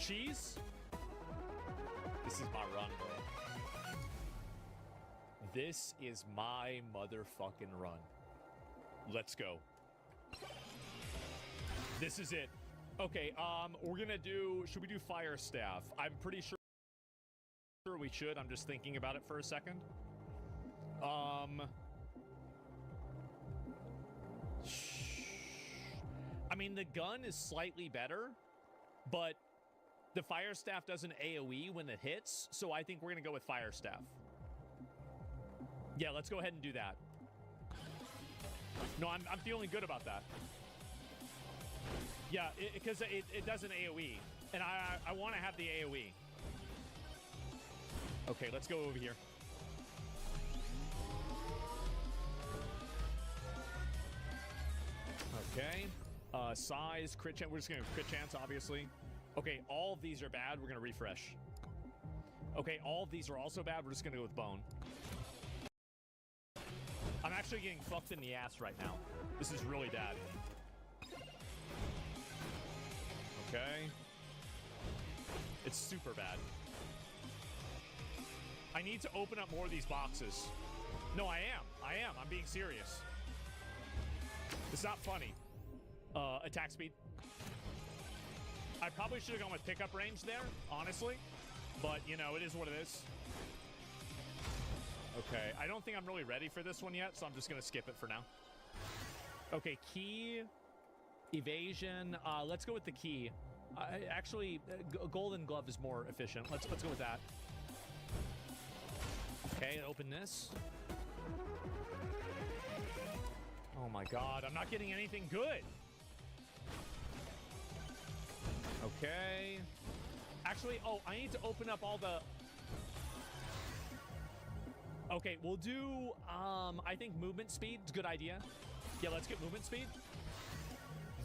cheese. This is my run, bro. This is my motherfucking run. Let's go. This is it. Okay, we're gonna do... Should we do fire staff? I'm pretty sure we should. I'm just thinking about it for a second. I mean, the gun is slightly better, but the fire staff doesn't AoE when it hits, so I think we're gonna go with fire staff. Yeah, let's go ahead and do that. No, I'm feeling good about that. Yeah, because it does an AoE, and I want to have the AoE. Okay, let's go over here. Okay. Size, crit chance. We're just going to crit chance, obviously. Okay, all of these are bad. We're going to refresh. Okay, all of these are also bad. We're just going to go with bone. I'm actually getting fucked in the ass right now. This is really bad. Okay. It's super bad. I need to open up more of these boxes. No, I am. I'm being serious. It's not funny. Attack speed. I probably should have gone with pickup range there, honestly. But, you know, it is what it is. Okay, I don't think I'm really ready for this one yet, so I'm just going to skip it for now. Okay, key, evasion. Let's go with the key. Actually, golden glove is more efficient. Let's go with that. Okay, open this. Oh my god, I'm not getting anything good. Okay. Actually, oh, I need to open up all the... Okay, we'll do, I think movement speed is a good idea. Yeah, let's get movement speed.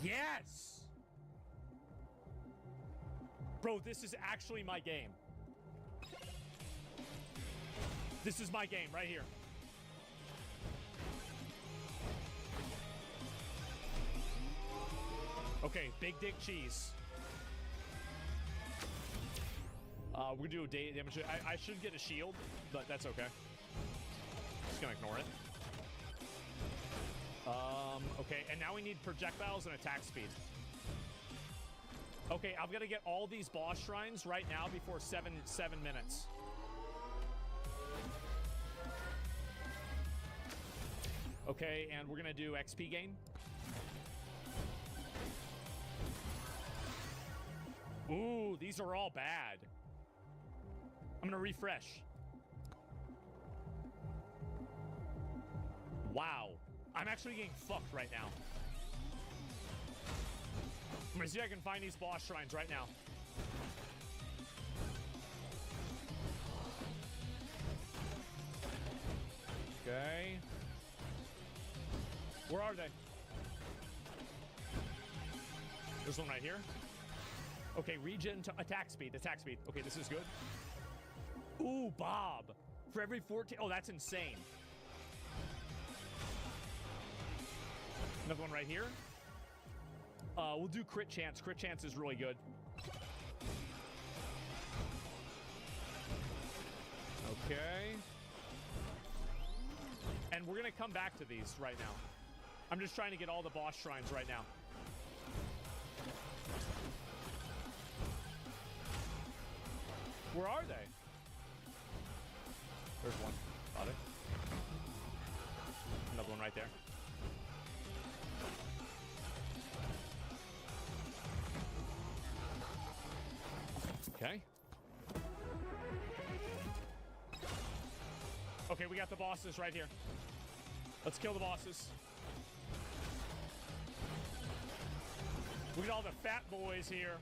Yes! Bro, this is actually my game. This is my game right here. Okay, big dick cheese. We're gonna do a damage. I should get a shield, but that's okay. Just gonna ignore it. Okay, and now we need projectiles and attack speed. Okay, I've got to get all these boss shrines right now before 7 minutes. Okay, and we're gonna do XP gain. Ooh, these are all bad. I'm gonna refresh. Wow. I'm actually getting fucked right now. I'm gonna see if I can find these boss shrines right now. Okay. Where are they? There's one right here. Okay, regen to attack speed. Attack speed. Okay, this is good. Ooh, Bob. For every 14... Oh, that's insane. Another one right here. We'll do crit chance. Crit chance is really good. Okay. And we're going to come back to these right now. I'm just trying to get all the boss shrines right now. Where are they? There's one. Got it. Another one right there. Okay. Okay, we got the bosses right here. Let's kill the bosses. Look at all the fat boys here.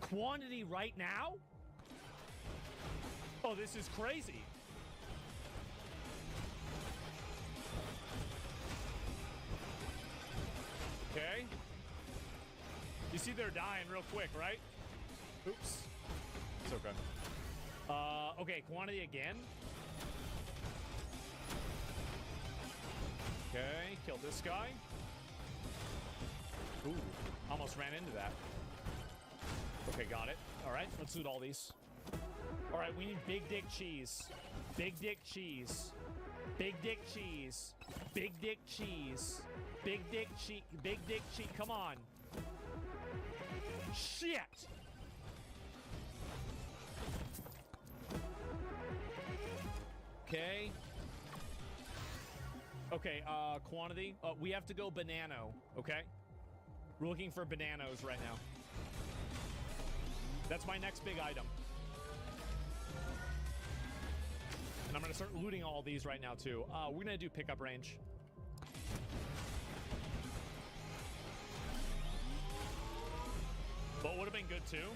Quantity right now? Oh, this is crazy. Okay. You see they're dying real quick, right? Oops. It's okay. Okay, quantity again. Okay, kill this guy. Ooh, almost ran into that. Okay, got it. All right, let's loot all these. All right, we need big dick cheese. Big dick cheese. Big dick cheese. Big dick cheese. Big dick cheese. Big dick cheese. Come on. Shit! Okay. Okay, quantity. We have to go banano, okay? We're looking for bananos right now. That's my next big item. And I'm gonna start looting all these right now, too. We're gonna do pickup range. But would have been good, too.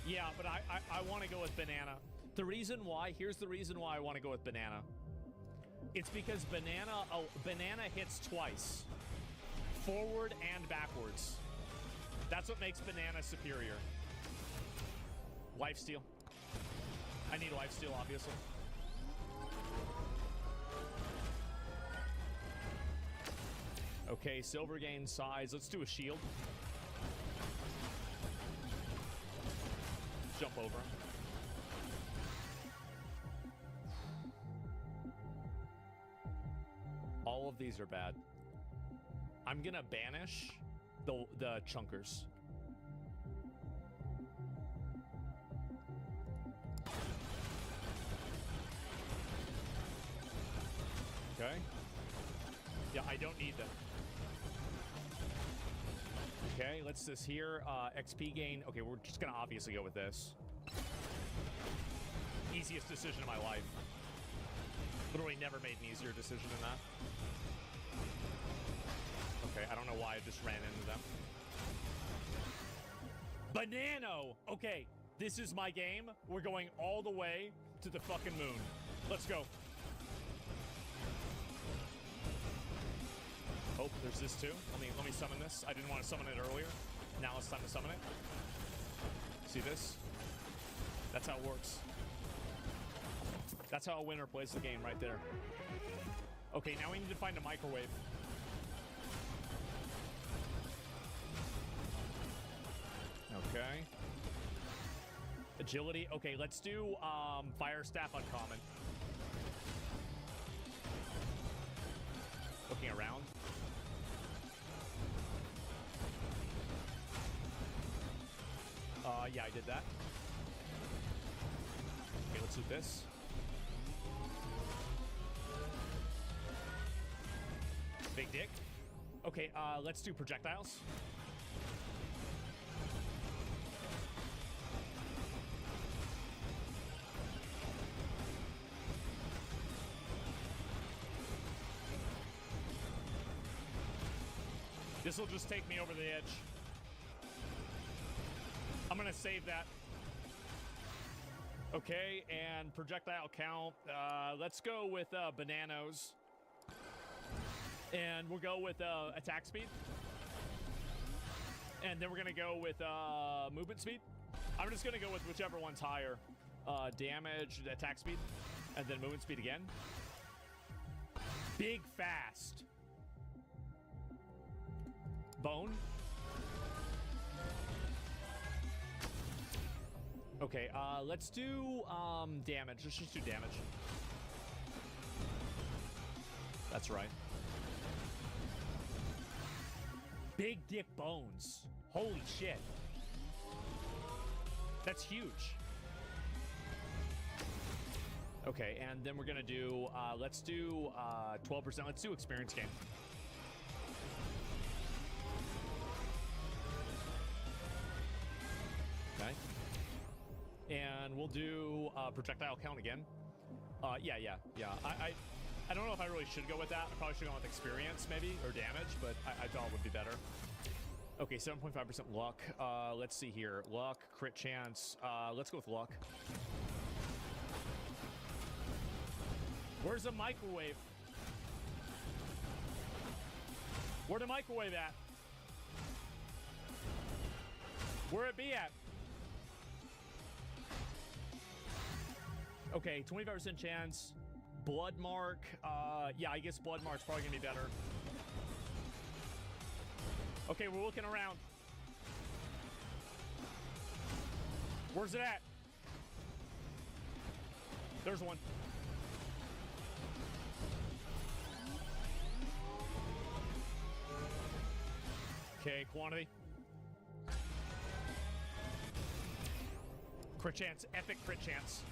Yeah, but I want to go with banana. The reason why, here's the reason why I want to go with banana. It's because banana hits twice. Forward and backwards. That's what makes banana superior. Lifesteal. I need lifesteal, obviously. Okay, silver gain size. Let's do a shield. Jump over. All of these are bad. I'm gonna banish the chunkers. Okay. Yeah, I don't need them. Okay, let's this here. XP gain. Okay, we're just gonna obviously go with this. Easiest decision of my life. Literally never made an easier decision than that. Okay, I don't know why I just ran into them. Banano! Okay, this is my game. We're going all the way to the fucking moon. Let's go. Oh, there's this too. Let me summon this. I didn't want to summon it earlier. Now it's time to summon it. See this? That's how it works. That's how a winner plays the game right there. Okay, now we need to find a microwave. Okay. Agility. Okay, let's do Fire Staff Uncommon. Looking around. Yeah, I did that. Okay, let's do this. Big dick. Okay, let's do projectiles. This will just take me over the edge. I'm gonna save that. Okay, and projectile count. Let's go with bananos. And we'll go with attack speed. And then we're gonna go with movement speed. I'm just gonna go with whichever one's higher. Damage, attack speed, and then movement speed again. Big fast. Bone. Okay, let's do damage. Let's just do damage. That's right. Big dick bones. Holy shit. That's huge. Okay, and then we're gonna do, let's do 12%. Let's do experience gain. Okay. And we'll do projectile count again. Yeah. I don't know if I really should go with that. I probably should go with experience, maybe, or damage, but I thought it would be better. Okay, 7.5% luck. Let's see here. Luck, crit chance. Let's go with luck. Where's the microwave? Where the microwave at? Where it be at? Okay, 25% chance. Blood mark. Yeah, I guess blood mark's probably gonna be better. Okay, we're looking around. Where's it at? There's one. Okay, quantity. Crit chance, epic crit chance.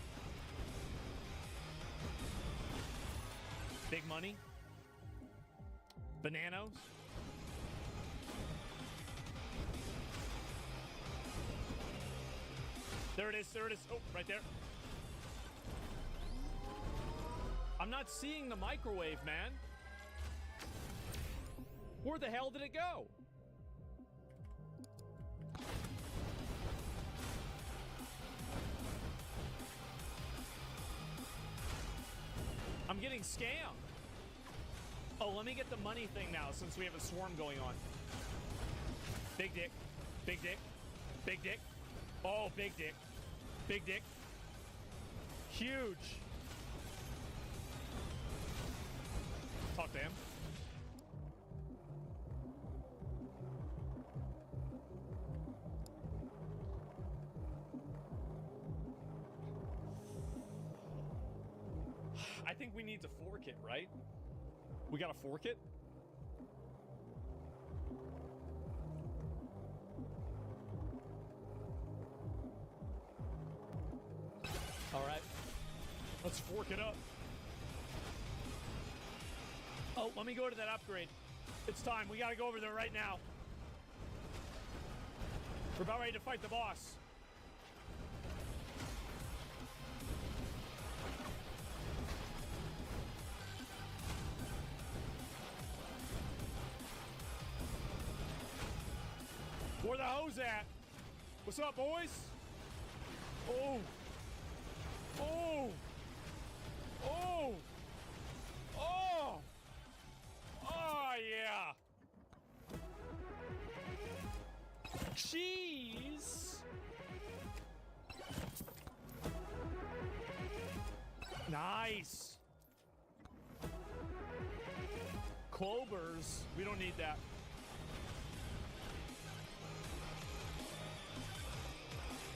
Big money. Bananos. There it is, there it is. Oh, right there. I'm not seeing the microwave, man. Where the hell did it go? I'm getting scammed. Oh, let me get the money thing now since we have a swarm going on. Big dick. Big dick. Big dick. Oh, big dick. Big dick. Huge. Talk to him. I think we need to fork it, right? We gotta fork it? All right. Let's fork it up. Oh, let me go to that upgrade. It's time. We gotta go over there right now. We're about ready to fight the boss. Where the hose at? What's up, boys? Oh. Oh. Oh. Oh. Oh, yeah. Cheese. Nice. Clovers. We don't need that.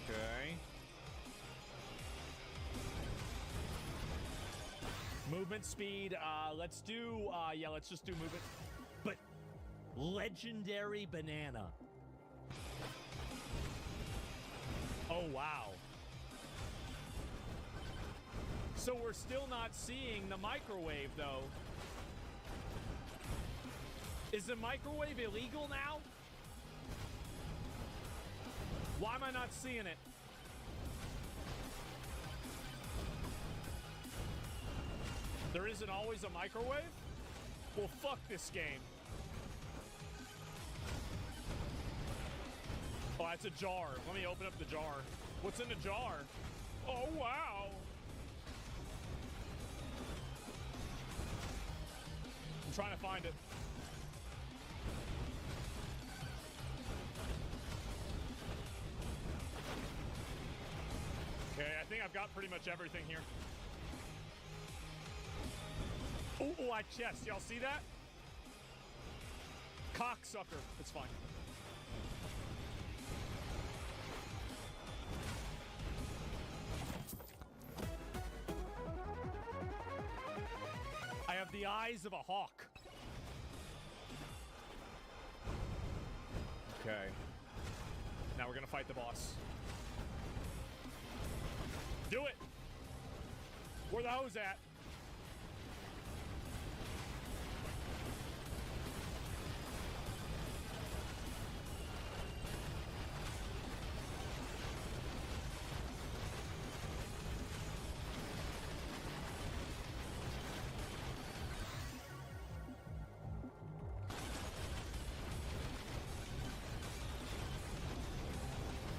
Okay. Movement speed. Let's do, yeah, let's just do movement. But legendary banana. Oh, wow. So we're still not seeing the microwave, though. Is the microwave illegal now? Why am I not seeing it? There isn't always a microwave? Well, fuck this game. Oh, that's a jar. Let me open up the jar. What's in the jar? Oh, wow. I'm trying to find it. Okay, I think I've got pretty much everything here. Oh, I chest. Y'all see that? Cocksucker. It's fine. I have the eyes of a hawk. Okay. Now we're gonna fight the boss. Do it! Where the hose at?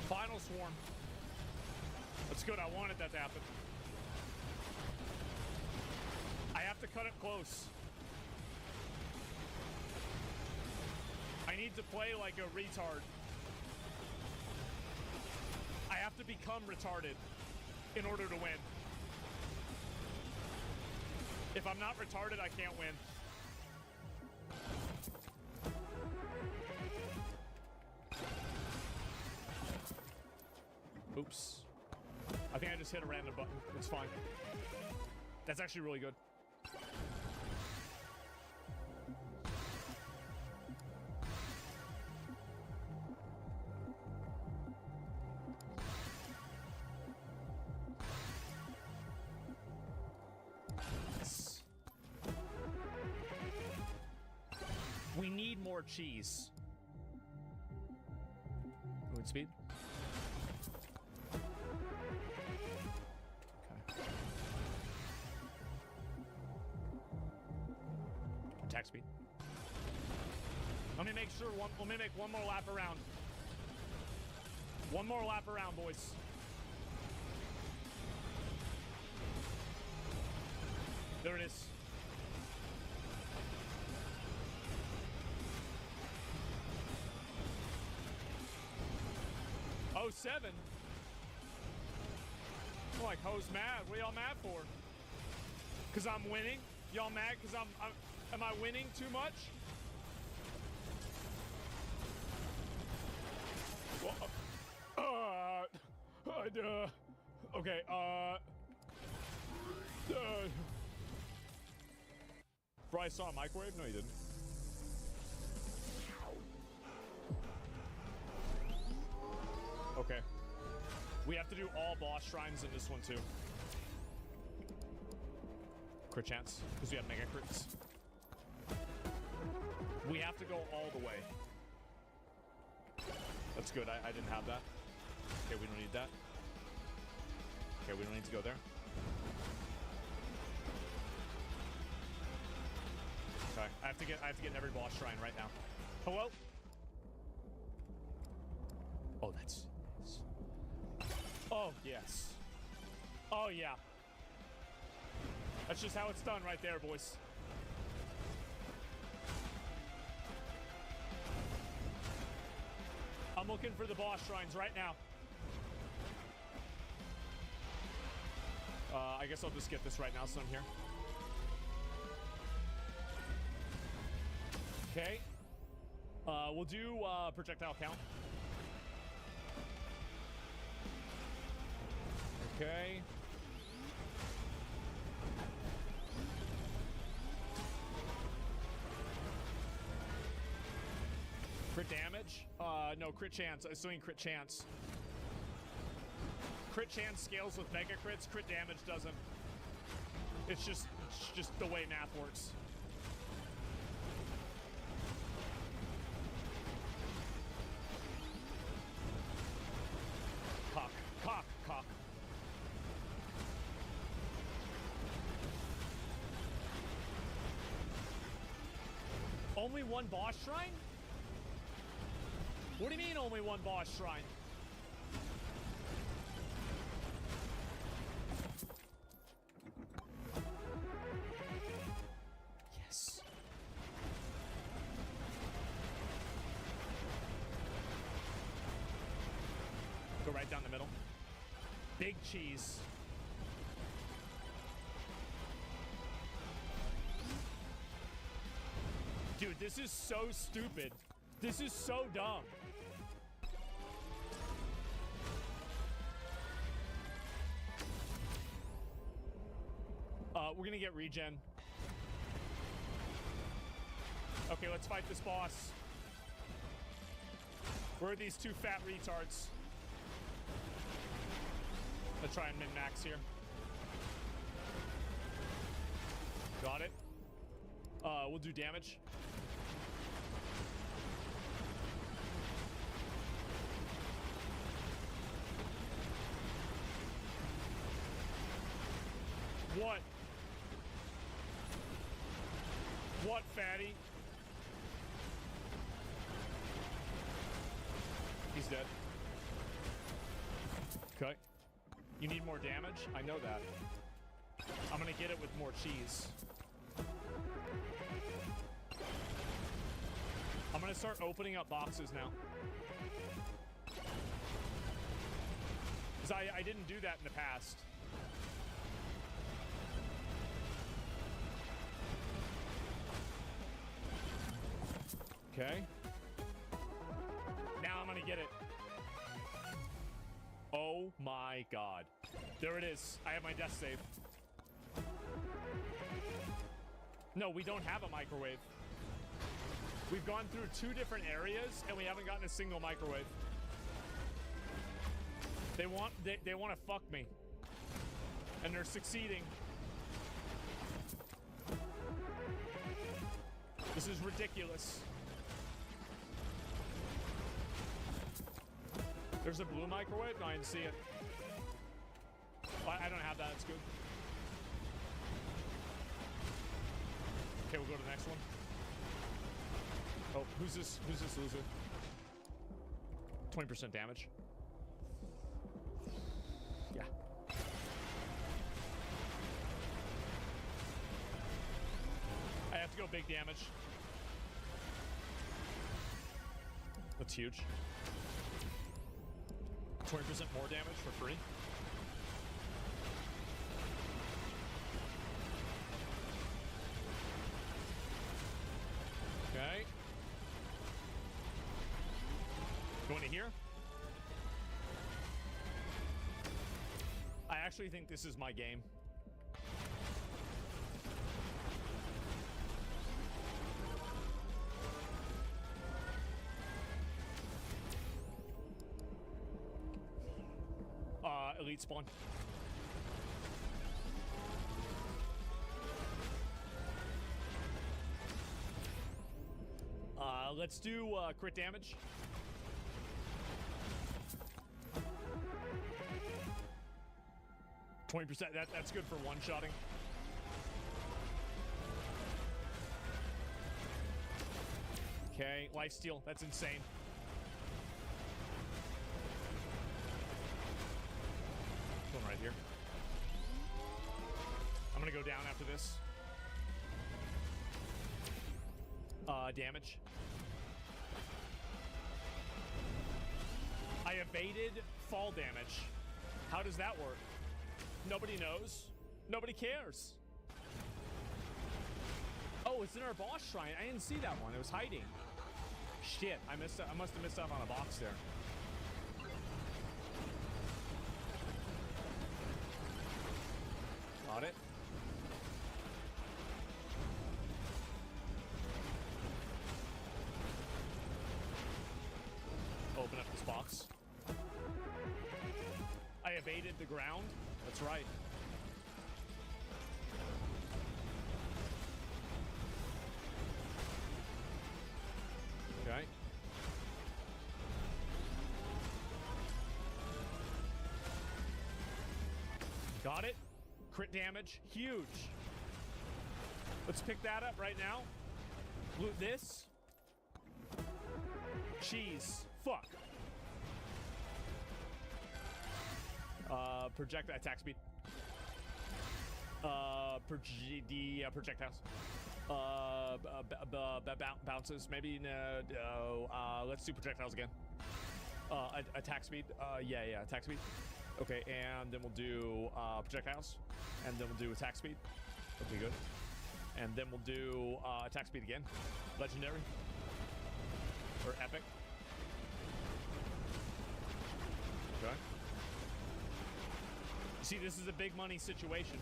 Final swarm. That's good. I wanted that to happen. I have to cut it close. I need to play like a retard. I have to become retarded in order to win. If I'm not retarded, I can't win. Oops. I think I just hit a random button. It's fine. That's actually really good. Yes. We need more cheese. Movement speed. Attack speed. Let me make sure let me make one more lap around. One more lap around, boys. There it is. Oh, 7. I'm like, hoes mad. What y'all mad for? Cause I'm winning? Y'all mad cause am I winning too much? Well, okay, Bro, I saw a microwave? No, you didn't. Okay. We have to do all boss shrines in this one, too. Crit chance, because we have mega crits. We have to go all the way. That's good. I didn't have that. Okay, we don't need that. Okay, we don't need to go there. Okay, I have to get in every boss shrine right now. Hello? Oh, that's nice. Oh, yes. Oh, yeah. That's just how it's done right there, boys. I'm looking for the boss shrines right now. I guess I'll just get this right now so I'm here. Okay. We'll do projectile count. Okay. Crit damage? No, crit chance. I was doing crit chance. Crit chance scales with mega crits. Crit damage doesn't. It's just the way math works. Cock, cock, cock. Only one boss shrine? What do you mean only one boss shrine? Yes. Go right down the middle. Big cheese. Dude, this is so stupid. This is so dumb. We're gonna get regen. Okay, let's fight this boss. Where are these two fat retards? Let's try and min-max here. Got it. We'll do damage. What? What, fatty? He's dead. Okay. You need more damage? I know that. I'm gonna get it with more cheese. I'm gonna start opening up boxes now. Because I didn't do that in the past. Okay. Now I'm gonna get it. Oh my god. There it is. I have my death save. No, we don't have a microwave. We've gone through 2 different areas and we haven't gotten a single microwave. They want to fuck me. And they're succeeding. This is ridiculous. There's a blue microwave? No, I didn't see it. I don't have that. It's good. Okay, we'll go to the next one. Oh, who's this? Who's this loser? 20% damage. Yeah. I have to go big damage. That's huge. 20% more damage for free. Okay. Going to here. I actually think this is my game. Elite spawn. Let's do crit damage. $20%. That's good for one-shotting. Okay, lifesteal. That's insane. One right here. I'm gonna go down after this. Damage. I evaded fall damage. How does that work? Nobody knows. Nobody cares. Oh, it's in our boss shrine. I didn't see that one. It was hiding. Shit, I must have missed out on a box there. Got it. Open up this box. I evaded the ground. That's right. Okay. Got it. Crit damage. Huge. Let's pick that up right now. Loot this. Cheese. Fuck. Project attack speed. Projectiles. Bounces. Maybe no. Let's do projectiles again. Attack speed. Yeah, attack speed. Okay, and then we'll do projectiles, and then we'll do attack speed. Okay, good. And then we'll do attack speed again. Legendary or epic. Okay. See, this is a big money situation.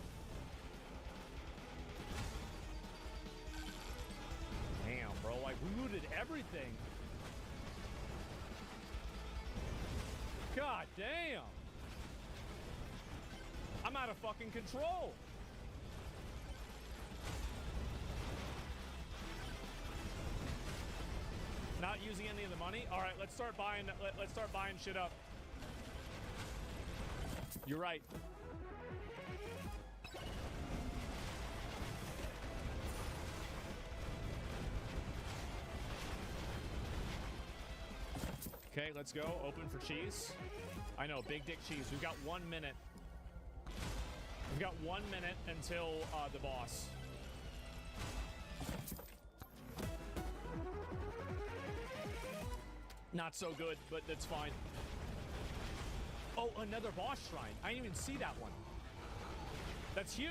Damn, bro, like we looted everything. God damn. I'm out of fucking control. Not using any of the money. All right, let's start buying. Let's start buying shit up. You're right. Okay, let's go. Open for cheese. I know, big dick cheese. We've got 1 minute. We've got 1 minute until the boss. Not so good, but that's fine. Oh, another boss shrine. I didn't even see that one. That's huge.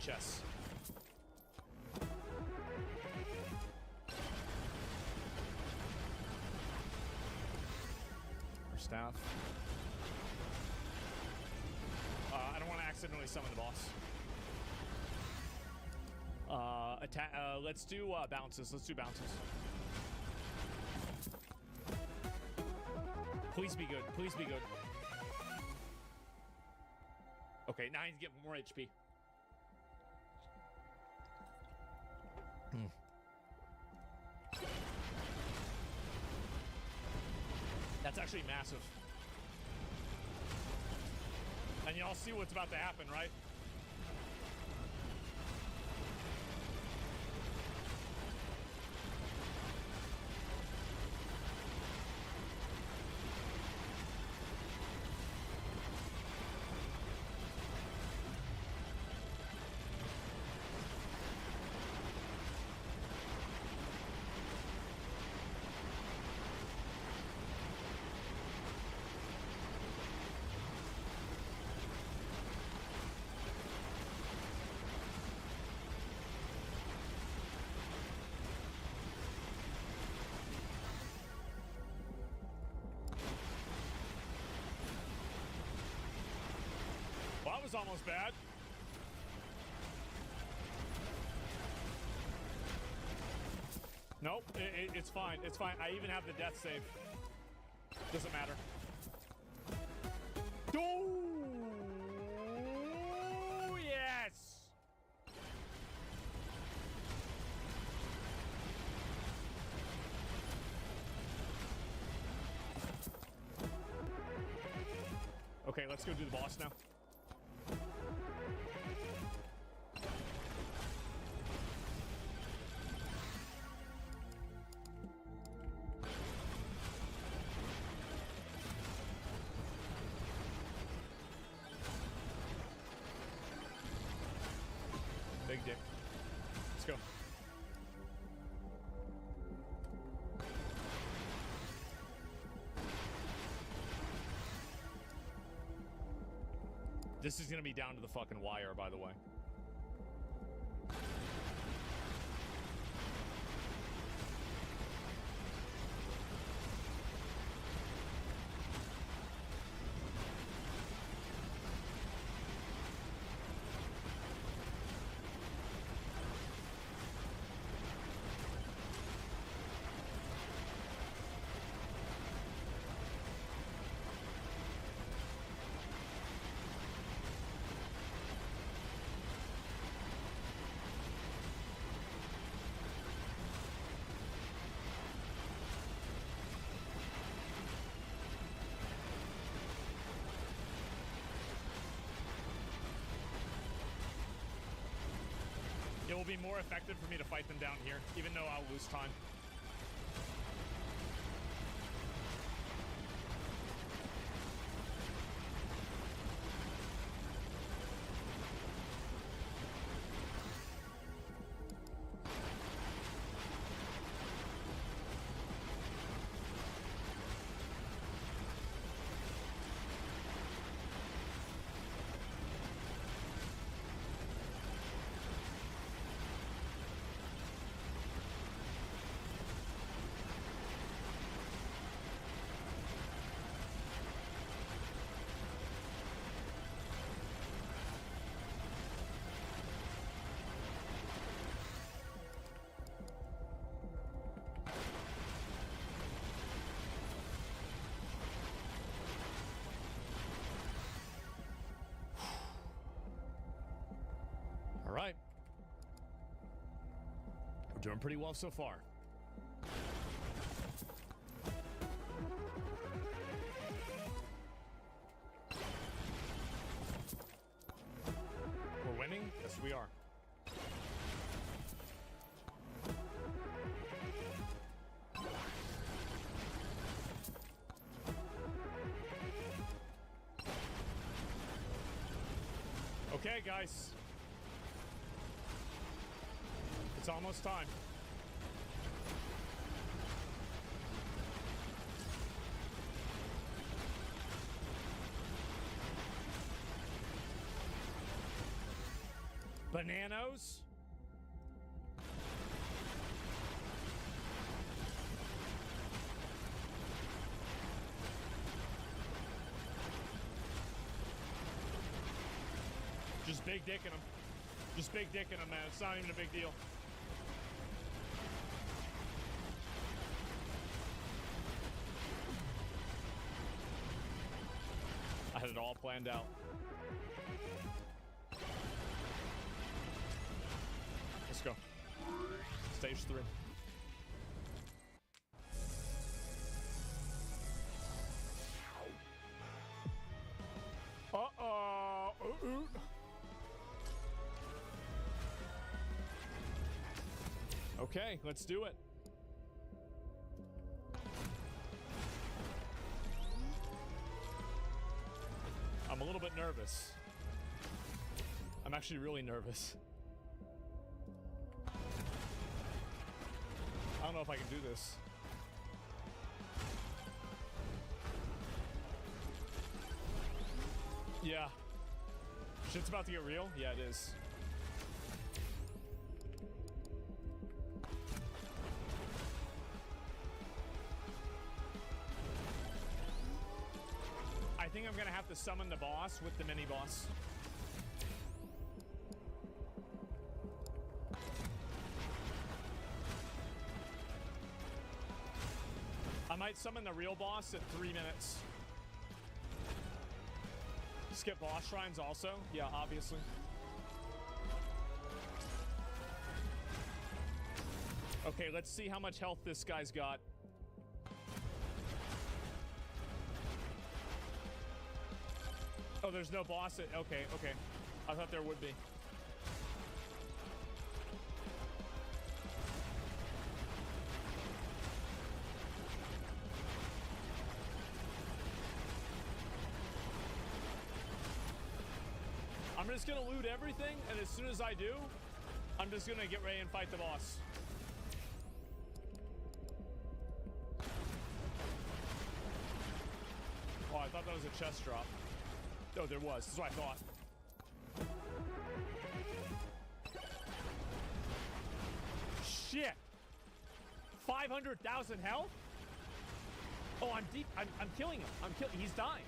chess. Our staff. I don't want to accidentally summon the boss. Attack. Let's do bounces. Let's do bounces. Please be good. Please be good. Okay, now I need to get more HP. That's actually massive. And y'all see what's about to happen, right? Well, that was almost bad. Nope, it's fine. It's fine. I even have the death save. Doesn't matter. Oh, yes! Okay, let's go do the boss now. Big dick. Let's go. This is gonna be down to the fucking wire, by the way. It will be more effective for me to fight them down here, even though I'll lose time. All right. We're doing pretty well so far. We're winning? Yes, we are. Okay, guys. It's almost time. But Bananos? Just big dick in him. Just big dick in him, man. It's not even a big deal. I had it all planned out. Let's go. Stage 3. Uh-oh. Okay, let's do it. I'm a little bit nervous. I'm actually really nervous. I don't know if I can do this. Yeah. Shit's about to get real? Yeah, it is. I think I'm gonna have to summon the boss with the mini boss. I might summon the real boss at 3 minutes. Skip boss shrines also? Yeah, obviously. Okay, let's see how much health this guy's got. Oh, there's no boss at... Okay, okay. I thought there would be. I'm just gonna loot everything, and as soon as I do, I'm just gonna get ready and fight the boss. Oh, I thought that was a chest drop. Oh, there was. That's what I thought. Shit! 500,000 health? Oh, I'm deep. I'm killing him. He's dying.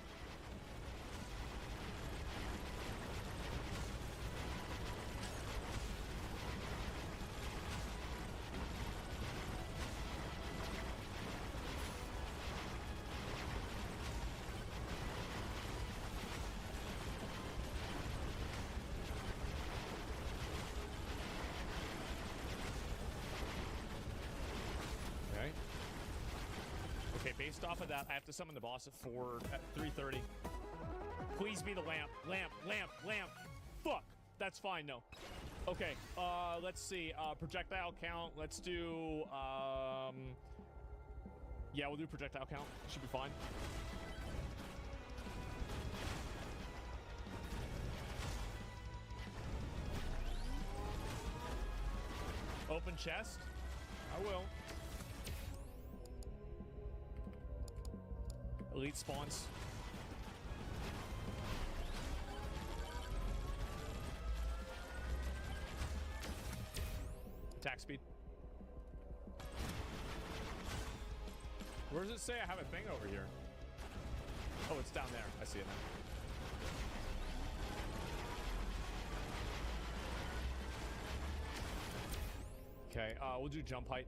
Based off of that, I have to summon the boss at 3:30. Please be the lamp. Lamp. Fuck. That's fine, no. Okay, let's see. Projectile count. Let's do, yeah, we'll do projectile count. Should be fine. Open chest? I will. Elite spawns. Attack speed. Where does it say I have a thing over here? Oh, it's down there. I see it now. Okay, we'll do jump height.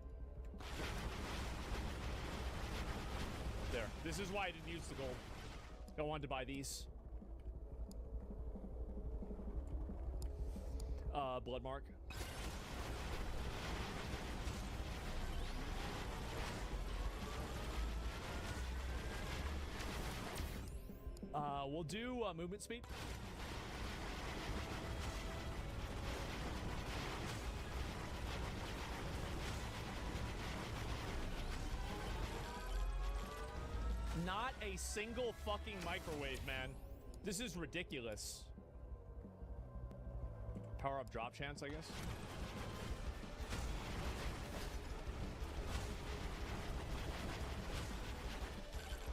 There. This is why I didn't use the gold. I wanted to buy these. Blood mark. We'll do movement speed. Not a single fucking microwave, man. This is ridiculous. Power up drop chance, I guess.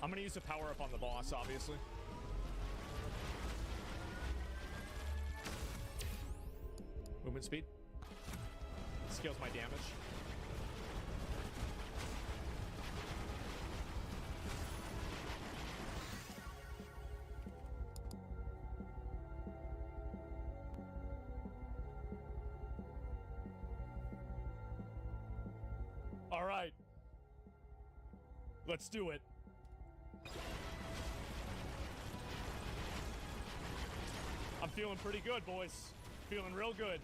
I'm gonna use a power up on the boss, obviously. movement speed. Scales my damage. All right. Let's do it. I'm feeling pretty good, boys. Feeling real good.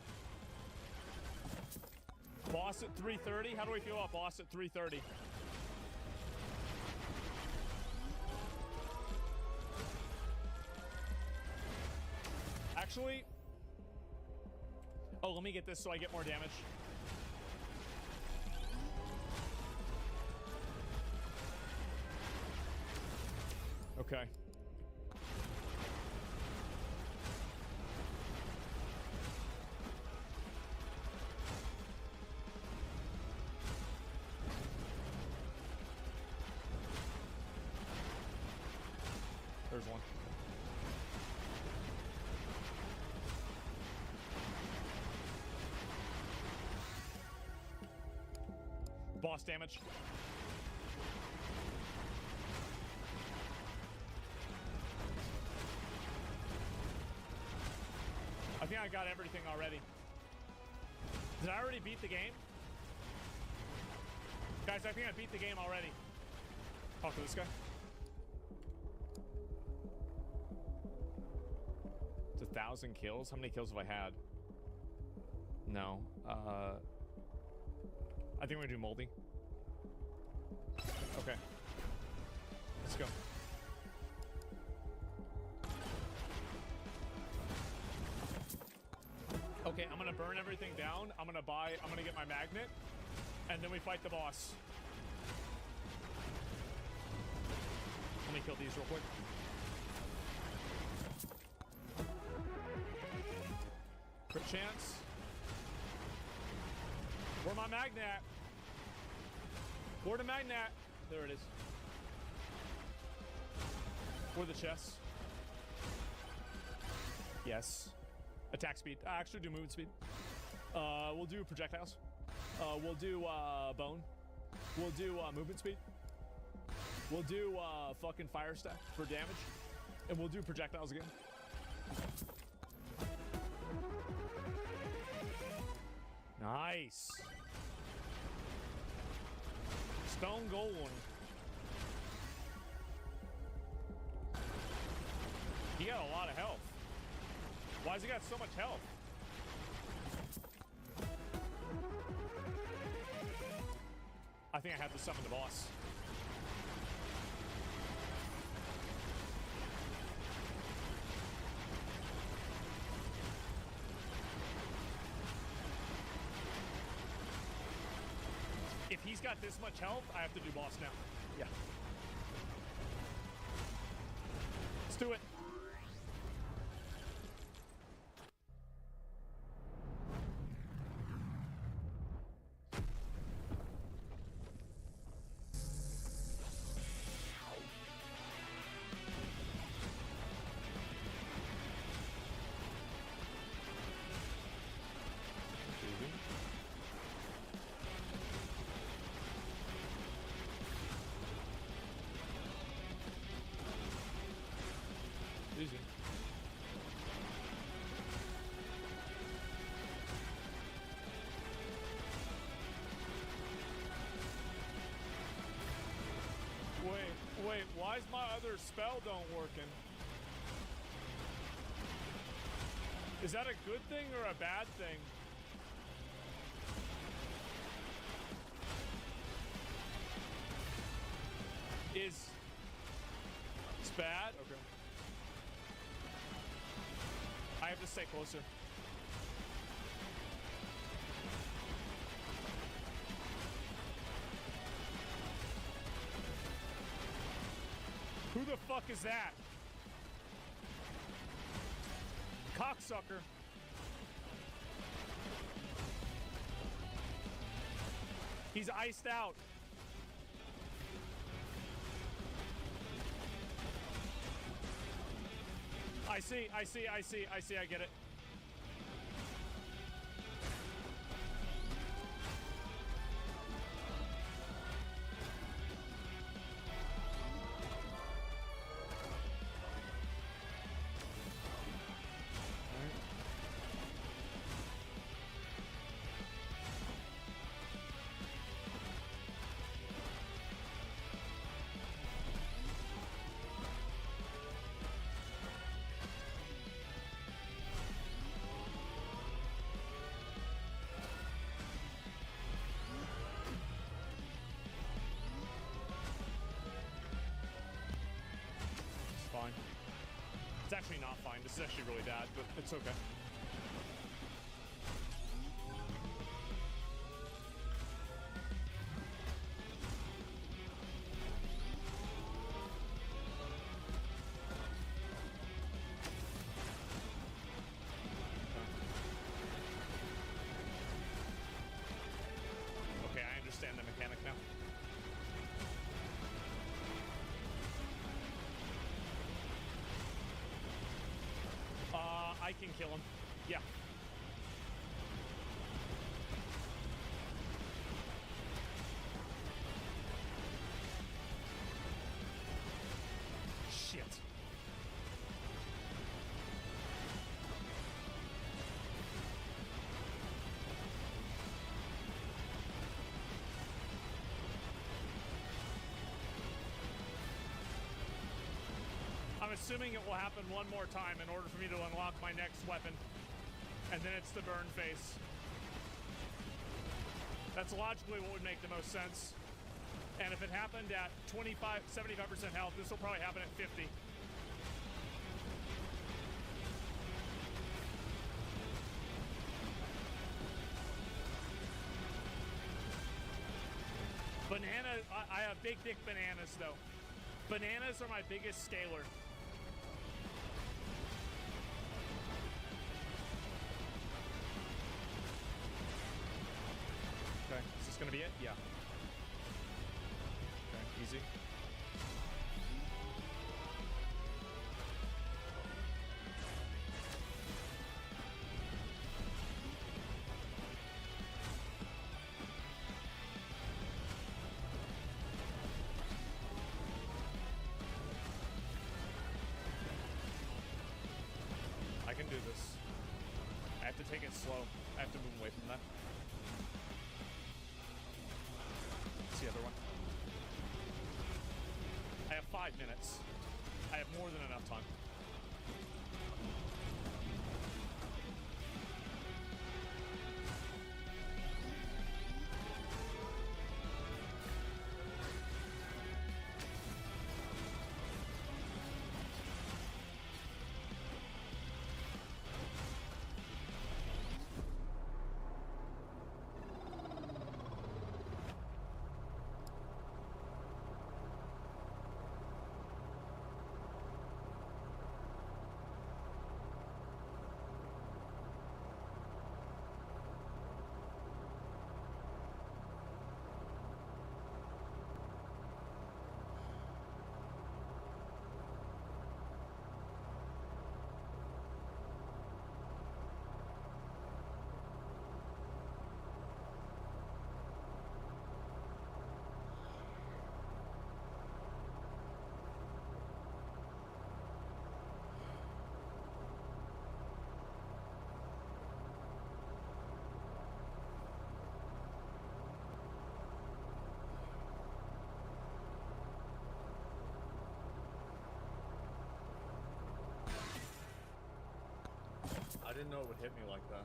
Boss at 330. How do we feel about boss at 330? Actually, oh, let me get this so I get more damage. Okay. There's one. Boss damage. I think I got everything already. Did I already beat the game? Guys, I think I beat the game already. Talk to this guy. It's 1,000 kills. How many kills have I had? No. I think we're gonna do moldy. Okay. Let's go. Okay, I'm gonna burn everything down. I'm gonna get my magnet, and then we fight the boss. Let me kill these real quick. Crit chance. Where my magnet at? Where the magnet at? There it is. Where the chest? Yes. Attack speed. Actually, do movement speed. We'll do projectiles. We'll do bone. We'll do movement speed. We'll do fucking fire stack for damage. And we'll do projectiles again. Nice. Stone Golem. He got a lot of health. Why has he got so much health? I think I have to summon the boss. If he's got this much health, I have to do boss now. Yeah. Let's do it. Easy. Wait, why is my other spell don't working? Is that a good thing or a bad thing? It's bad? Okay. I have to stay closer. Who the fuck is that? Cocksucker. He's iced out. I see, I get it. actually not fine. This is actually really bad, but it's okay. Okay, I understand the mechanic now. I can kill him. Yeah. Shit. I'm assuming it will happen one more time in order for me to unlock my next weapon. And then it's the burn face. That's logically what would make the most sense. And if it happened at 75% health, this will probably happen at 50. Banana, I have big dick bananas though. Bananas are my biggest scaler. Okay, is this gonna be it? Yeah. Okay, easy. I can do this. I have to take it slow. I have to move away from that. What's the other one? I have 5 minutes. I have more than enough time. I didn't know it would hit me like that.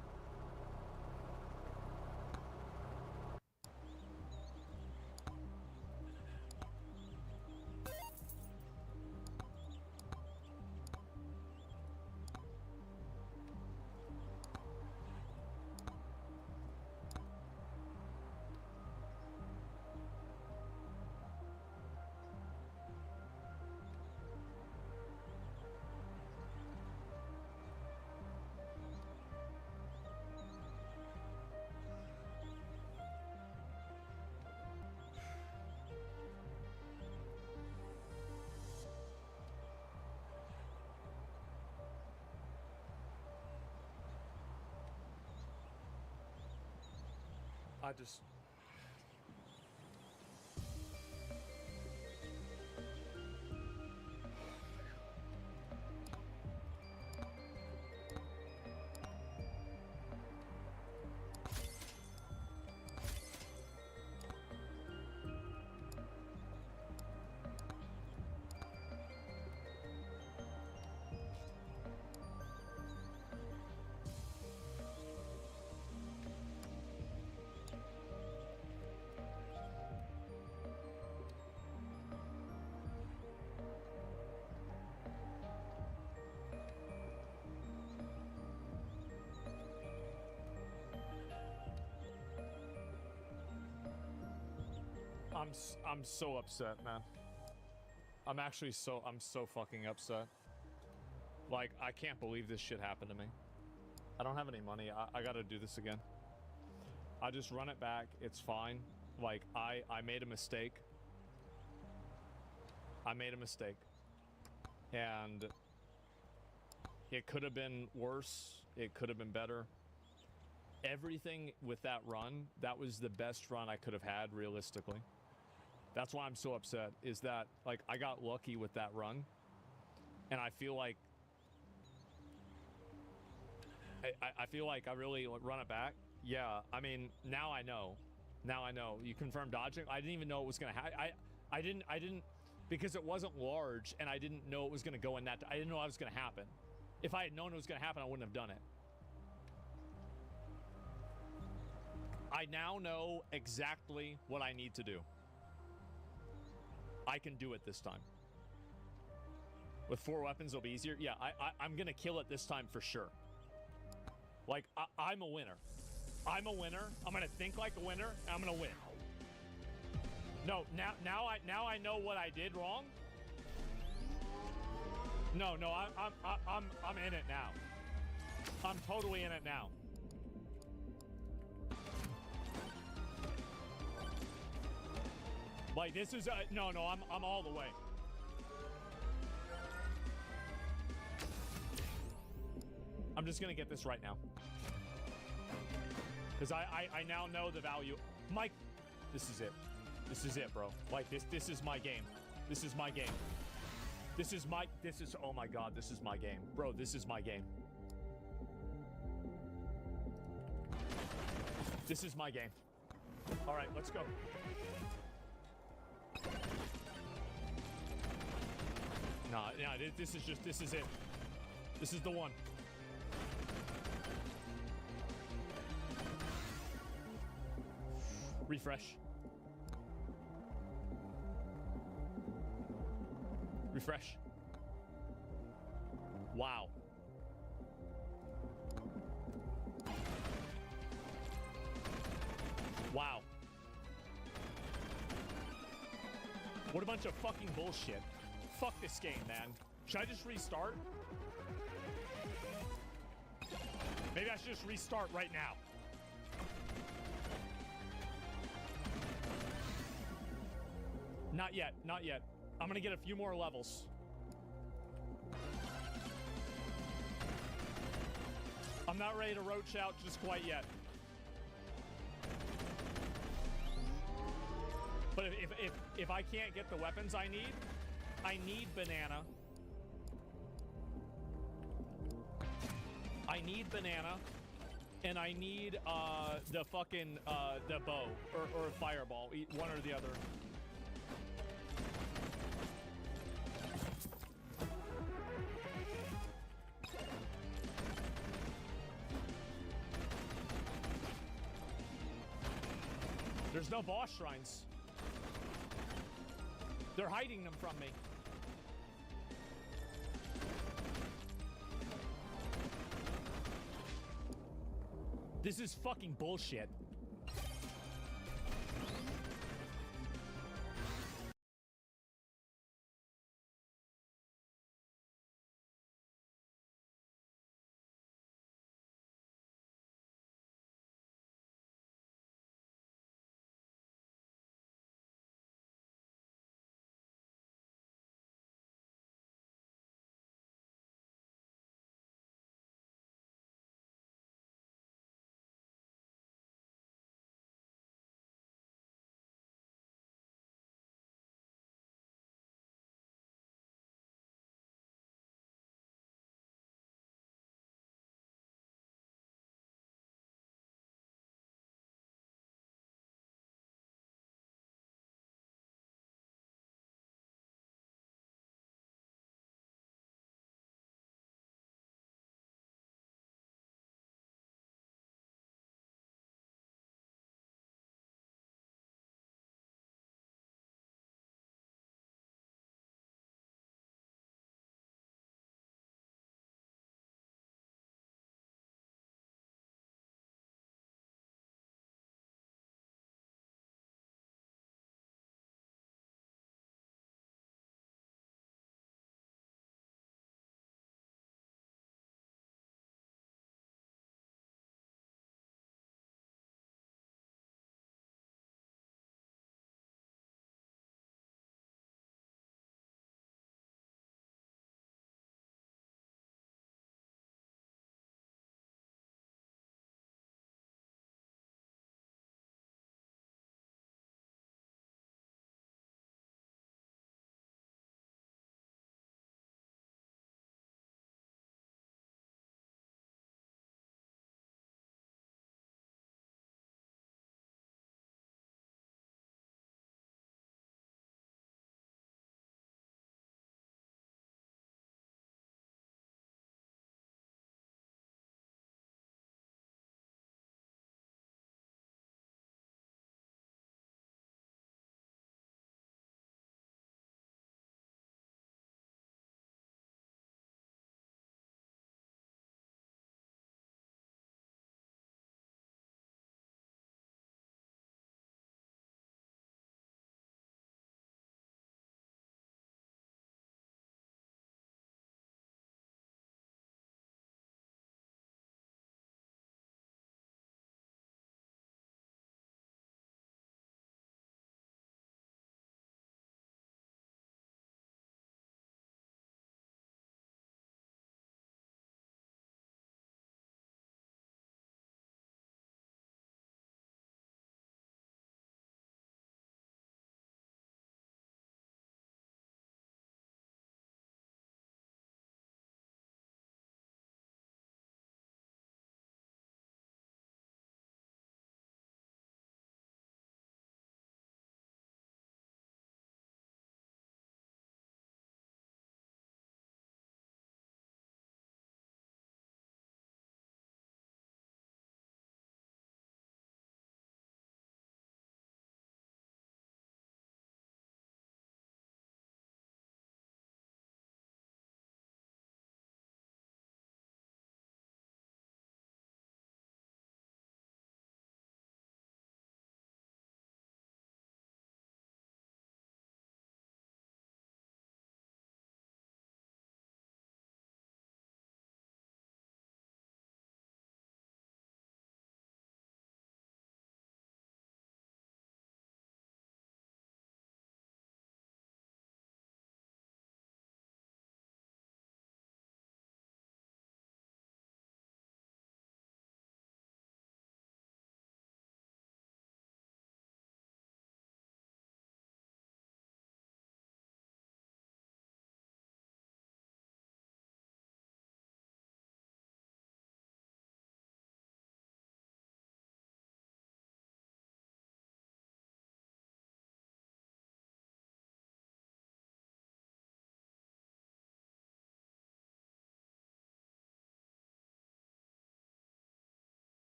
I just... I'm so upset, man. I'm so fucking upset. Like, I can't believe this shit happened to me. I don't have any money. I gotta do this again. I just run it back. It's fine. Like, I made a mistake. I made a mistake. And it could have been worse. It could have been better. Everything with that run, that was the best run I could have had, realistically. That's why I'm so upset, is that, like, I got lucky with that run. And I feel like... I feel like I really run it back. Yeah, I mean, now I know. Now I know. You confirmed dodging? I didn't even know it was going to happen. I didn't... Because it wasn't large, and I didn't know it was going to go in that... I didn't know it was going to happen. If I had known it was going to happen, I wouldn't have done it. I now know exactly what I need to do. I can do it this time. With 4 weapons, it'll be easier. Yeah, I'm going to kill it this time for sure. Like, I'm a winner. I'm a winner. I'm going to think like a winner, and I'm going to win. No, now I know what I did wrong. No, I'm in it now. I'm totally in it now. Like, this is no, I'm all the way. I'm just gonna get this right now. Because I now know the value. Mike, this is it. This is it, bro. Like, this is my game. This is my game. This is, oh my God, this is my game. Bro, this is my game. This is my game. All right, let's go. Nah, this is it. This is the one. Refresh. Refresh. Wow. Wow. What a bunch of fucking bullshit. Fuck this game, man. Should I just restart? Maybe I should just restart right now. Not yet, not yet. I'm gonna get a few more levels. I'm not ready to roach out just quite yet. But if I can't get the weapons I need banana. I need banana, and I need the fucking the bow or fireball, one or the other. There's no boss shrines. They're hiding them from me. This is fucking bullshit.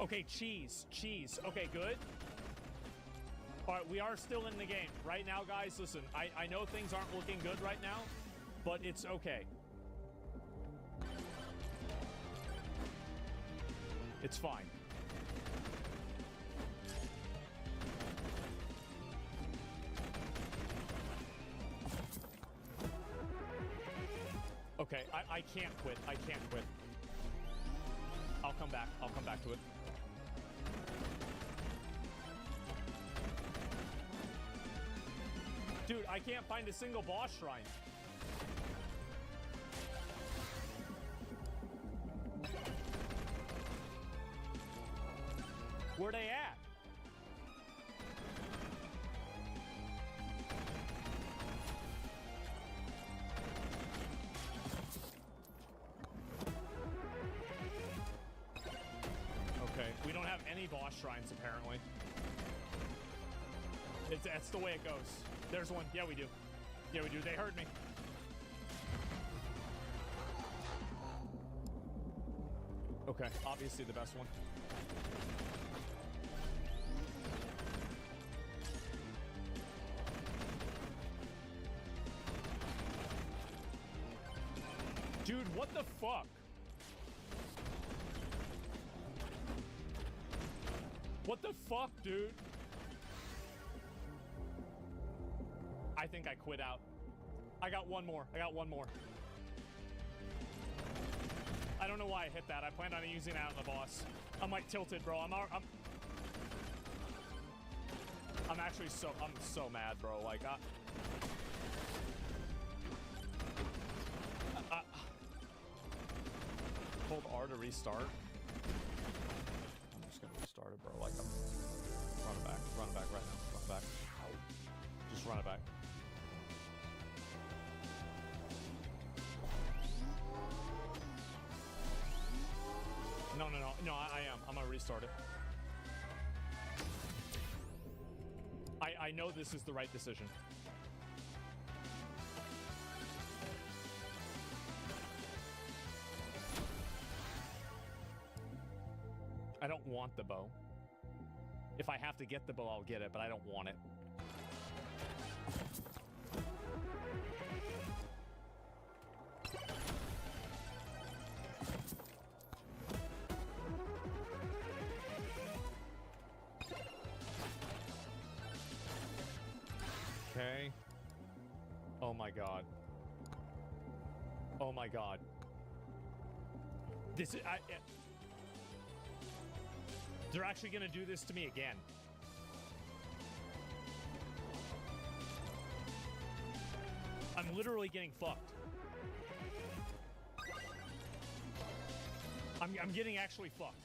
Okay, cheese. Okay, good. All right, we are still in the game. Right now, guys, listen, I know things aren't looking good right now, but it's okay. It's fine. Okay, I can't quit. I can't quit. I'll come back. I'll come back to it. Dude, I can't find a single boss shrine. Where they at? Okay, we don't have any boss shrines apparently. That's the way it goes. There's one. Yeah, we do. Yeah, we do. They heard me. Okay, obviously the best one. Dude, what the fuck? What the fuck, dude? I think I quit out. I got one more. I don't know why I hit that. I planned on using that on the boss. I'm like tilted, bro. I'm actually I'm so mad, bro. Like, hold R to restart. I'm just gonna restart it, bro. Like, I'm run it back right now. Run it back. Just run it back. No, I am. I'm gonna restart it. I know this is the right decision. I don't want the bow. If I have to get the bow, I'll get it, but I don't want it. Okay. Oh my god. Oh my god. This is... they're actually gonna do this to me again. I'm literally getting fucked. I'm getting actually fucked.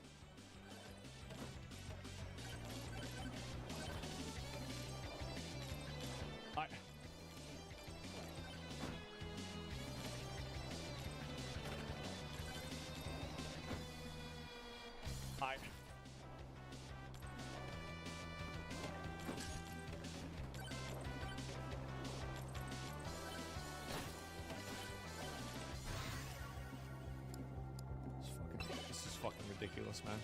This is fucking ridiculous, man.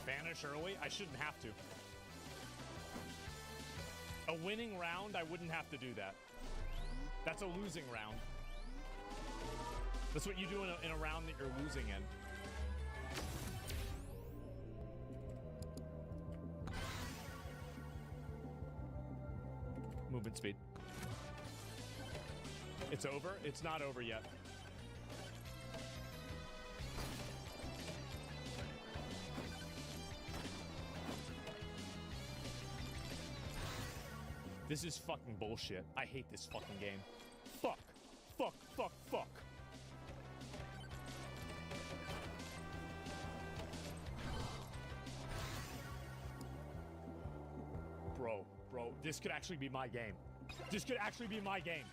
Vanish early? I shouldn't have to. A winning round, I wouldn't have to do that. That's a losing round. That's what you do in a round that you're losing in. Movement speed. It's over? It's not over yet. This is fucking bullshit. I hate this fucking game. Fuck. Fuck, fuck, fuck. Bro, this could actually be my game. This could actually be my game.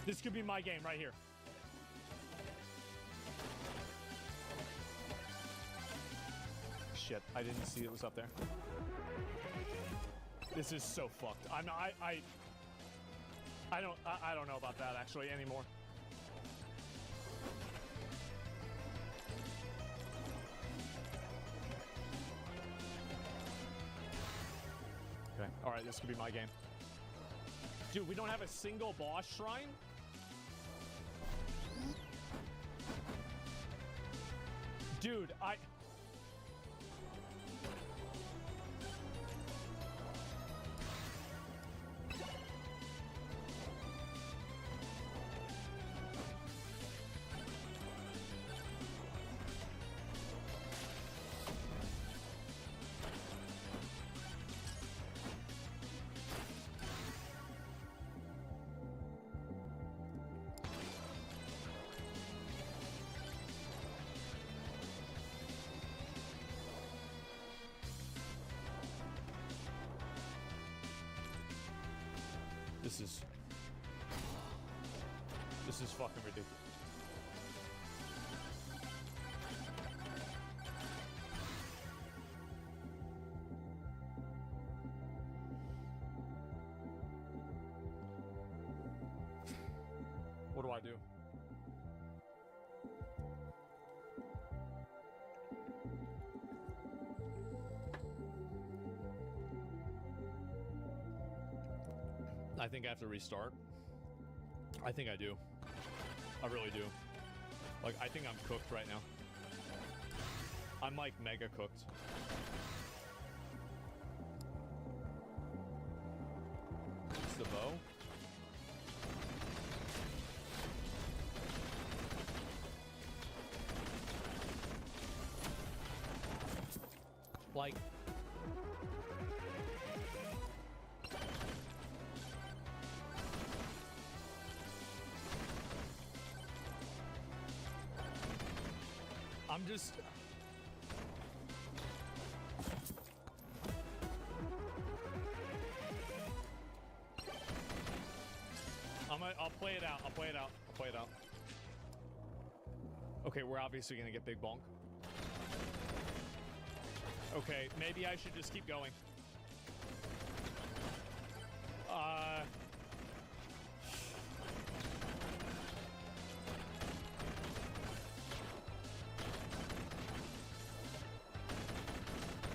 This could be my game right here. Shit, I didn't see it was up there. This is so fucked. I don't know about that actually anymore. Alright, this could be my game. Dude, we don't have a single boss shrine? Dude, This is fucking ridiculous. What do I do? I think I have to restart. I think I do. I really do. Like, I think I'm cooked right now. I'm like mega cooked. It's the bow. Like, I'm just... I'll play it out. I'll play it out. I'll play it out. Okay, we're obviously gonna get big bonk. Okay, maybe I should just keep going.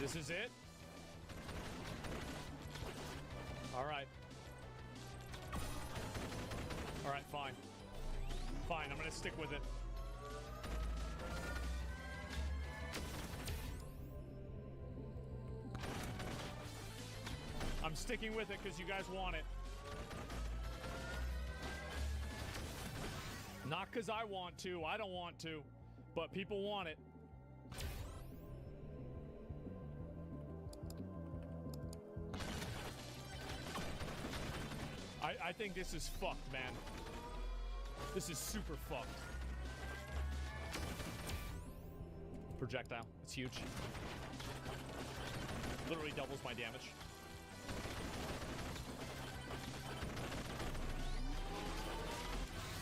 This is it? All right. All right, fine. Fine, I'm gonna stick with it. I'm sticking with it because you guys want it. Not because I want to. I don't want to. But people want it. I think this is fucked, man. This is super fucked. Projectile. It's huge. Literally doubles my damage.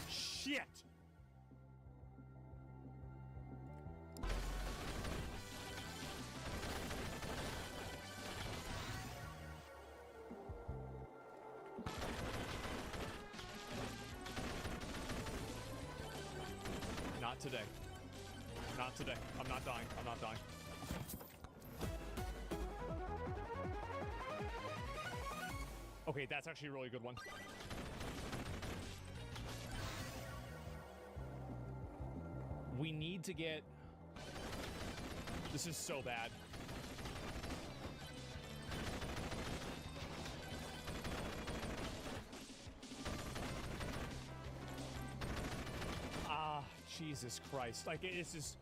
Shit! Not today. Not today. I'm not dying. I'm not dying. Okay, that's actually a really good one. We need to get... This is so bad. Jesus Christ. Like, it's just...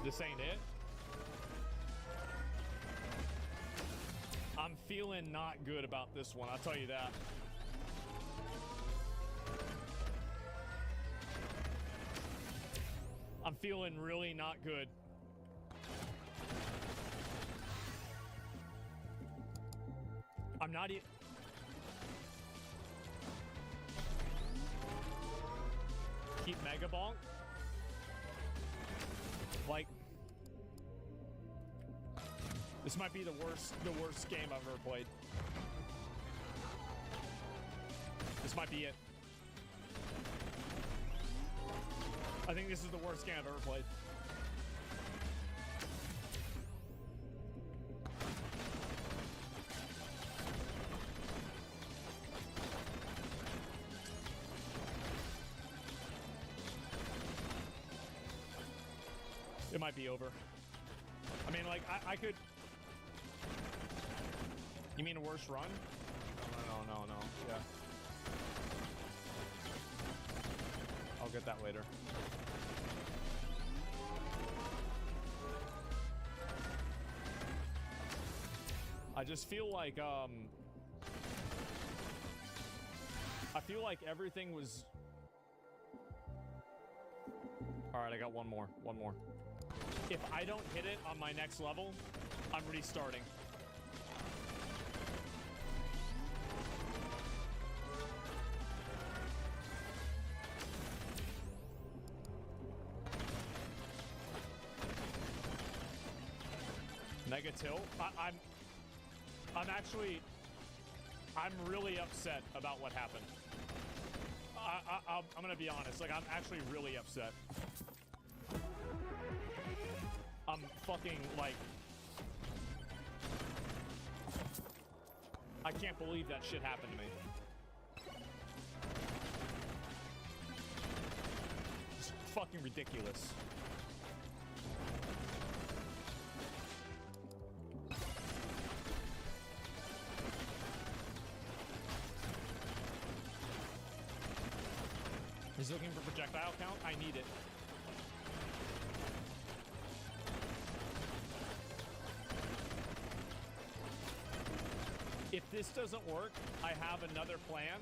This ain't it. I'm feeling not good about this one, I'll tell you that. I'm feeling really not good. I'm not even... Keep Mega Bonk. Like... This might be the worst game I've ever played. This might be it. I think this is the worst game I've ever played. It might be over. I mean, like, I could... You mean a worse run? No. Yeah. I'll get that later. I just feel like, I feel like everything was... Alright, I got one more. If I don't hit it on my next level, I'm restarting. Negatil. I'm really upset about what happened. I'm gonna be honest. Like, I'm actually really upset. I'm fucking, like... I can't believe that shit happened to me. It's fucking ridiculous. He's looking for projectile count? I need it. If this doesn't work, I have another plan,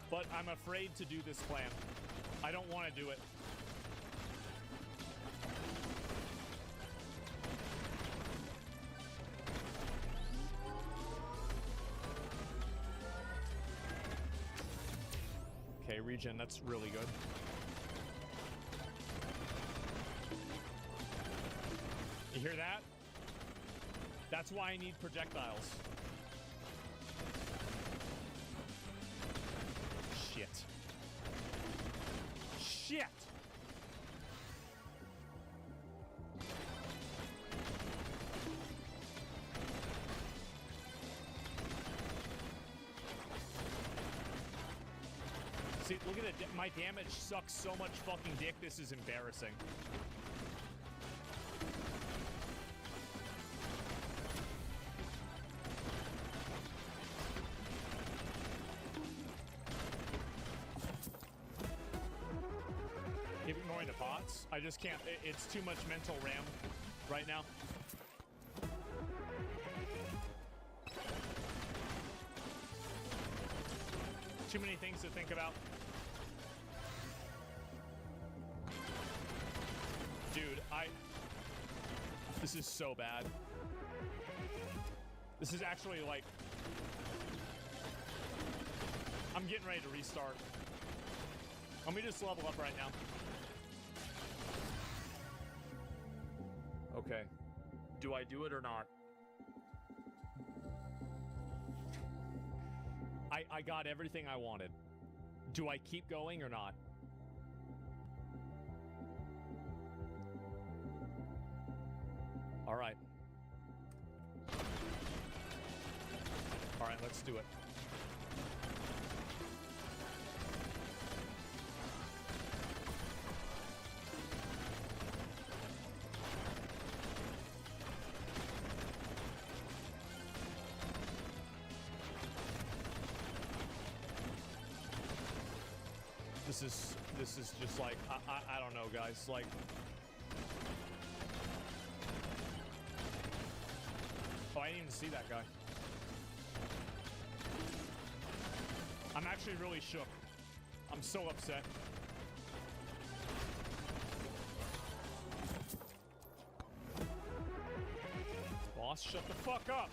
but I'm afraid to do this plan. I don't want to do it. Okay, regen, that's really good. You hear that? That's why I need projectiles. Shit. See, look at it. My damage sucks so much fucking dick. This is embarrassing. Keep ignoring the pots. I just can't. It's too much mental RAM right now. Too many things to think about. Dude, this is so bad. This is actually like... I'm getting ready to restart. Let me just level up right now. Okay. Do I do it or not? I got everything I wanted. Do I keep going or not? All right. All right, let's do it. This is just like, I don't know, guys. Like, oh, I didn't even see that guy. I'm actually really shook. I'm so upset. Boss, shut the fuck up.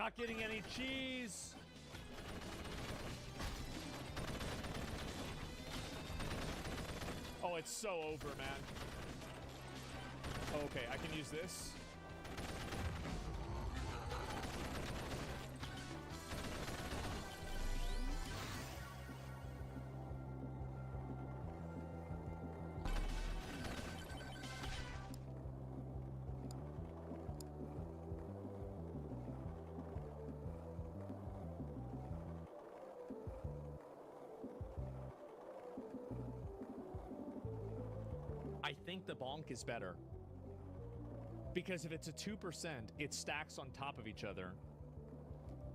not getting any cheese. Oh, it's so over, man. Okay, I can use this. I think the bonk is better. Because if it's a 2%, it stacks on top of each other.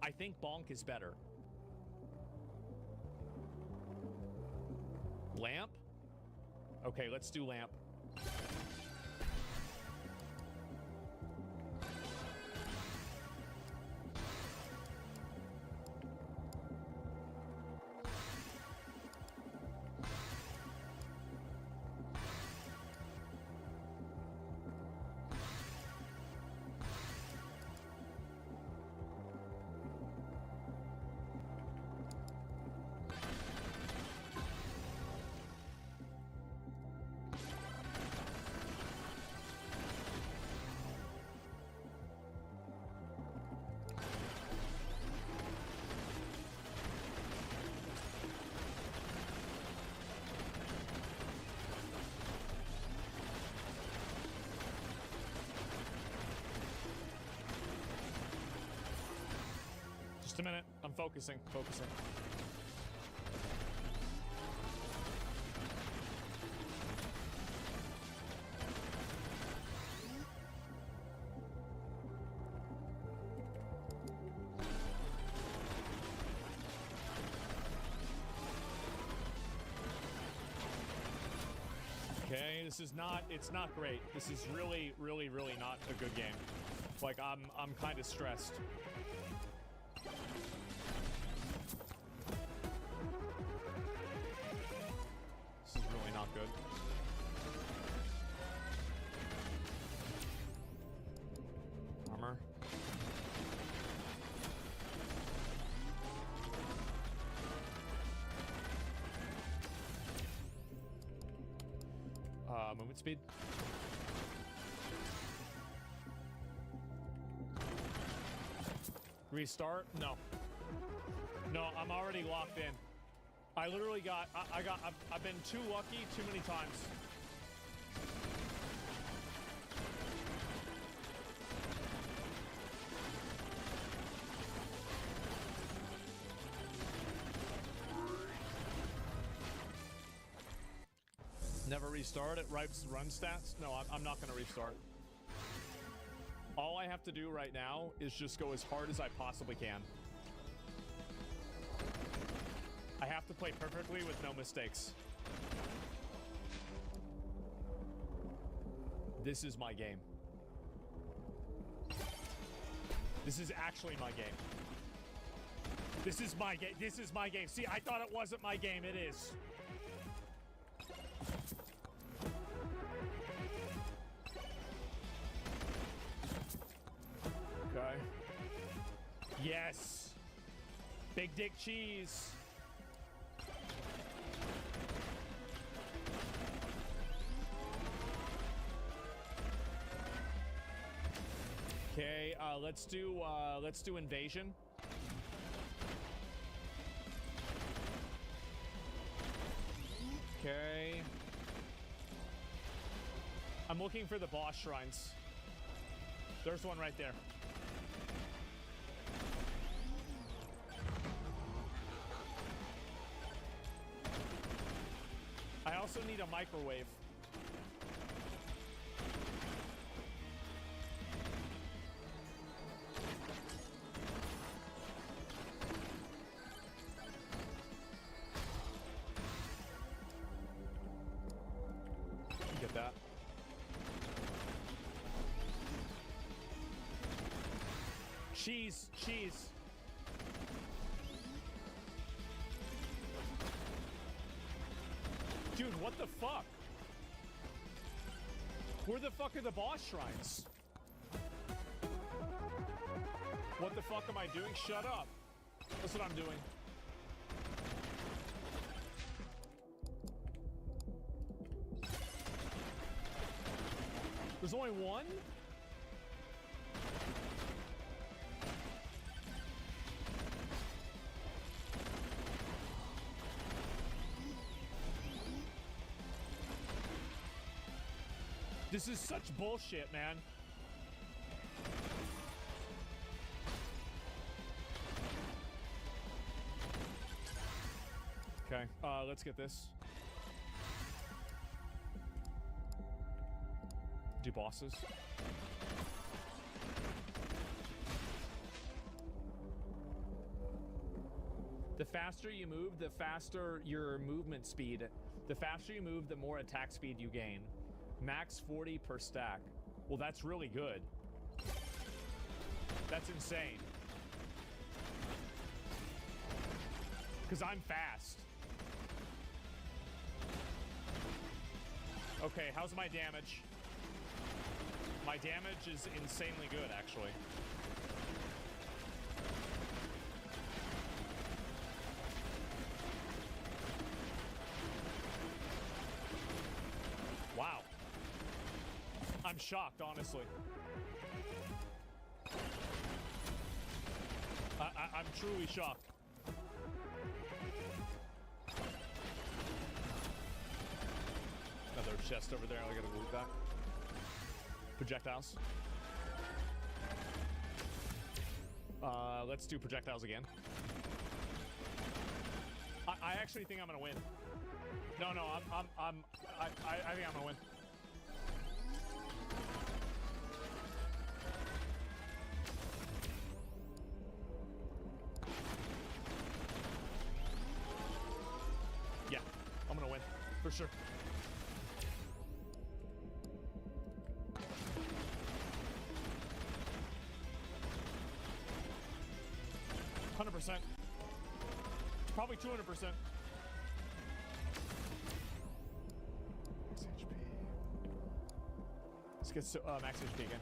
I think bonk is better. Lamp? Okay, let's do lamp. Just a minute. I'm focusing. Okay, this is not, it's not great. This is really, really, really not a good game. Like, I'm kind of stressed. This is really not good. Armor. Movement speed. Restart? No. No, I'm already locked in. I literally got, I've been too lucky too many times. Never restart it. Ripes run stats? No, I'm not going to restart. All I have to do right now is just go as hard as I possibly can. I have to play perfectly with no mistakes. This is my game. This is actually my game. This is my game. This is my game. See, I thought it wasn't my game. It is. Okay. Yes. Big dick cheese. Okay, let's do invasion. Okay. I'm looking for the boss shrines. There's one right there. I also need a microwave. Get that. Cheese, cheese. Dude, what the fuck? Where the fuck are the boss shrines? What the fuck am I doing? Shut up. That's what I'm doing. There's only one? This is such bullshit, man. Okay, let's get this. Do bosses. The faster you move, the faster your movement speed. The faster you move, the more attack speed you gain. Max 40 per stack. Well, that's really good. That's insane. Because I'm fast. Okay, how's my damage? My damage is insanely good, actually. Wow. I'm shocked, honestly. I'm truly shocked. Another chest over there. I gotta loot that. Projectiles. Let's do projectiles again. I actually think I'm gonna win. No, I think I'm gonna win. Yeah, I'm gonna win for sure. Probably 200%. Max HP. Let's get max HP again.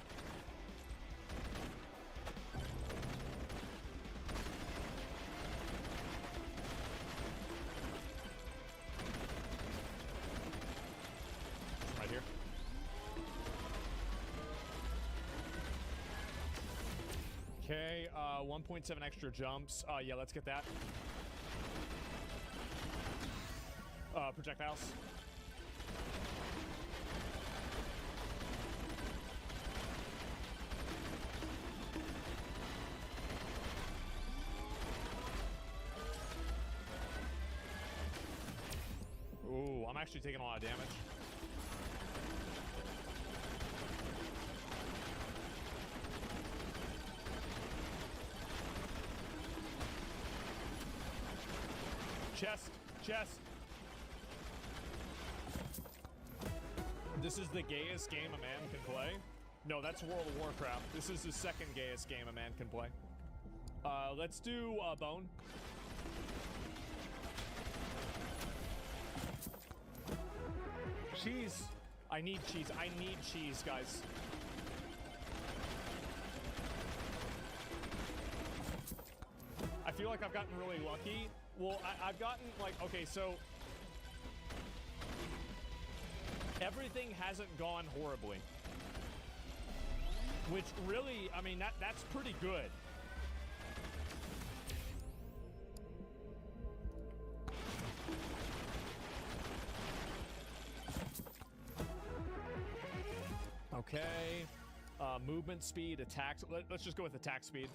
Right here. Okay, 1.7 extra jumps. Yeah, let's get that. Projectiles. Ooh, I'm actually taking a lot of damage. Chest. This is the gayest game a man can play. No, that's World of Warcraft. This is the second gayest game a man can play. Let's do bone. Cheese. I need cheese. I need cheese, guys. I feel like I've gotten really lucky. Well, I've gotten, like, okay, so everything hasn't gone horribly. Which really, I mean, that's pretty good. Okay. Movement speed, attack. Let's just go with attack speed.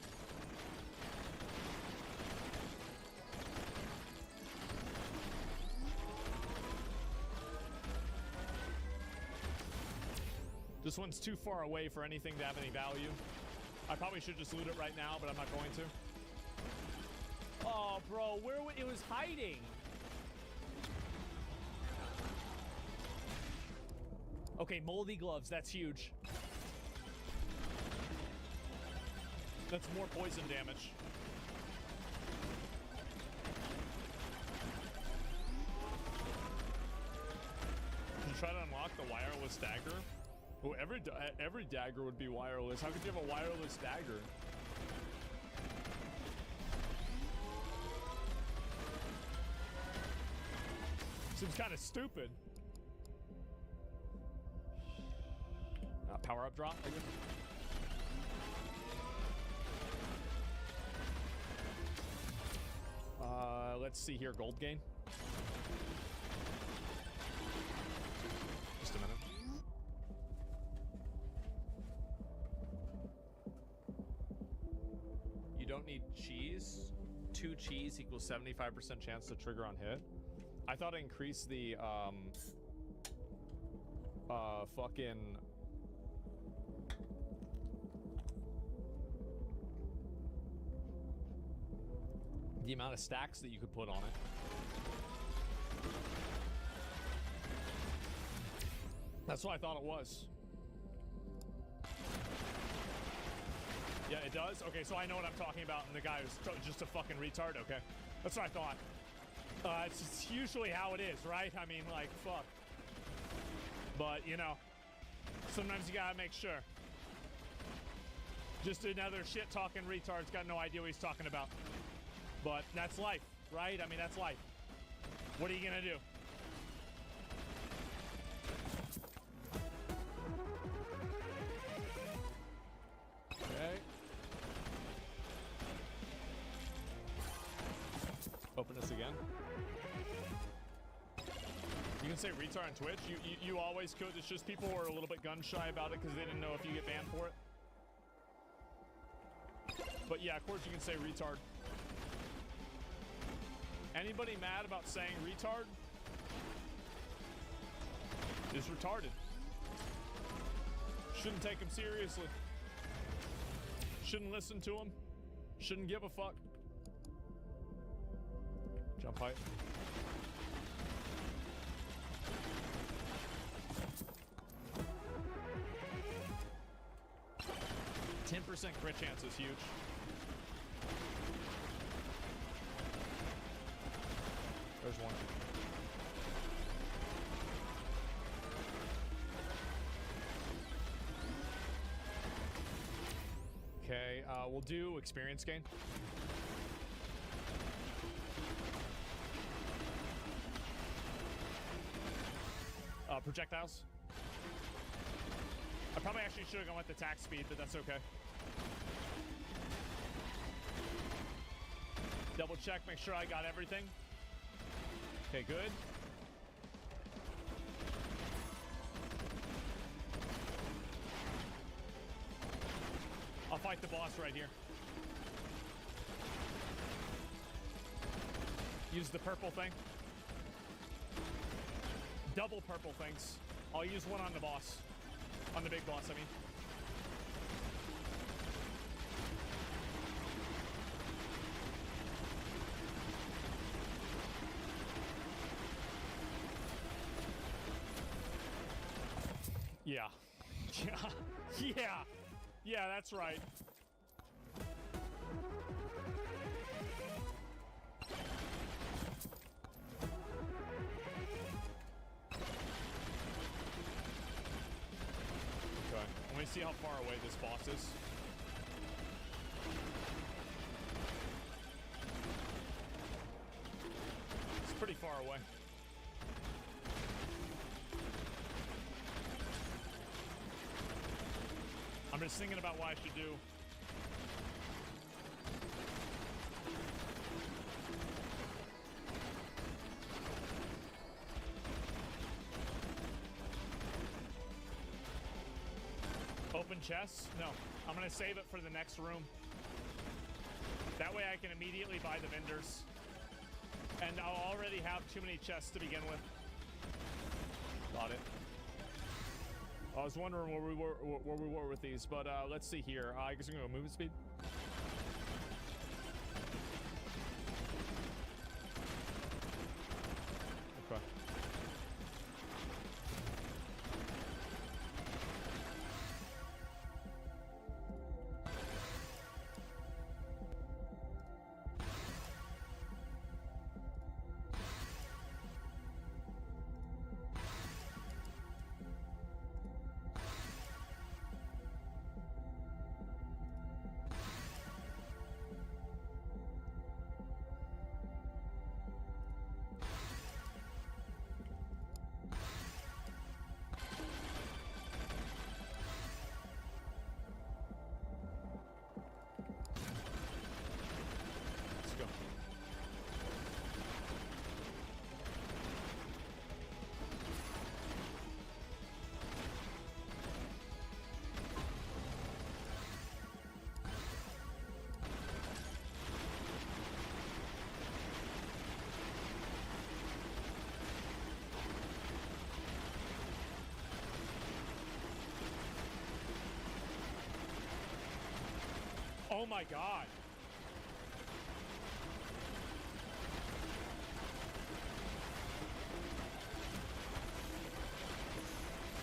This one's too far away for anything to have any value. I probably should just loot it right now, but I'm not going to. Oh, bro, where it was hiding? Okay, moldy gloves, that's huge. That's more poison damage. Did you try to unlock the wireless dagger? Oh, every dagger would be wireless. How could you have a wireless dagger? Seems kind of stupid. Power up drop, I guess. Let's see here, gold gain. Just a minute. You don't need cheese. 2 cheese equals 75% chance to trigger on hit. I thought it increased the fucking the amount of stacks that you could put on it. That's what I thought it was. Yeah, it does? Okay, so I know what I'm talking about, and the guy was just a fucking retard? Okay. That's what I thought. It's just usually how it is, right? I mean, like, fuck. But, you know, sometimes you gotta make sure. Just another shit-talking retard's got no idea what he's talking about. But that's life, right? I mean, that's life. What are you gonna do? Okay. Open this again. You can say retard on Twitch. You always could. It's just people were a little bit gun shy about it because they didn't know if you get banned for it. But yeah, of course you can say retard. Anybody mad about saying retard is retarded. Shouldn't take him seriously. Shouldn't listen to him. Shouldn't give a fuck. Jump height. %10 crit chance is huge. There's one. Okay, we'll do experience gain. Projectiles. I probably actually should have gone with attack speed, but that's okay. Double check, make sure I got everything. Okay, good. I'll fight the boss right here. Use the purple thing. Double purple things. I'll use one on the boss. On the big boss, I mean. Yeah. Yeah, that's right. Okay, let me see how far away this boss is. It's pretty far away. I'm just thinking about what I should do. Open chests? No. I'm gonna save it for the next room. That way I can immediately buy the vendors. And I'll already have too many chests to begin with. Got it. I was wondering where we were with these, but let's see here. I guess we're gonna go movement speed. Okay. my god.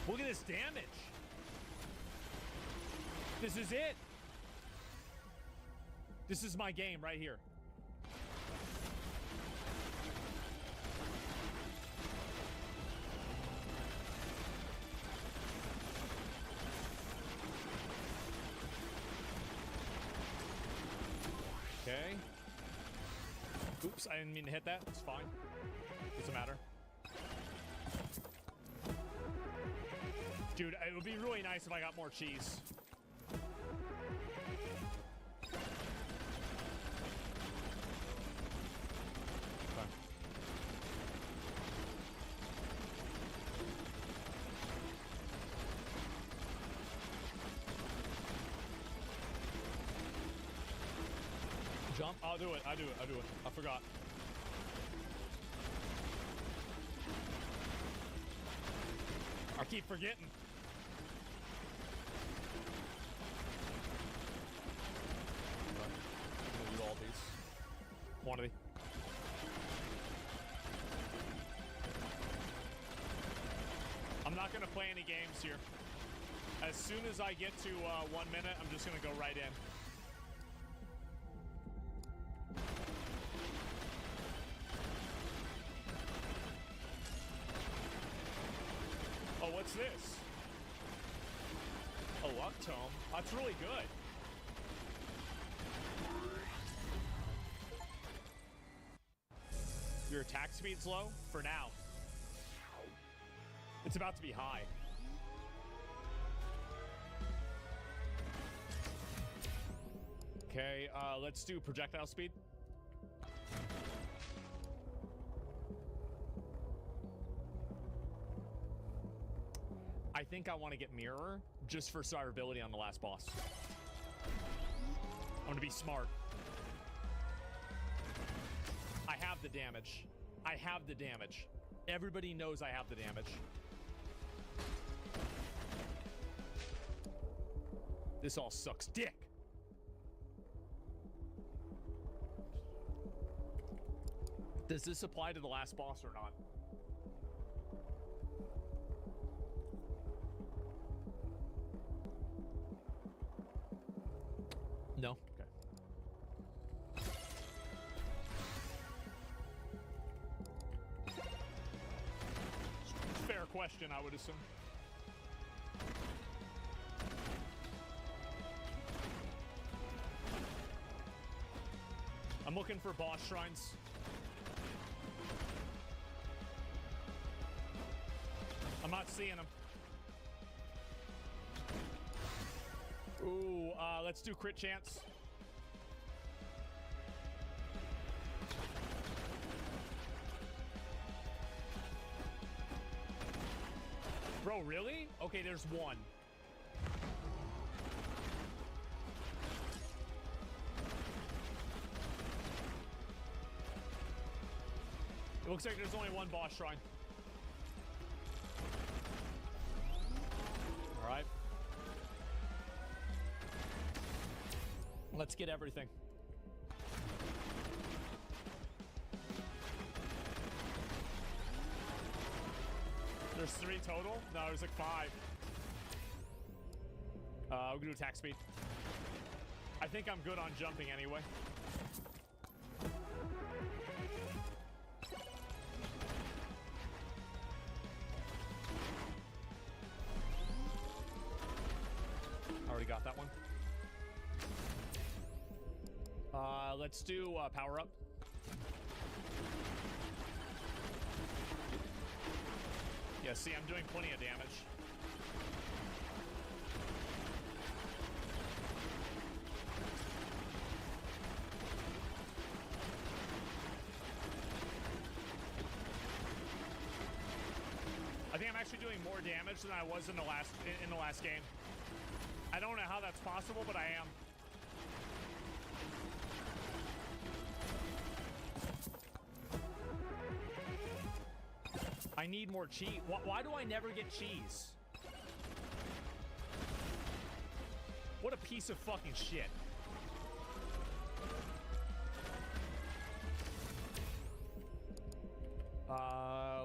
Look at this damage. This is it. This is my game right here. Okay. Oops, I didn't mean to hit that. It's fine. Doesn't matter. Dude, it would be really nice if I got more cheese. Okay. Jump? I'll do it. I do it. I forgot. I keep forgetting. I'm gonna do all these. Quantity. I'm not gonna play any games here. As soon as I get to 1 minute, I'm just gonna go right in. Oh, what's this? A luck tome. That's really good. Your attack speed's low for now. It's about to be high. Okay, let's do projectile speed. I think I want to get mirror just for survivability on the last boss. I'm gonna be smart. I have the damage. I have the damage. Everybody knows I have the damage. This all sucks dick. Does this apply to the last boss or not? No? Okay. Fair question, I would assume. I'm looking for boss shrines. I'm not seeing them. Ooh, let's do crit chance. Bro, really? Okay, there's one. It looks like there's only one boss shrine. All right. Let's get everything. There's 3 total? No, there's like 5. We're gonna do attack speed. I think I'm good on jumping anyway. Already got that one. Let's do power up. Yeah, see, I'm doing plenty of damage. I think I'm actually doing more damage than I was in the last game. I don't know how that's possible, but I am. I need more cheese. Why do I never get cheese? What a piece of fucking shit.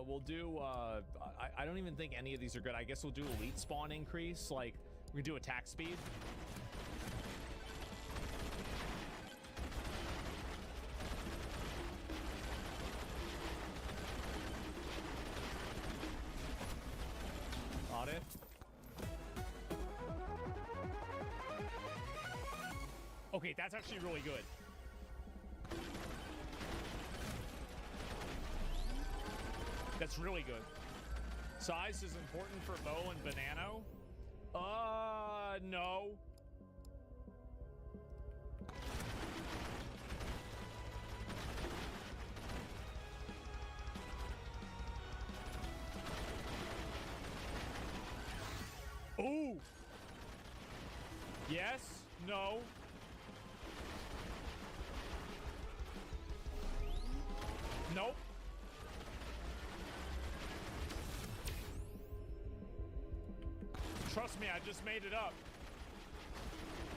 We'll do, I don't even think any of these are good. I guess we'll do elite spawn increase. Like, we do attack speed. Got it. Okay, that's actually really good. That's really good. Size is important for bow and banano. No. Ooh. Yes. No. Nope. Trust me, I just made it up.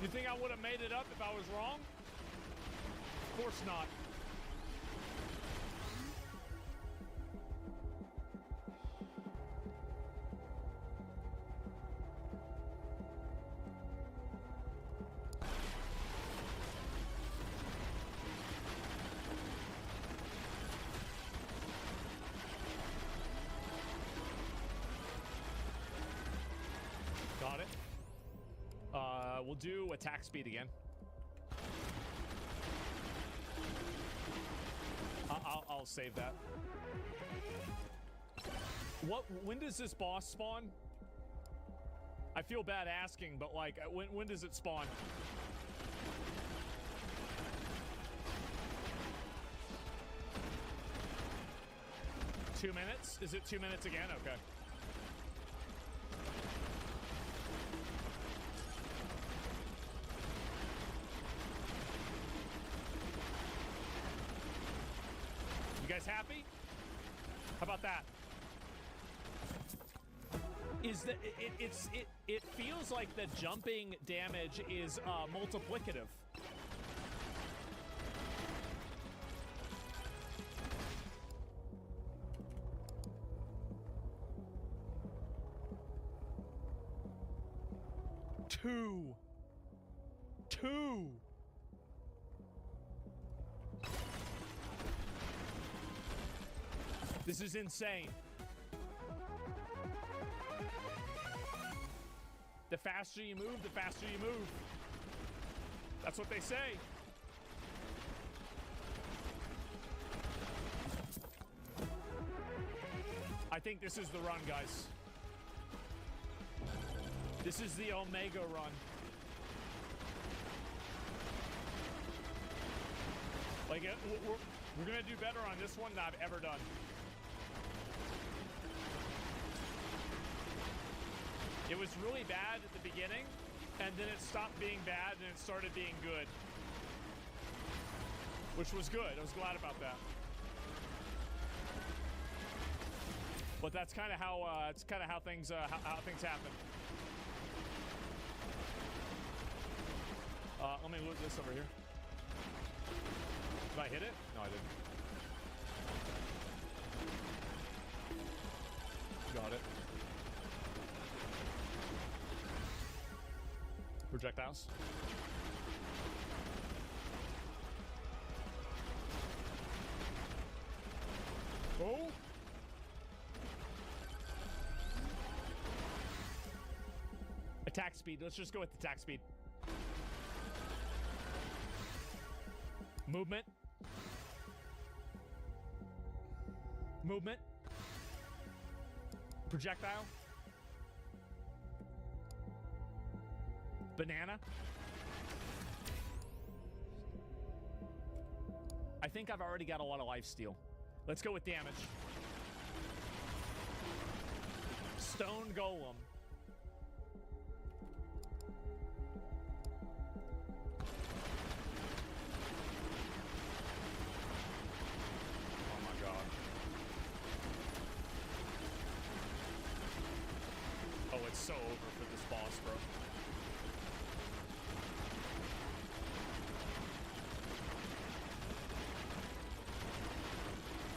You think I would have made it up if I was wrong? Of course not. Got it. We'll do attack speed again. I'll save that. When does this boss spawn? I feel bad asking, but like, when does it spawn? Two minutes? Is it 2 minutes again? Okay. You guys happy? How about that? It feels like the jumping damage is multiplicative. Two. This is insane. The faster you move, the faster you move. That's what they say. I think this is the run, guys. This is the Omega run. Like, we're gonna do better on this one than I've ever done. It was really bad at the beginning, and then it stopped being bad, and it started being good. Which was good. I was glad about that. But that's kind of how it's kind of how things happen. Let me loot this over here. Did I hit it? No, I didn't. Got it. Projectiles. Oh! Attack speed. Let's just go with attack speed. Movement. Movement. Projectile. Banana. I think I've already got a lot of lifesteal. Let's go with damage. Stone Golem. Oh my god. Oh, it's so over for this boss, bro.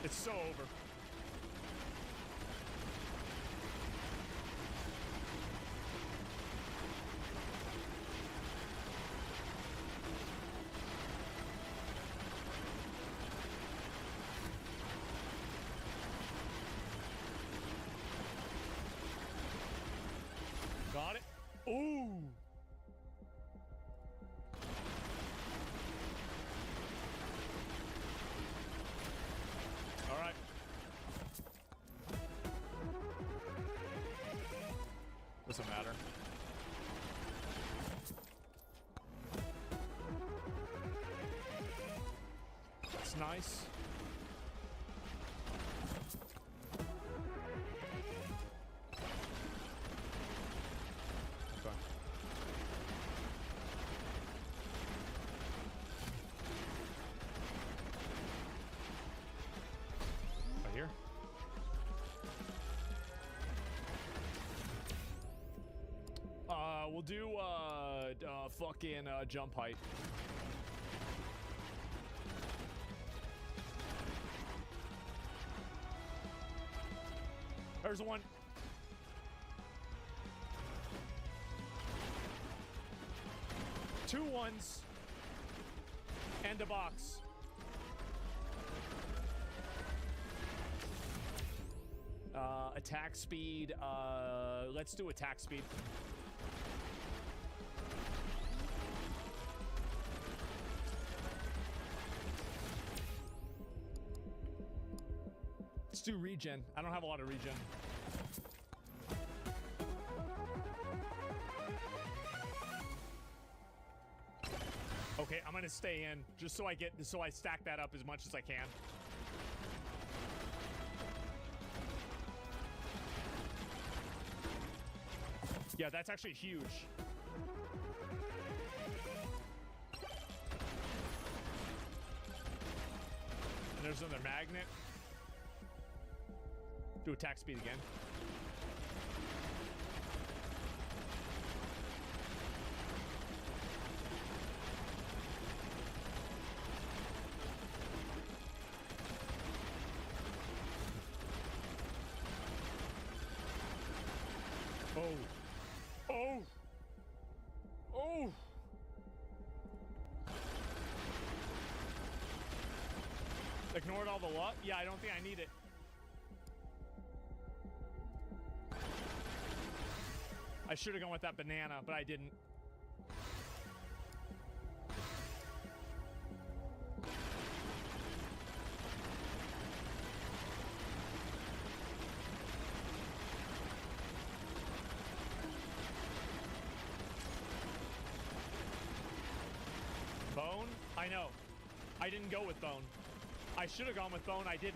It's so over. nice. Okay. Right here. We'll do fucking jump height. There's one. Two ones and a box. Attack speed. Let's do attack speed. Let's do regen. I don't have a lot of regen. Okay, I'm gonna stay in just so I stack that up as much as I can. Yeah, that's actually huge. And there's another magnet. Do attack speed again. Oh. Oh. Oh. Ignored all the luck? Yeah, I don't think I need it. I should have gone with that banana, but I didn't. Bone? I know. I didn't go with bone. I should have gone with bone. I didn't.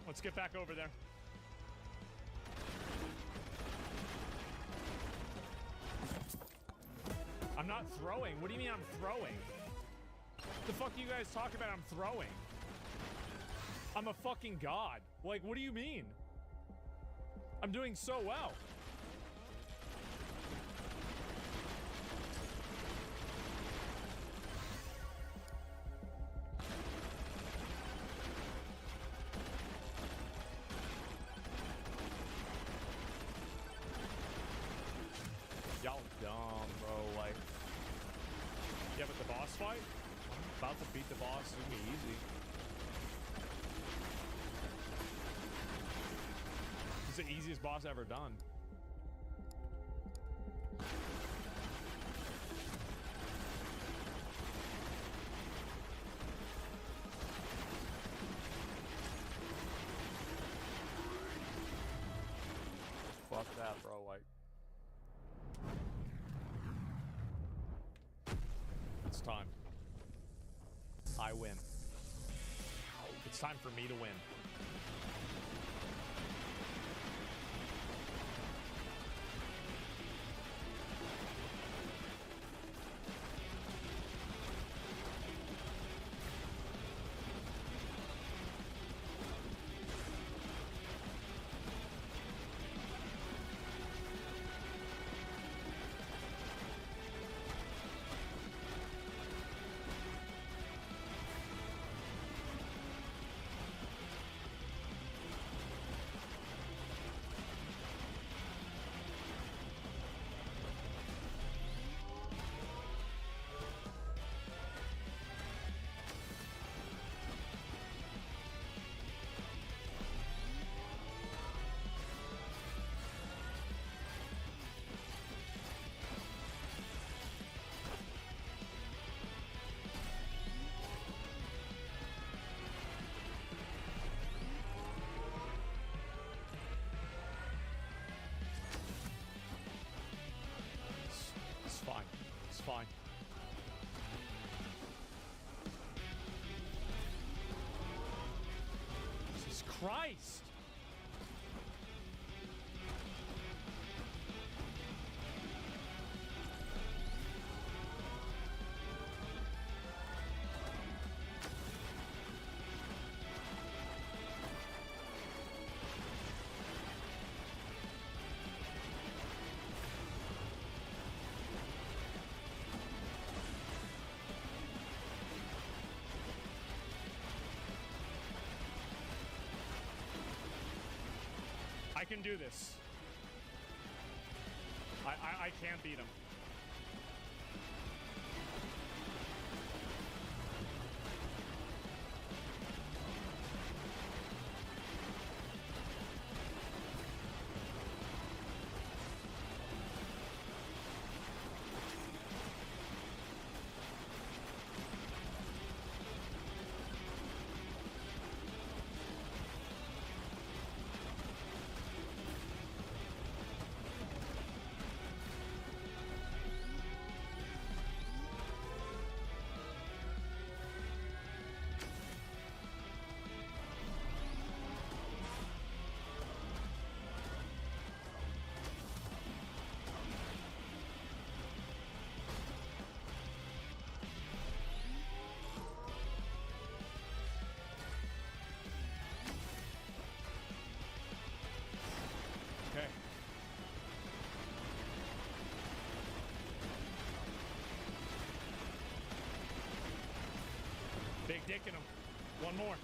Let's get back over there. I'm not throwing. What do you mean I'm throwing? The fuck you guys talk about I'm throwing? I'm a fucking god. Like, what do you mean? I'm doing so well. Y'all dumb, bro. Like, yeah, but the boss fight? I'm about to beat the boss. It's gonna be easy. It's the easiest boss ever done. Fuck that, bro. Like, it's time. I win. It's time for me to win. Christ! I can do this. I can beat him. Okay. Big dick in him. One more.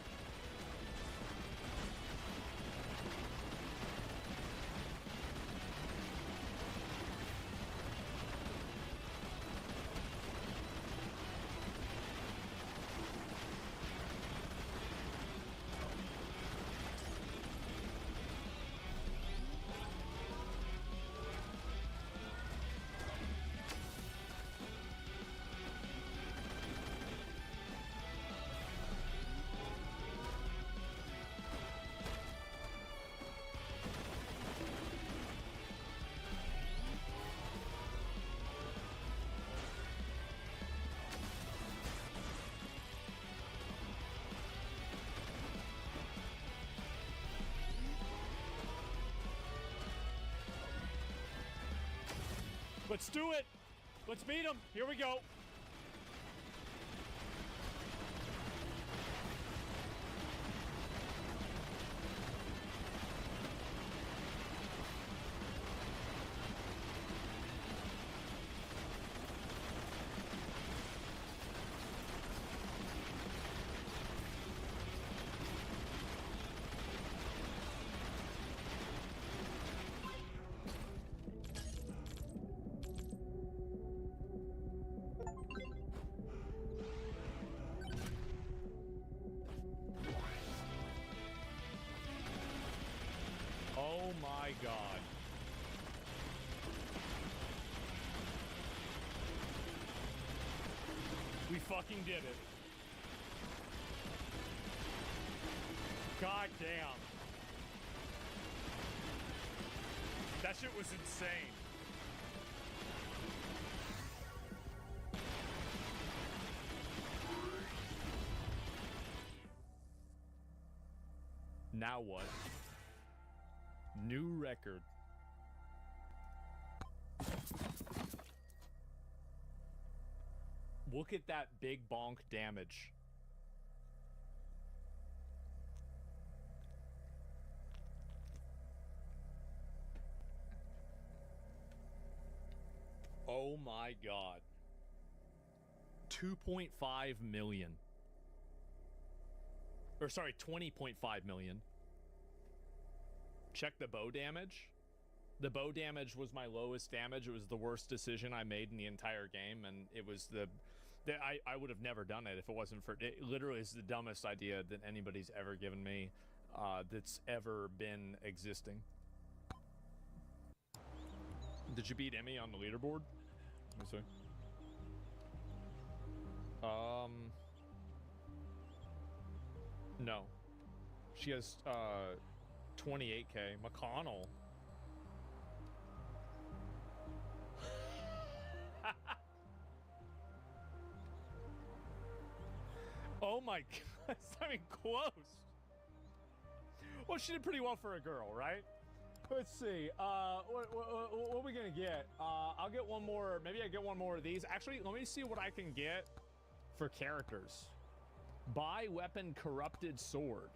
Let's do it. Let's beat him. Here we go. Oh my God. We fucking did it. God damn. That shit was insane. Now what? New record. Look at that big bonk damage. Oh my God. 2.5 million. Or sorry, 20.5 million. Check the bow damage. The bow damage was my lowest damage. It was the worst decision I made in the entire game, and it was I would have never done it if it wasn't for it. Literally is the dumbest idea that anybody's ever given me, that's ever been existing. Did you beat Emmy on the leaderboard? Let me see. No. She has 28K. McConnell. Oh my God, it's not even close. Well, she did pretty well for a girl, right? Let's see. What are we gonna get? I'll get one more. Maybe I get one more of these. Actually, let me see what I can get for characters. Buy weapon corrupted sword.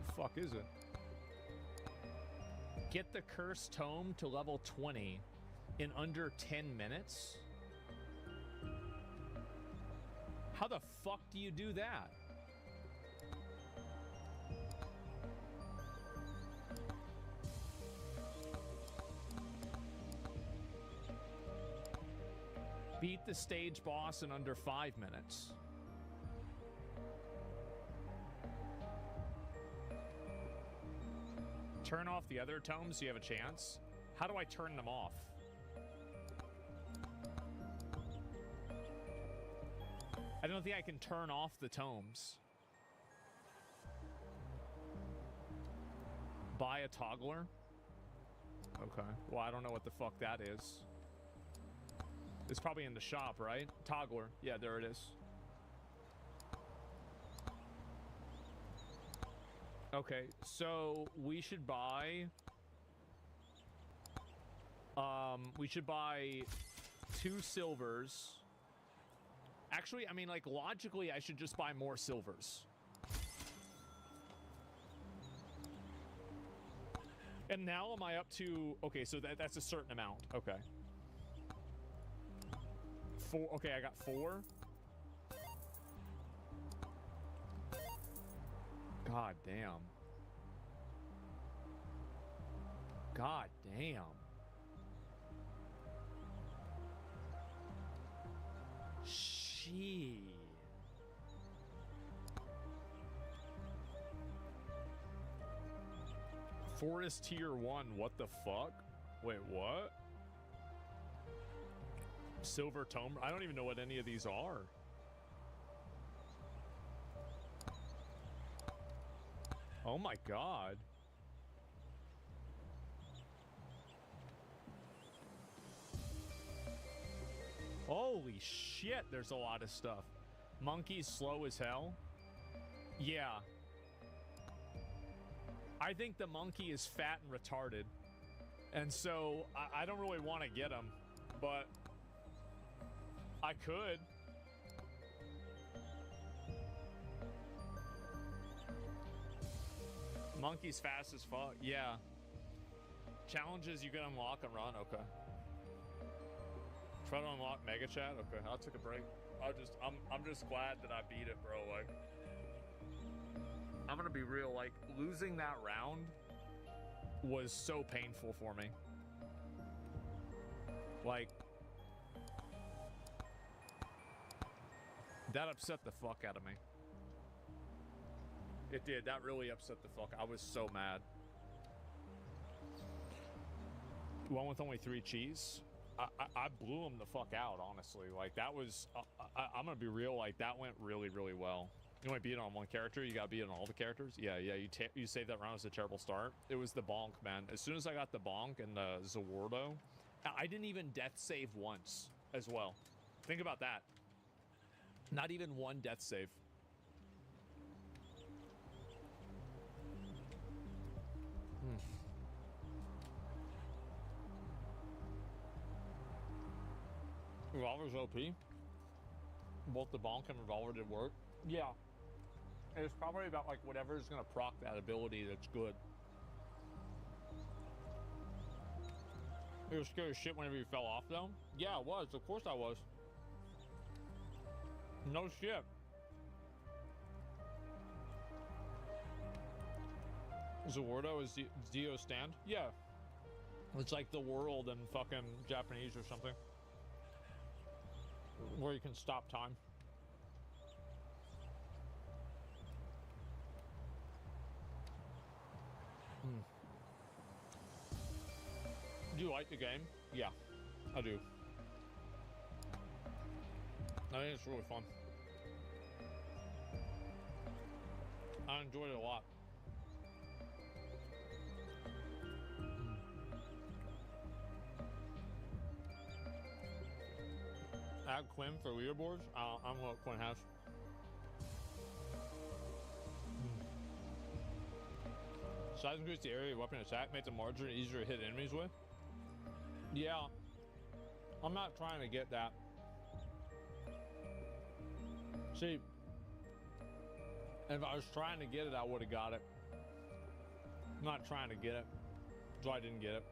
The fuck is it? Get the cursed tome to level 20 in under 10 minutes? How the fuck do you do that? Beat the stage boss in under 5 minutes. Turn off the other tomes so you have a chance. How do I turn them off? I don't think I can turn off the tomes. Buy a toggler? Okay. Well, I don't know what the fuck that is. It's probably in the shop, right? Toggler. Yeah, there it is. Okay, so we should buy... we should buy 2 silvers. Actually, I mean, like, logically, I should just buy more silvers. And now am I up to... Okay, so that's a certain amount. Okay. 4. Okay, I got 4. God damn. God damn. Shit. Forest tier 1, what the fuck? Wait, what? Silver tome? I don't even know what any of these are. Oh my god. Holy shit, there's a lot of stuff. Monkey's slow as hell. Yeah. I think the monkey is fat and retarded. And so, I don't really want to get him. But I could. Monkey's fast as fuck. Yeah. Challenges you can unlock and run. Okay. Try to unlock Mega Chat. Okay, I'll take a break. I'm just glad that I beat it, bro. Like, I'm gonna be real. Like, losing that round was so painful for me. Like, that upset the fuck out of me. It did. That really upset the fuck. I was so mad. One with only 3 cheese. I blew him the fuck out, honestly. Like, that was... I'm gonna be real. Like, that went really, really well. You only beat it on one character. You gotta beat it on all the characters. Yeah. You saved that round as a terrible start. It was the bonk, man. As soon as I got the bonk and the Zawardo, I didn't even death save once as well. Think about that. Not even one death save. Revolver's OP. Both the bonk and revolver did work. Yeah. It's probably about like whatever's gonna proc that ability that's good. You were scared as shit whenever you fell off though? Yeah, I was. Of course I was. No shit. Zawardo is Dio stand? Yeah. It's like the world in fucking Japanese or something. Where you can stop time. Do you like the game? Yeah, I do. I think it's really fun. I enjoyed it a lot. Add Quinn for leaderboards. I don't know what Quinn has. Size increase the area of weapon attack, make the margin easier to hit enemies with. Yeah, I'm not trying to get that. See, if I was trying to get it, I would have got it. I'm not trying to get it, so I didn't get it.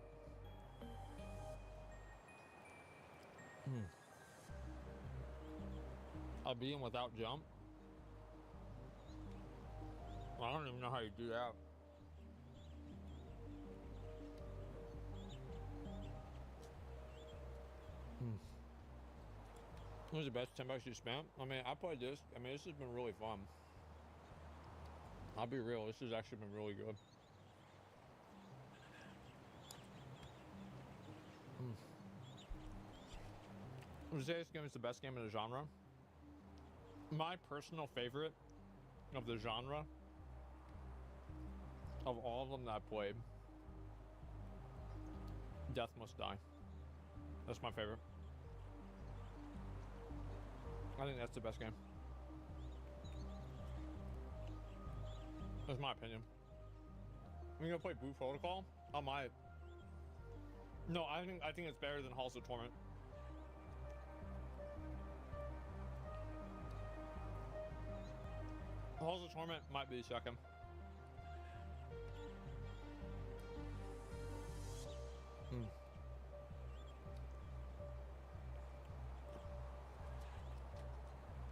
I'll be in without jump. I don't even know how you do that. What was the best $10 you spent? I mean, I played this. I mean, this has been really fun. I'll be real. This has actually been really good. Would you say this game is the best game in the genre? My personal favorite of the genre, of all of them that I played, Death Must Die. That's my favorite. I think that's the best game. That's my opinion. I'm gonna play Blue Protocol. I might. No, I think it's better than Halls of Torment. Halls of Torment might be second.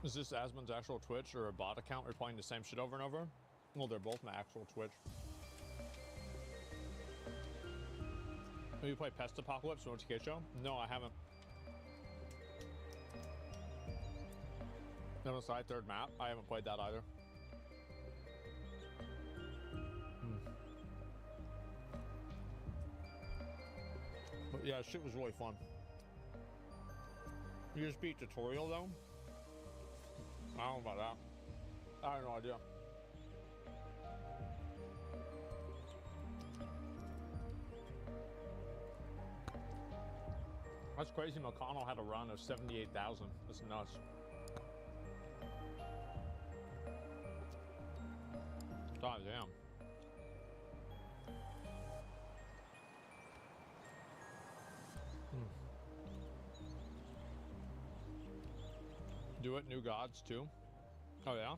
Is this Asmon's actual Twitch or a bot account replaying the same shit over and over? Well, they're both my actual Twitch. Have you played Pest Apocalypse on TK Show? No, I haven't. Genocide third map? I haven't played that either. But yeah, shit was really fun. You just beat tutorial though? I don't know about that. I have no idea. That's crazy. McConnell had a run of 78,000. That's nuts. God damn. Do it, New Gods too. Oh yeah?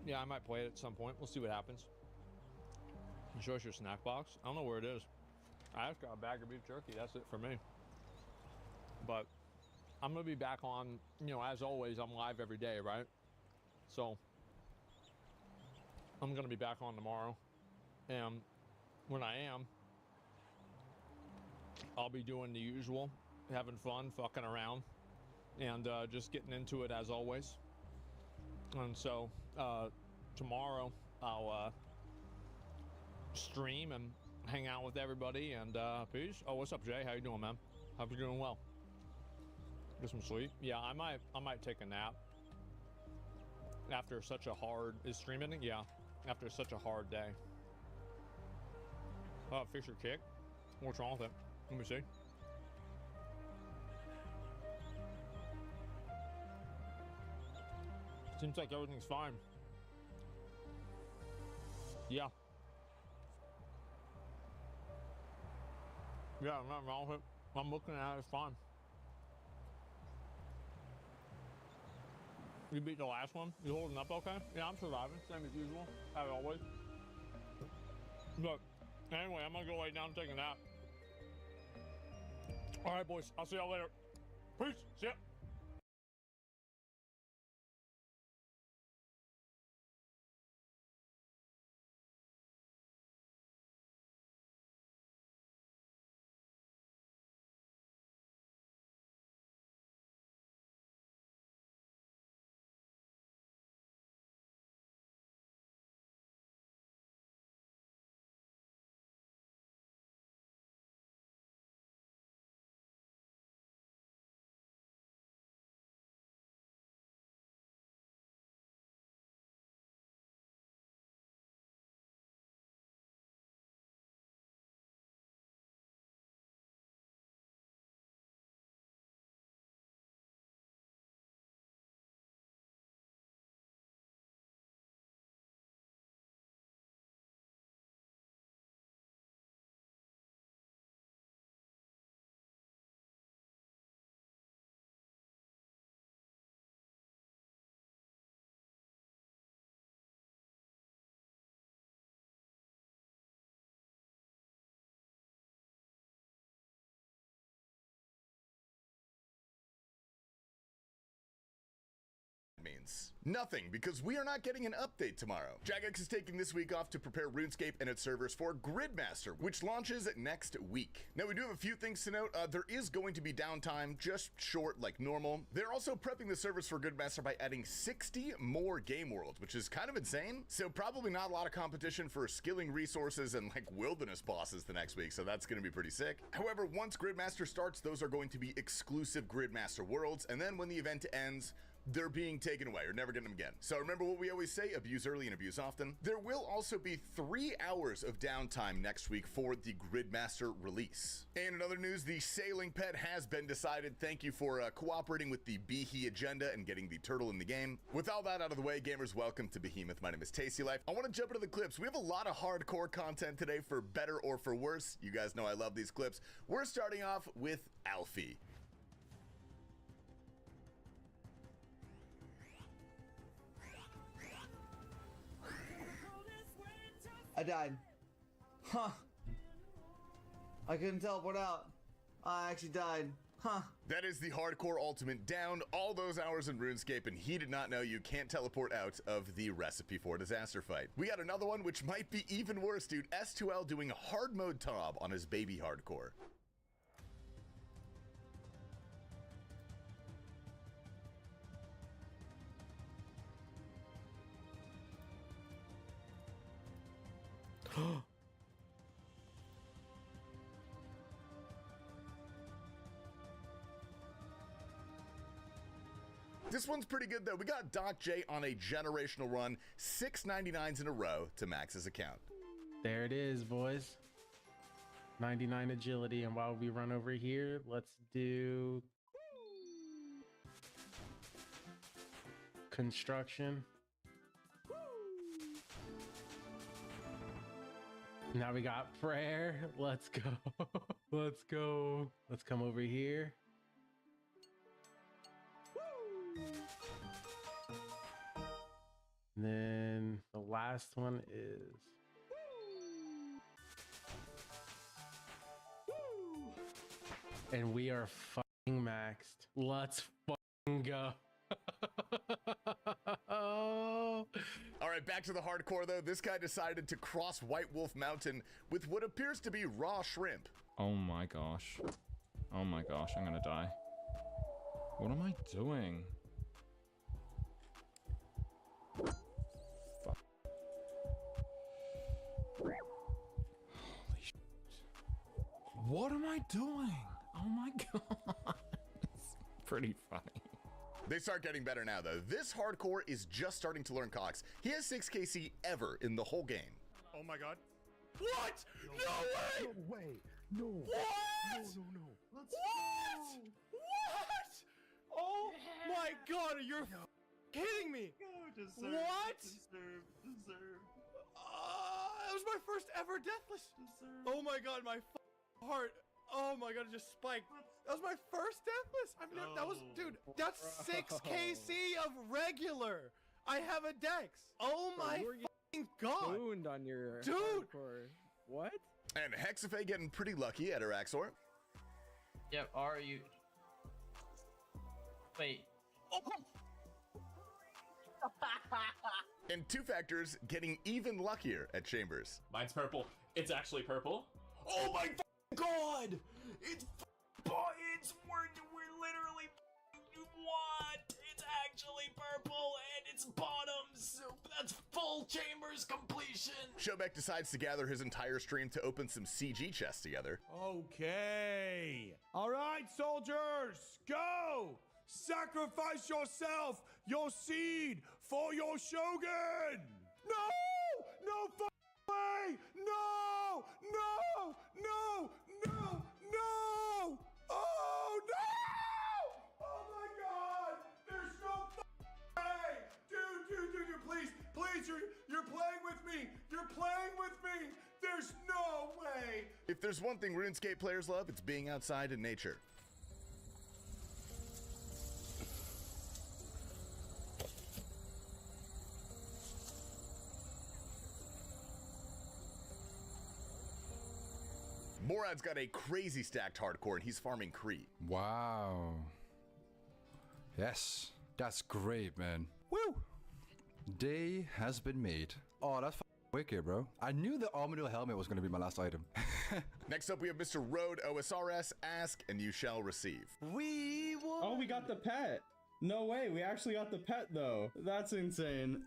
Yeah, I might play it at some point. We'll see what happens. Show us your snack box. I don't know where it is. I just got a bag of beef jerky. That's it for me. But I'm gonna be back on, you know, as always, I'm live every day, right? So I'm gonna be back on tomorrow. And when I am, I'll be doing the usual, having fun, fucking around, and just getting into it as always. And so tomorrow I'll stream and hang out with everybody and peace. Oh, what's up, Jay? How you doing, man? Hope you're doing well. Get some sleep. Yeah, I might take a nap after such a hard. Is streaming? Yeah, after such a hard day. Fisher kick. What's wrong with it? Let me see. Seems like everything's fine. Yeah. Yeah, nothing wrong with it. I'm looking at it, it's fine. You beat the last one? You holding up okay? Yeah, I'm surviving, same as usual, as always. But anyway, I'm gonna go lay down and take a nap. All right, boys, I'll see y'all later. Peace, see ya. means? Nothing, because we are not getting an update tomorrow. Jagex is taking this week off to prepare RuneScape and its servers for Gridmaster, which launches next week. Now, we do have a few things to note. There is going to be downtime, just short like normal. They're also prepping the servers for Gridmaster by adding 60 more game worlds, which is kind of insane. So probably not a lot of competition for skilling resources and like wilderness bosses the next week, so that's going to be pretty sick. However, once Gridmaster starts, those are going to be exclusive Gridmaster worlds, and then when the event ends, they're being taken away. You're never getting them again. So remember what we always say, abuse early and abuse often. There will also be 3 hours of downtime next week for the Gridmaster release. And in other news, the sailing pet has been decided. Thank you for cooperating with the Behe agenda and getting the turtle in the game. With all that out of the way, gamers, welcome to Behemoth. My name is Tasty Life. I want to jump into the clips. We have a lot of hardcore content today, for better or for worse. You guys know I love these clips. We're starting off with Alfie. I died. Huh. I couldn't teleport out. I actually died. Huh. That is the hardcore ultimate. Down all those hours in RuneScape, and he did not know you can't teleport out of the recipe for disaster fight. We got another one which might be even worse, dude. S2L doing hard mode Tob on his baby hardcore. This one's pretty good though. We got Doc J on a generational run, 699s in a row to max his account. There it is, boys. 99 agility, and while we run over here, let's do construction. Now we got prayer. Let's go. Let's go. Let's come over here. And then the last one is and we are fucking maxed. Let's fucking go. All right, back to the hardcore though. This guy decided to cross White Wolf Mountain with what appears to be raw shrimp. Oh my gosh. Oh my gosh, I'm gonna die. What am I doing? Fuck. Holy shit. What am I doing? Oh my god. It's pretty funny. They start getting better now though. This hardcore is just starting to learn Cox. He has 6 KC ever in the whole game. Oh my god. What? No way! No way! No! What? No! No! What? What? Oh my god, you're kidding me! What? Deserve. That was my first ever deathless. Oh my god, my heart. Oh my god, it just spiked. That was my first deathless. I've never, that was, dude, that's 6 KC of regular. I have a dex. Oh my fucking god. Wound on your Dude. hardcore. What? And Hexafe getting pretty lucky at Araxor. Yep, are you? Wait. And 2 Factors getting even luckier at Chambers. Mine's purple. It's actually purple. Oh my god! We're literally what? It's actually purple and it's bottoms. That's full Chambers completion. Showbeck decides to gather his entire stream to open some CG chests together. Okay. All right, soldiers, go! Sacrifice yourself, your seed, for your shogun! No! No way! No! No! No! No! No! Oh no! Oh my god! There's no way! Dude, please, you're playing with me! You're playing with me! There's no way! If there's one thing RuneScape players love, it's being outside in nature. Morad's got a crazy stacked hardcore and he's farming Kree. Wow. Yes. That's great, man. Woo! Day has been made. Oh, that's wicked, bro. I knew the Armadillo helmet was going to be my last item. Next up, we have Mr. Road OSRS. Ask and you shall receive. We won. Oh, we got the pet. No way, we actually got the pet though. That's insane.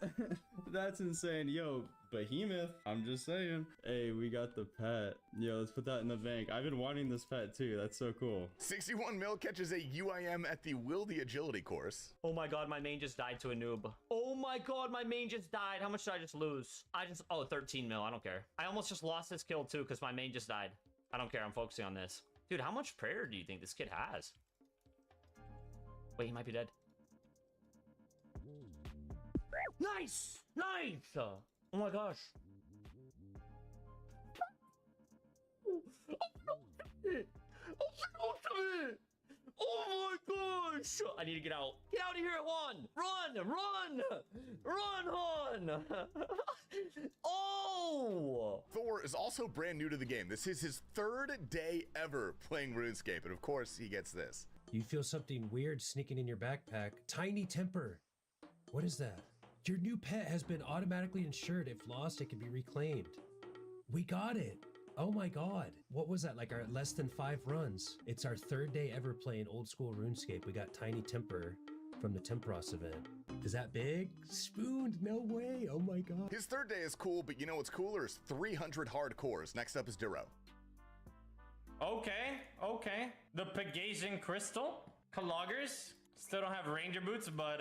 That's insane. Yo, Behemoth, I'm just saying. Hey, we got the pet. Yo, let's put that in the bank. I've been wanting this pet too. That's so cool. 61 mil catches a UIM at the Will the Agility course. Oh my god, my main just died to a noob. Oh my god, my main just died. How much did I just lose? Oh, 13 mil. I don't care. I almost just lost this kill too because my main just died. I don't care. I'm focusing on this. Dude, how much prayer do you think this kid has? Wait, he might be dead. Nice! Nice! Oh my gosh. Oh my gosh! I need to get out. Get out of here, Juan! Run! Run! Run, Juan! Oh! Thor is also brand new to the game. This is his 3rd day ever playing RuneScape, and of course, he gets this. You feel something weird sneaking in your backpack. Tiny temper. What is that? Your new pet has been automatically insured. If lost, it can be reclaimed. We got it. Oh my god. What was that, like our less than 5 runs? It's our 3rd day ever playing old school RuneScape. We got Tiny Temper from the Tempros event. Is that big? Spooned? No way. Oh my god. His 3rd day is cool, but you know what's cooler is 300 hardcores. Next up is Duro. Okay. The Pegasian Crystal. Kaloggers. Still don't have Ranger boots, but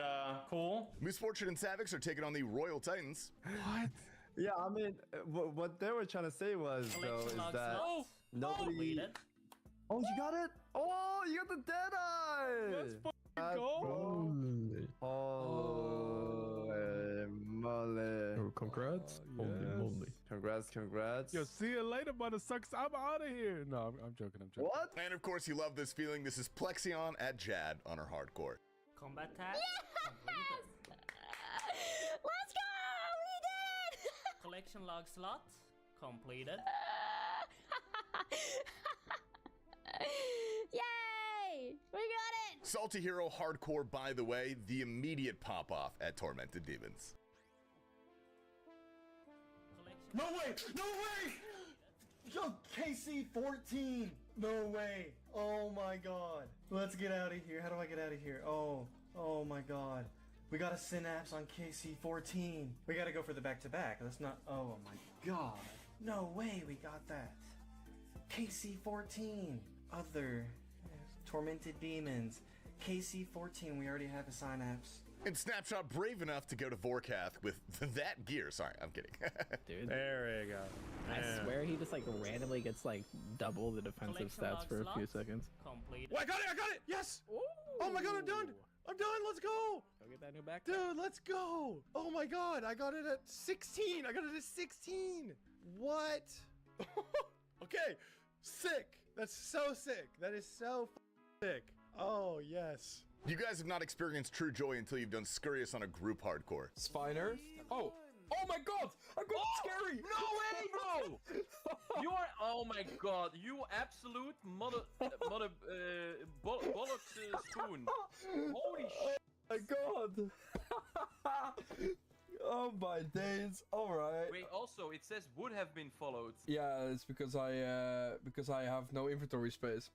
cool. Moose Fortune and Savix are taking on the Royal Titans. What? Yeah, I mean, what they were trying to say was, though, is that nobody... Oh, you got it? Oh, you got the Deadeye! Let's fucking go! Holy moly. Oh, congrats. Holy moly. Congrats. Yo, see you later, mother sucks. I'm out of here. No, I'm joking. What? And of course, you love this feeling. This is Plexion at Jad on her hardcore. Combat tag. Let's go! We did it! Collection log slot. Completed. Yay! We got it! Salty Hero hardcore, by the way, the immediate pop off at Tormented Demons. No way! No way! Yo, KC14! No way! Oh my god. Let's get out of here. How do I get out of here? Oh my god. We got a synapse on KC14. We gotta go for the back-to-back. That's not... Oh my god. No way we got that. KC14. Other... Tormented Demons. KC14, we already have a synapse. And Snapshot brave enough to go to Vorkath with that gear. Sorry, I'm kidding. Dude. There we go. I swear he just like randomly gets like double the defensive stats for a few seconds. Complete. Oh, I got it! Yes! Ooh. Oh my god, I'm done! Let's go! Go get that new backpack. Dude, let's go! Oh my god, I got it at 16! What? Okay, sick! That's so sick! That is so sick! Oh, yes. You guys have not experienced true joy until you've done Scurrius on a group hardcore. Spiner. Oh my god! I'm going scary! No way, bro! You are. Oh my god! You absolute bollocks spoon! Holy shit! My god! Oh my days! All right. Wait. Also, it says would have been followed. Yeah, it's because I have no inventory space.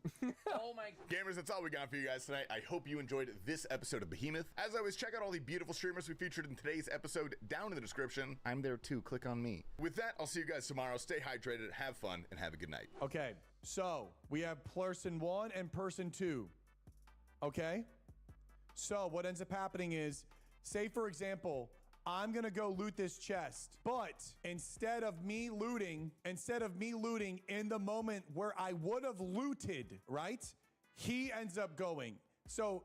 Oh my. Gamers, that's all we got for you guys tonight. I hope you enjoyed this episode of Behemoth. As always, check out all the beautiful streamers we featured in today's episode down in the description. I'm there too. Click on me. With that, I'll see you guys tomorrow. Stay hydrated, have fun, and have a good night. Okay, so we have person 1 and person 2. Okay? So what ends up happening is, say for example, I'm gonna go loot this chest, but instead of me looting in the moment where I would have looted, right? He ends up going. So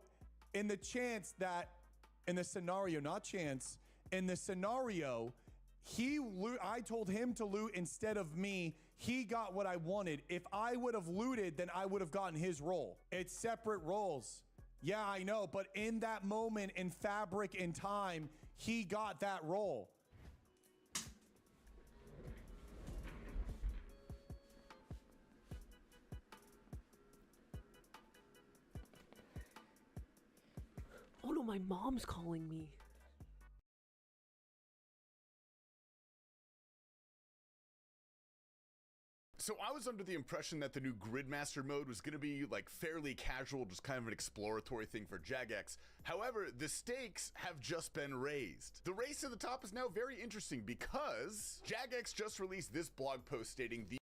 in the scenario, I told him to loot instead of me. He got what I wanted. If I would have looted, then I would have gotten his role. It's separate roles. Yeah, I know, but in that moment, in fabric, in time, he got that role. Oh no, my mom's calling me. So I was under the impression that the new Gridmaster mode was going to be like fairly casual, just kind of an exploratory thing for Jagex. However, the stakes have just been raised. The race to the top is now very interesting because Jagex just released this blog post stating the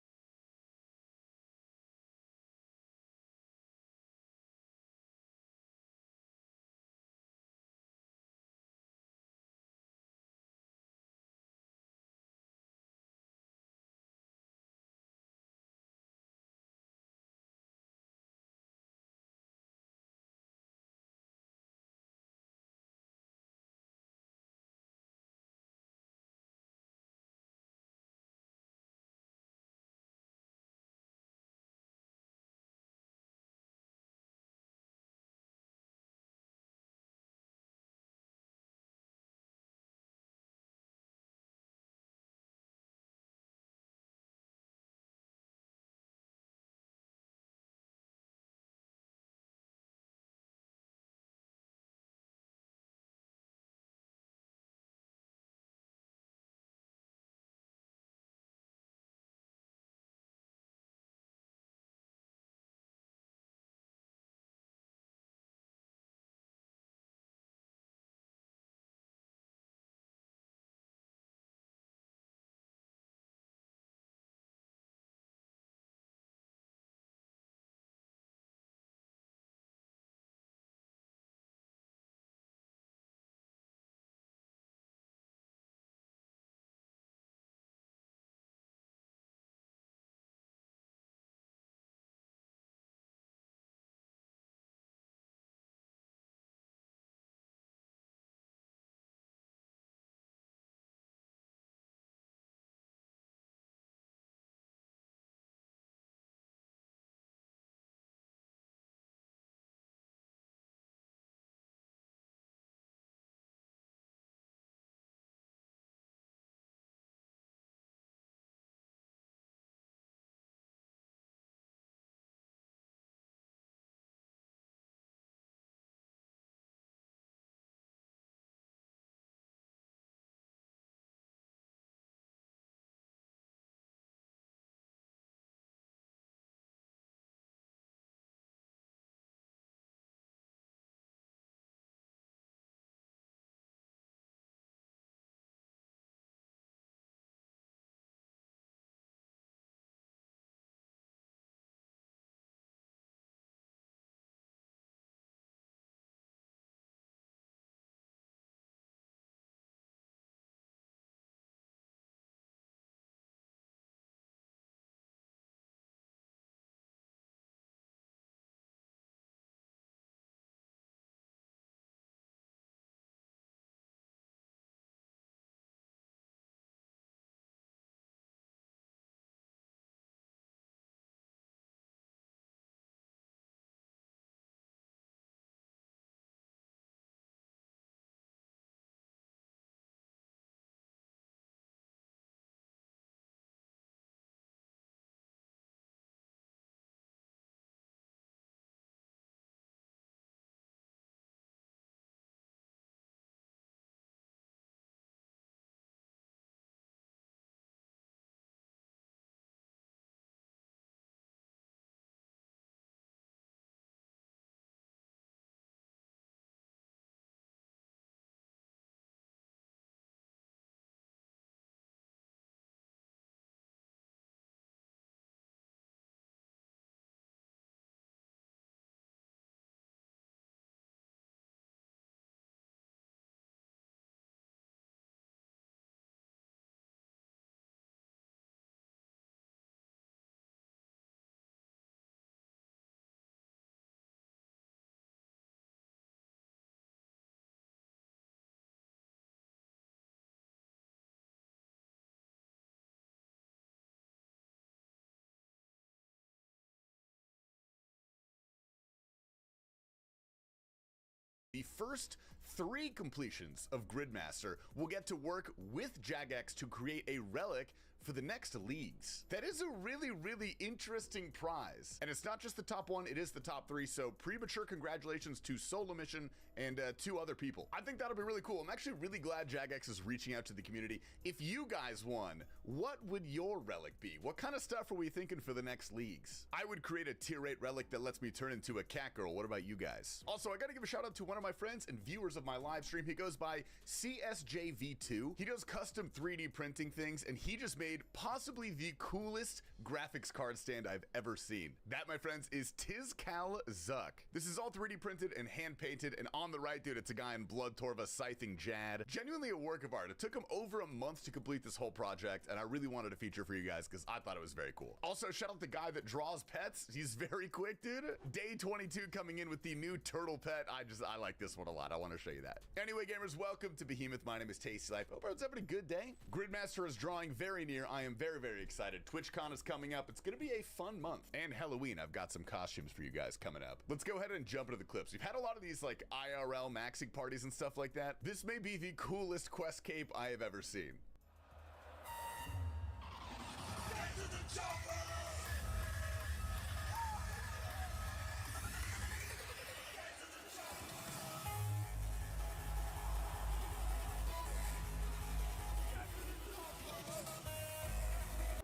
first 3 completions of Gridmaster will get to work with Jagex to create a relic for the next leagues. That is a really, really interesting prize. And it's not just the top one, it is the top 3. So premature congratulations to Solo Mission and 2 other people. I think that'll be really cool. I'm actually really glad Jagex is reaching out to the community. If you guys won, what would your relic be? What kind of stuff are we thinking for the next leagues? I would create a tier 8 relic that lets me turn into a cat girl. What about you guys? Also, I gotta give a shout out to one of my friends and viewers of my live stream. He goes by CSJV2. He does custom 3D printing things, and he just made possibly the coolest graphics card stand I've ever seen. That, my friends, is Tizcal Zuck. This is all 3D printed and hand painted, and on the right, dude, it's a guy in Blood Torva scything Jad. Genuinely a work of art. It took him over a month to complete this whole project, and I really wanted to feature for you guys because I thought it was very cool. Also, shout out the guy that draws pets. He's very quick, dude. Day 22 coming in with the new turtle pet. I like this one a lot. I want to show you that. Anyway, gamers, welcome to Behemoth. My name is Tasty Life. Hope everyone's having a good day. Gridmaster is drawing very near. I am very, very excited. TwitchCon is coming up. It's going to be a fun month. And Halloween, I've got some costumes for you guys coming up. Let's go ahead and jump into the clips. We've had a lot of these like IRL maxing parties and stuff like that. This may be the coolest quest cape I have ever seen.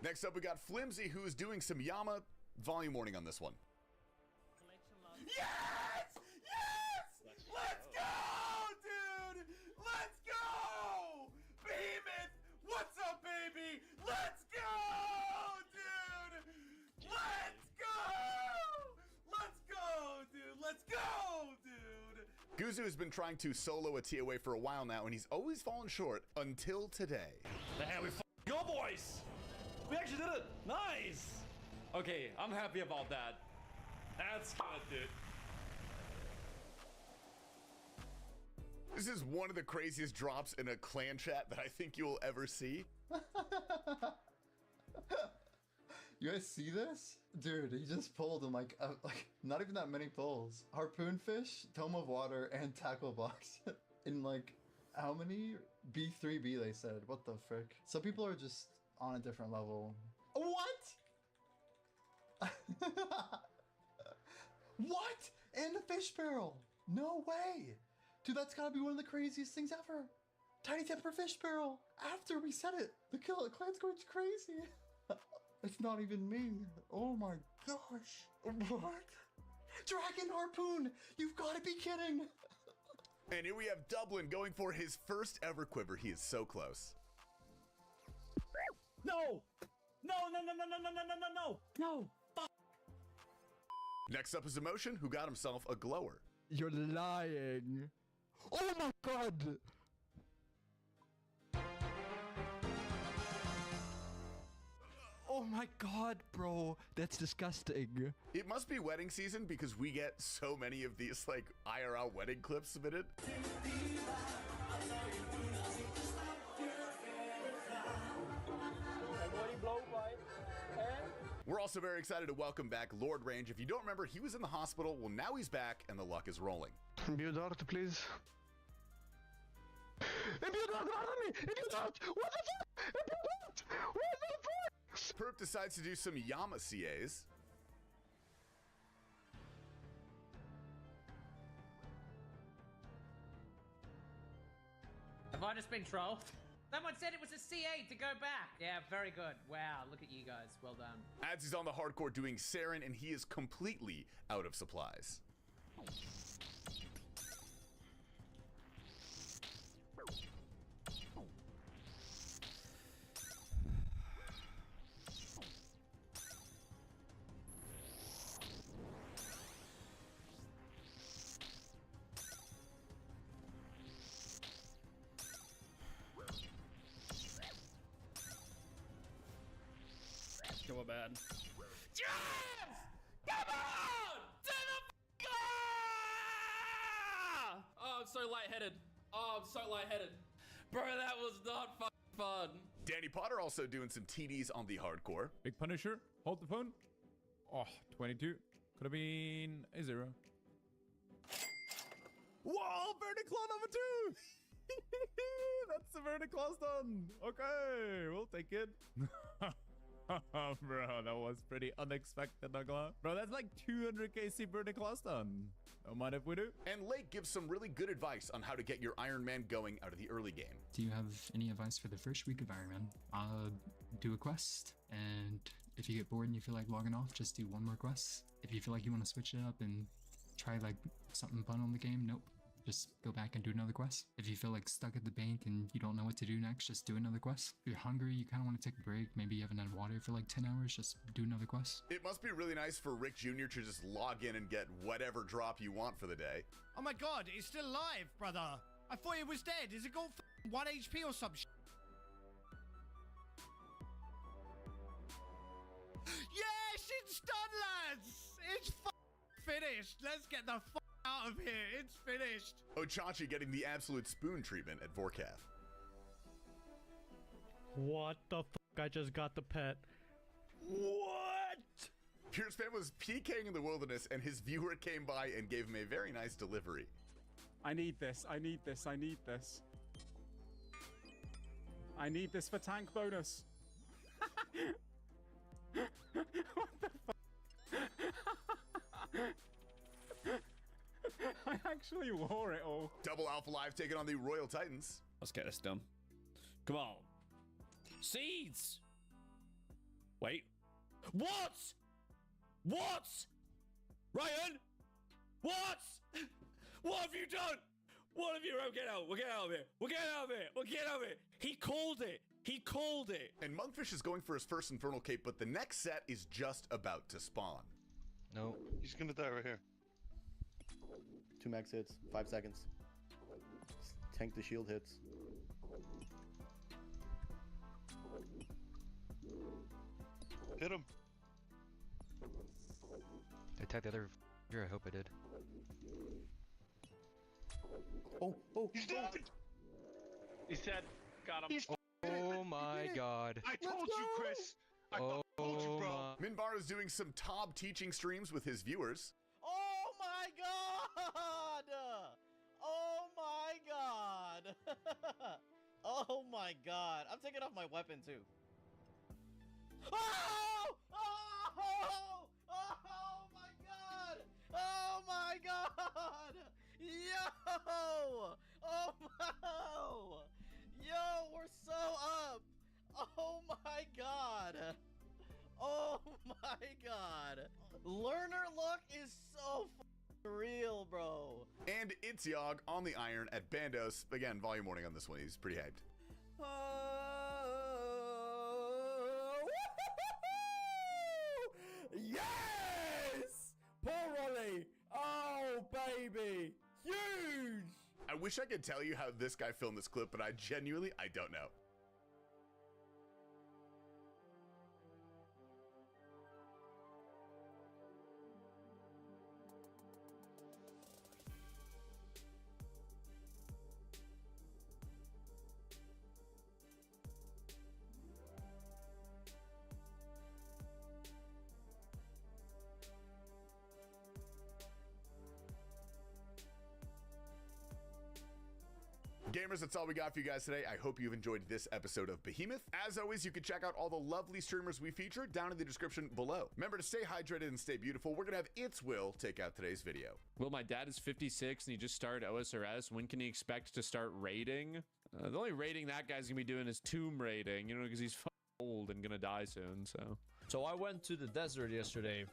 Next up, we got Flimsy, who is doing some Yama volume warning on this one. Yes! Yes! Let's go, dude! Let's go! Behemoth! What's up, baby? Let's go, dude! Let's go! Let's go, dude! Let's go, dude! Guzu has been trying to solo a TOA for a while now, and he's always fallen short until today. Hey, we go, boys! We actually did it! Nice! Okay, I'm happy about that. That's good, dude. This is one of the craziest drops in a clan chat that I think you will ever see. You guys see this? Dude, he just pulled in like not even that many pulls. Harpoon fish, tome of water, and tackle box. In like, how many? B3B they said. What the frick? Some people are just on a different level. What? What? And the fish barrel? No way. Dude, that's gotta be one of the craziest things ever. Tiny Temper fish barrel. After we said it, the clan's going crazy. It's not even me. Oh my gosh. What? Dragon harpoon. You've got to be kidding. And here we have Dublin going for his first ever quiver. He is so close. No! No, no, no, no, no, no, no, no, no, no! No! Next up is Emotion, who got himself a glower. You're lying. Oh my god! Oh my god, bro. That's disgusting. It must be wedding season because we get so many of these like IRL wedding clips submitted. We're also very excited to welcome back Lord Range. If you don't remember, he was in the hospital. Well, now he's back and the luck is rolling. Imbue dart, please. Imbue dart, Imbue dart! What the fuck? Imbue dart! What the fuck? Perp decides to do some Yama CAs. Have I just been trolled? Someone said it was a CA to go back. Yeah, very good. Wow, look at you guys. Well done. As he's on the hardcore doing Saren, and he is completely out of supplies. Go bad. Yes! Come on! To the Oh, I'm so lightheaded. Oh, I'm so lightheaded. Bro, that was not fun. Danny Potter also doing some TDs on the hardcore. Big Punisher, hold the phone. Oh, 22. Could have been a 0. Whoa, Verticlon over 2! That's the vertical done. Okay, we'll take it. Bro, that was pretty unexpected, Nugla. Bro, that's like 200 KC vertical done. Don't mind if we do. And Lake gives some really good advice on how to get your Iron Man going out of the early game. Do you have any advice for the first week of Iron Man? Do a quest, and if you get bored and you feel like logging off, just do one more quest. If you feel like you want to switch it up and try like something fun on the game, nope. Just go back and do another quest. If you feel like stuck at the bank and you don't know what to do next, just do another quest. If you're hungry, you kind of want to take a break, maybe you haven't had water for like 10 hours, just do another quest. It must be really nice for Rick Jr. to just log in and get whatever drop you want for the day. Oh my god, it's still alive, brother. I thought it was dead. Is it got 1 HP or some shit? Yes, it's done, lads. It's finished. Let's get the out of here. It's finished. Ochachi getting the absolute spoon treatment at Vorkath. What the fuck? I just got the pet. What? Pierce Fan was PKing in the wilderness and his viewer came by and gave him a very nice delivery. I need this. I need this. I need this. I need this for tank bonus. What the fuck? I actually wore it all. Double Alpha Live taking on the Royal Titans. Let's get this done. Come on. Seeds! Wait. What? What? Ryan? What? What have you done? What have you done? Get out. We'll get out of here. We'll get out of here. We'll get out of here. He called it. He called it. And Monkfish is going for his first Infernal Cape, but the next set is just about to spawn. No. He's gonna die right here. 2 max hits, 5 seconds. Tank the shield hits. Hit him. Did I tag the other here? I hope I did. Oh, he's dead! He's dead. Got him. Oh my god. I told you, Chris! I told you, bro. Minbar is doing some Tob teaching streams with his viewers. Oh my god! Oh my god! Oh my god! I'm taking off my weapon too. Oh! Oh! Oh my god! Oh my god! Yo! Oh my! Yo, we're so up! Oh my god! Oh my god! Learner luck is so real, bro. And it's Yogg on the iron at Bandos. Again, volume warning on this one. He's pretty hyped. Yes! Poor Ollie! Oh, baby! Huge! I wish I could tell you how this guy filmed this clip, but I don't know. Gamers, that's all we got for you guys today. I hope you've enjoyed this episode of Behemoth. As always, you can check out all the lovely streamers we feature down in the description below. Remember to stay hydrated and stay beautiful. We're going to have It's Will take out today's video. Well, my dad is 56 and he just started OSRS. When can he expect to start raiding? The only raiding that guy's going to be doing is tomb raiding, you know, because he's old and going to die soon, so. So I went to the desert yesterday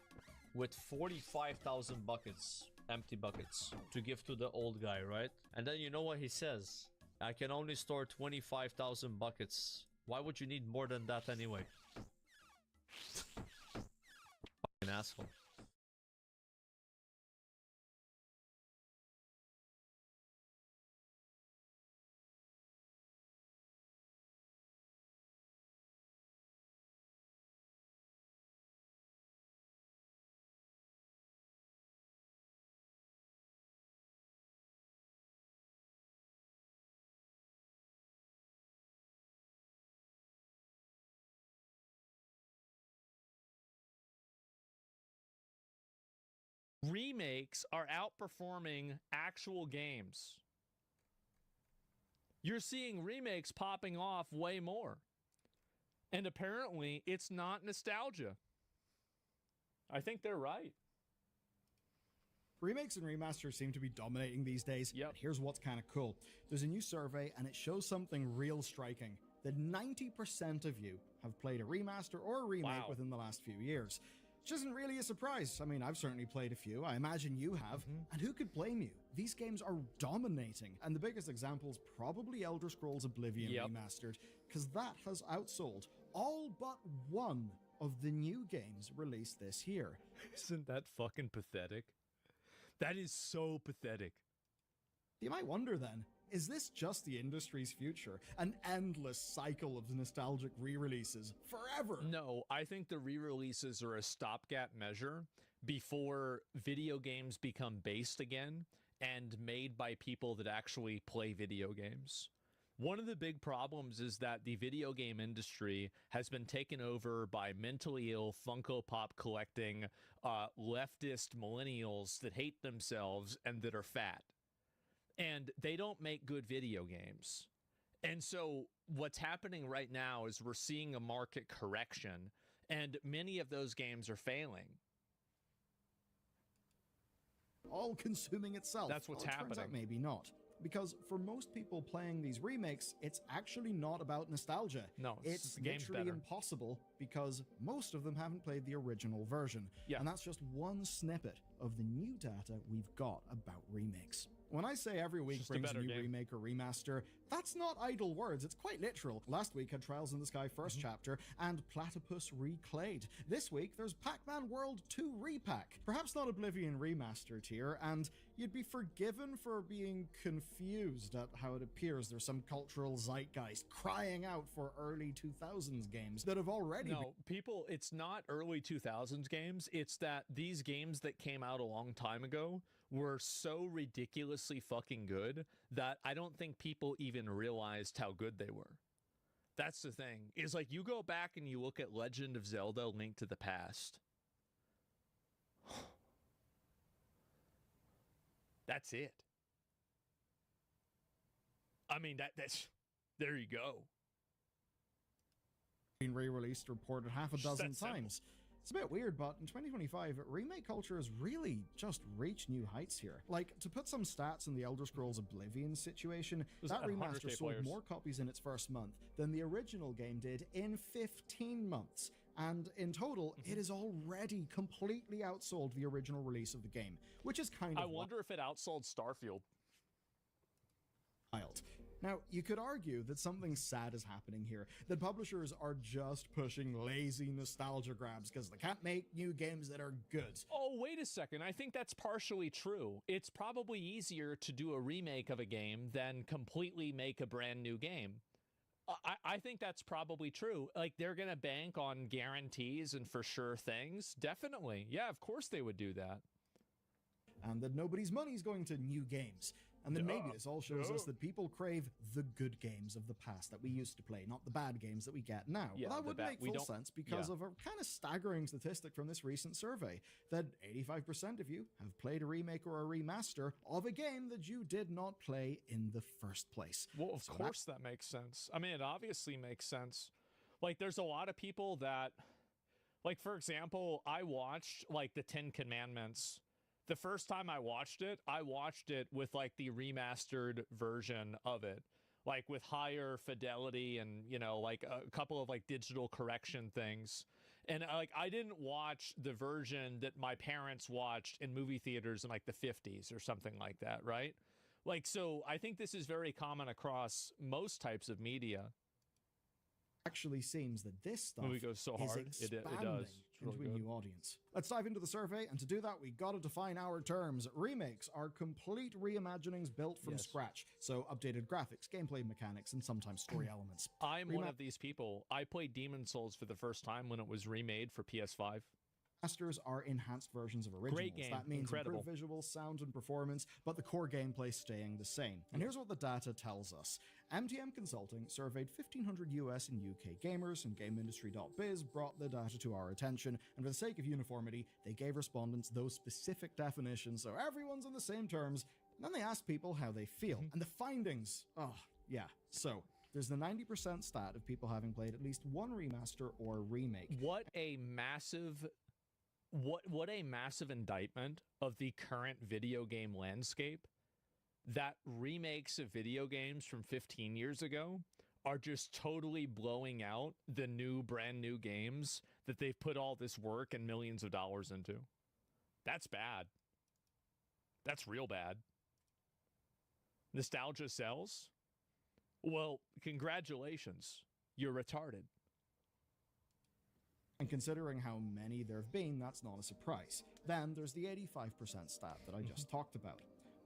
with 45,000 buckets, empty buckets, to give to the old guy, right? And then you know what he says? I can only store 25,000 buckets. Why would you need more than that anyway? Fucking asshole. Remakes are outperforming actual games. You're seeing remakes popping off way more. And apparently, it's not nostalgia. I think they're right. Remakes and remasters seem to be dominating these days. Yep. But here's what's kind of cool. There's a new survey, and it shows something real striking. That 90% of you have played a remaster or a remake within the last few years. Which isn't really a surprise. I mean, I've certainly played a few. I imagine you have. And who could blame you? These games are dominating. And the biggest example's probably Elder Scrolls Oblivion Remastered, because that has outsold all but one of the new games released this year. Isn't that fucking pathetic? That is so pathetic. You might wonder then, is this just the industry's future? An endless cycle of nostalgic re-releases forever? No, I think the re-releases are a stopgap measure before video games become based again and made by people that actually play video games. One of the big problems is that the video game industry has been taken over by mentally ill Funko Pop collecting leftist millennials that hate themselves and that are fat. And they don't make good video games. And so what's happening right now is we're seeing a market correction, and many of those games are failing. All consuming itself. That's what's happening. Turns out maybe not. Because for most people playing these remakes, it's actually not about nostalgia. No, it's the game's literally better. impossible because most of them haven't played the original version. Yeah. And that's just one snippet of the new data we've got about remakes. When I say every week Just a brings a better new game. remake or remaster, that's not idle words, it's quite literal. Last week had Trials in the Sky first chapter and Platypus Reclayed. This week there's Pac-Man World 2 Repack. Perhaps not Oblivion Remastered here, and you'd be forgiven for being confused at how it appears there's some cultural zeitgeist crying out for early 2000s games that have already No, people, it's not early 2000s games. It's that these games that came out a long time ago were so ridiculously fucking good that I don't think people even realized how good they were. That's the thing. Is like you go back and you look at Legend of Zelda: Link to the Past. That's it. I mean, that's there you go. been re-released, reported half a Just dozen that simple. times. It's a bit weird, but in 2025, remake culture has really just reached new heights here. Like, to put some stats in the Elder Scrolls Oblivion situation, There's that 100K remaster sold players. more copies in its first month than the original game did in 15 months. And in total, it has already completely outsold the original release of the game, which is kind of I wonder if it outsold Starfield. wild. Now, you could argue that something sad is happening here, that publishers are just pushing lazy nostalgia grabs because they can't make new games that are good. Oh, wait a second. I think that's partially true. It's probably easier to do a remake of a game than completely make a brand new game. I think that's probably true. Like, they're going to bank on guarantees and for sure things. Definitely. Yeah, of course they would do that. And that nobody's money's going to new games. And then maybe this all shows us that people crave the good games of the past that we used to play, not the bad games that we get now. Yeah, Well, that the would bad- make we full don't- sense because yeah. of a kind of staggering statistic from this recent survey that 85% of you have played a remake or a remaster of a game that you did not play in the first place. Well, of So course that makes sense. I mean, it obviously makes sense. Like, there's a lot of people that, like, for example, I watched, like, the 10 Commandments. The first time I watched it with, like, the remastered version of it. Like, with higher fidelity and, you know, like, a couple of, like, digital correction things. And, like, I didn't watch the version that my parents watched in movie theaters in, like, the 50s or something like that, right? Like, so I think this is very common across most types of media. actually seems that this stuff Movie goes so is hard. expanding It does. It's really into a good. new audience. Let's dive into the survey, and to do that, we gotta define our terms. Remakes are complete reimaginings built from Yes. scratch, so updated graphics, gameplay mechanics, and sometimes story elements. I'm one of these people. I played Demon's Souls for the first time when it was remade for PS5. Remasters are enhanced versions of originals. Great game. That means Incredible. improved visuals, sound, and performance, but the core gameplay staying the same. And here's what the data tells us. MTM Consulting surveyed 1,500 US and UK gamers, and GameIndustry.biz brought the data to our attention, and for the sake of uniformity, they gave respondents those specific definitions so everyone's on the same terms. And then they asked people how they feel. And the findings, Yeah, so there's the 90% stat of people having played at least one remaster or remake. What a massive indictment of the current video game landscape, that remakes of video games from 15 years ago are just totally blowing out the brand new games that they've put all this work and millions of dollars into. That's bad. That's real bad. Nostalgia sells? Well, congratulations. You're retarded. And considering how many there have been, that's not a surprise. Then there's the 85% stat that I just talked about.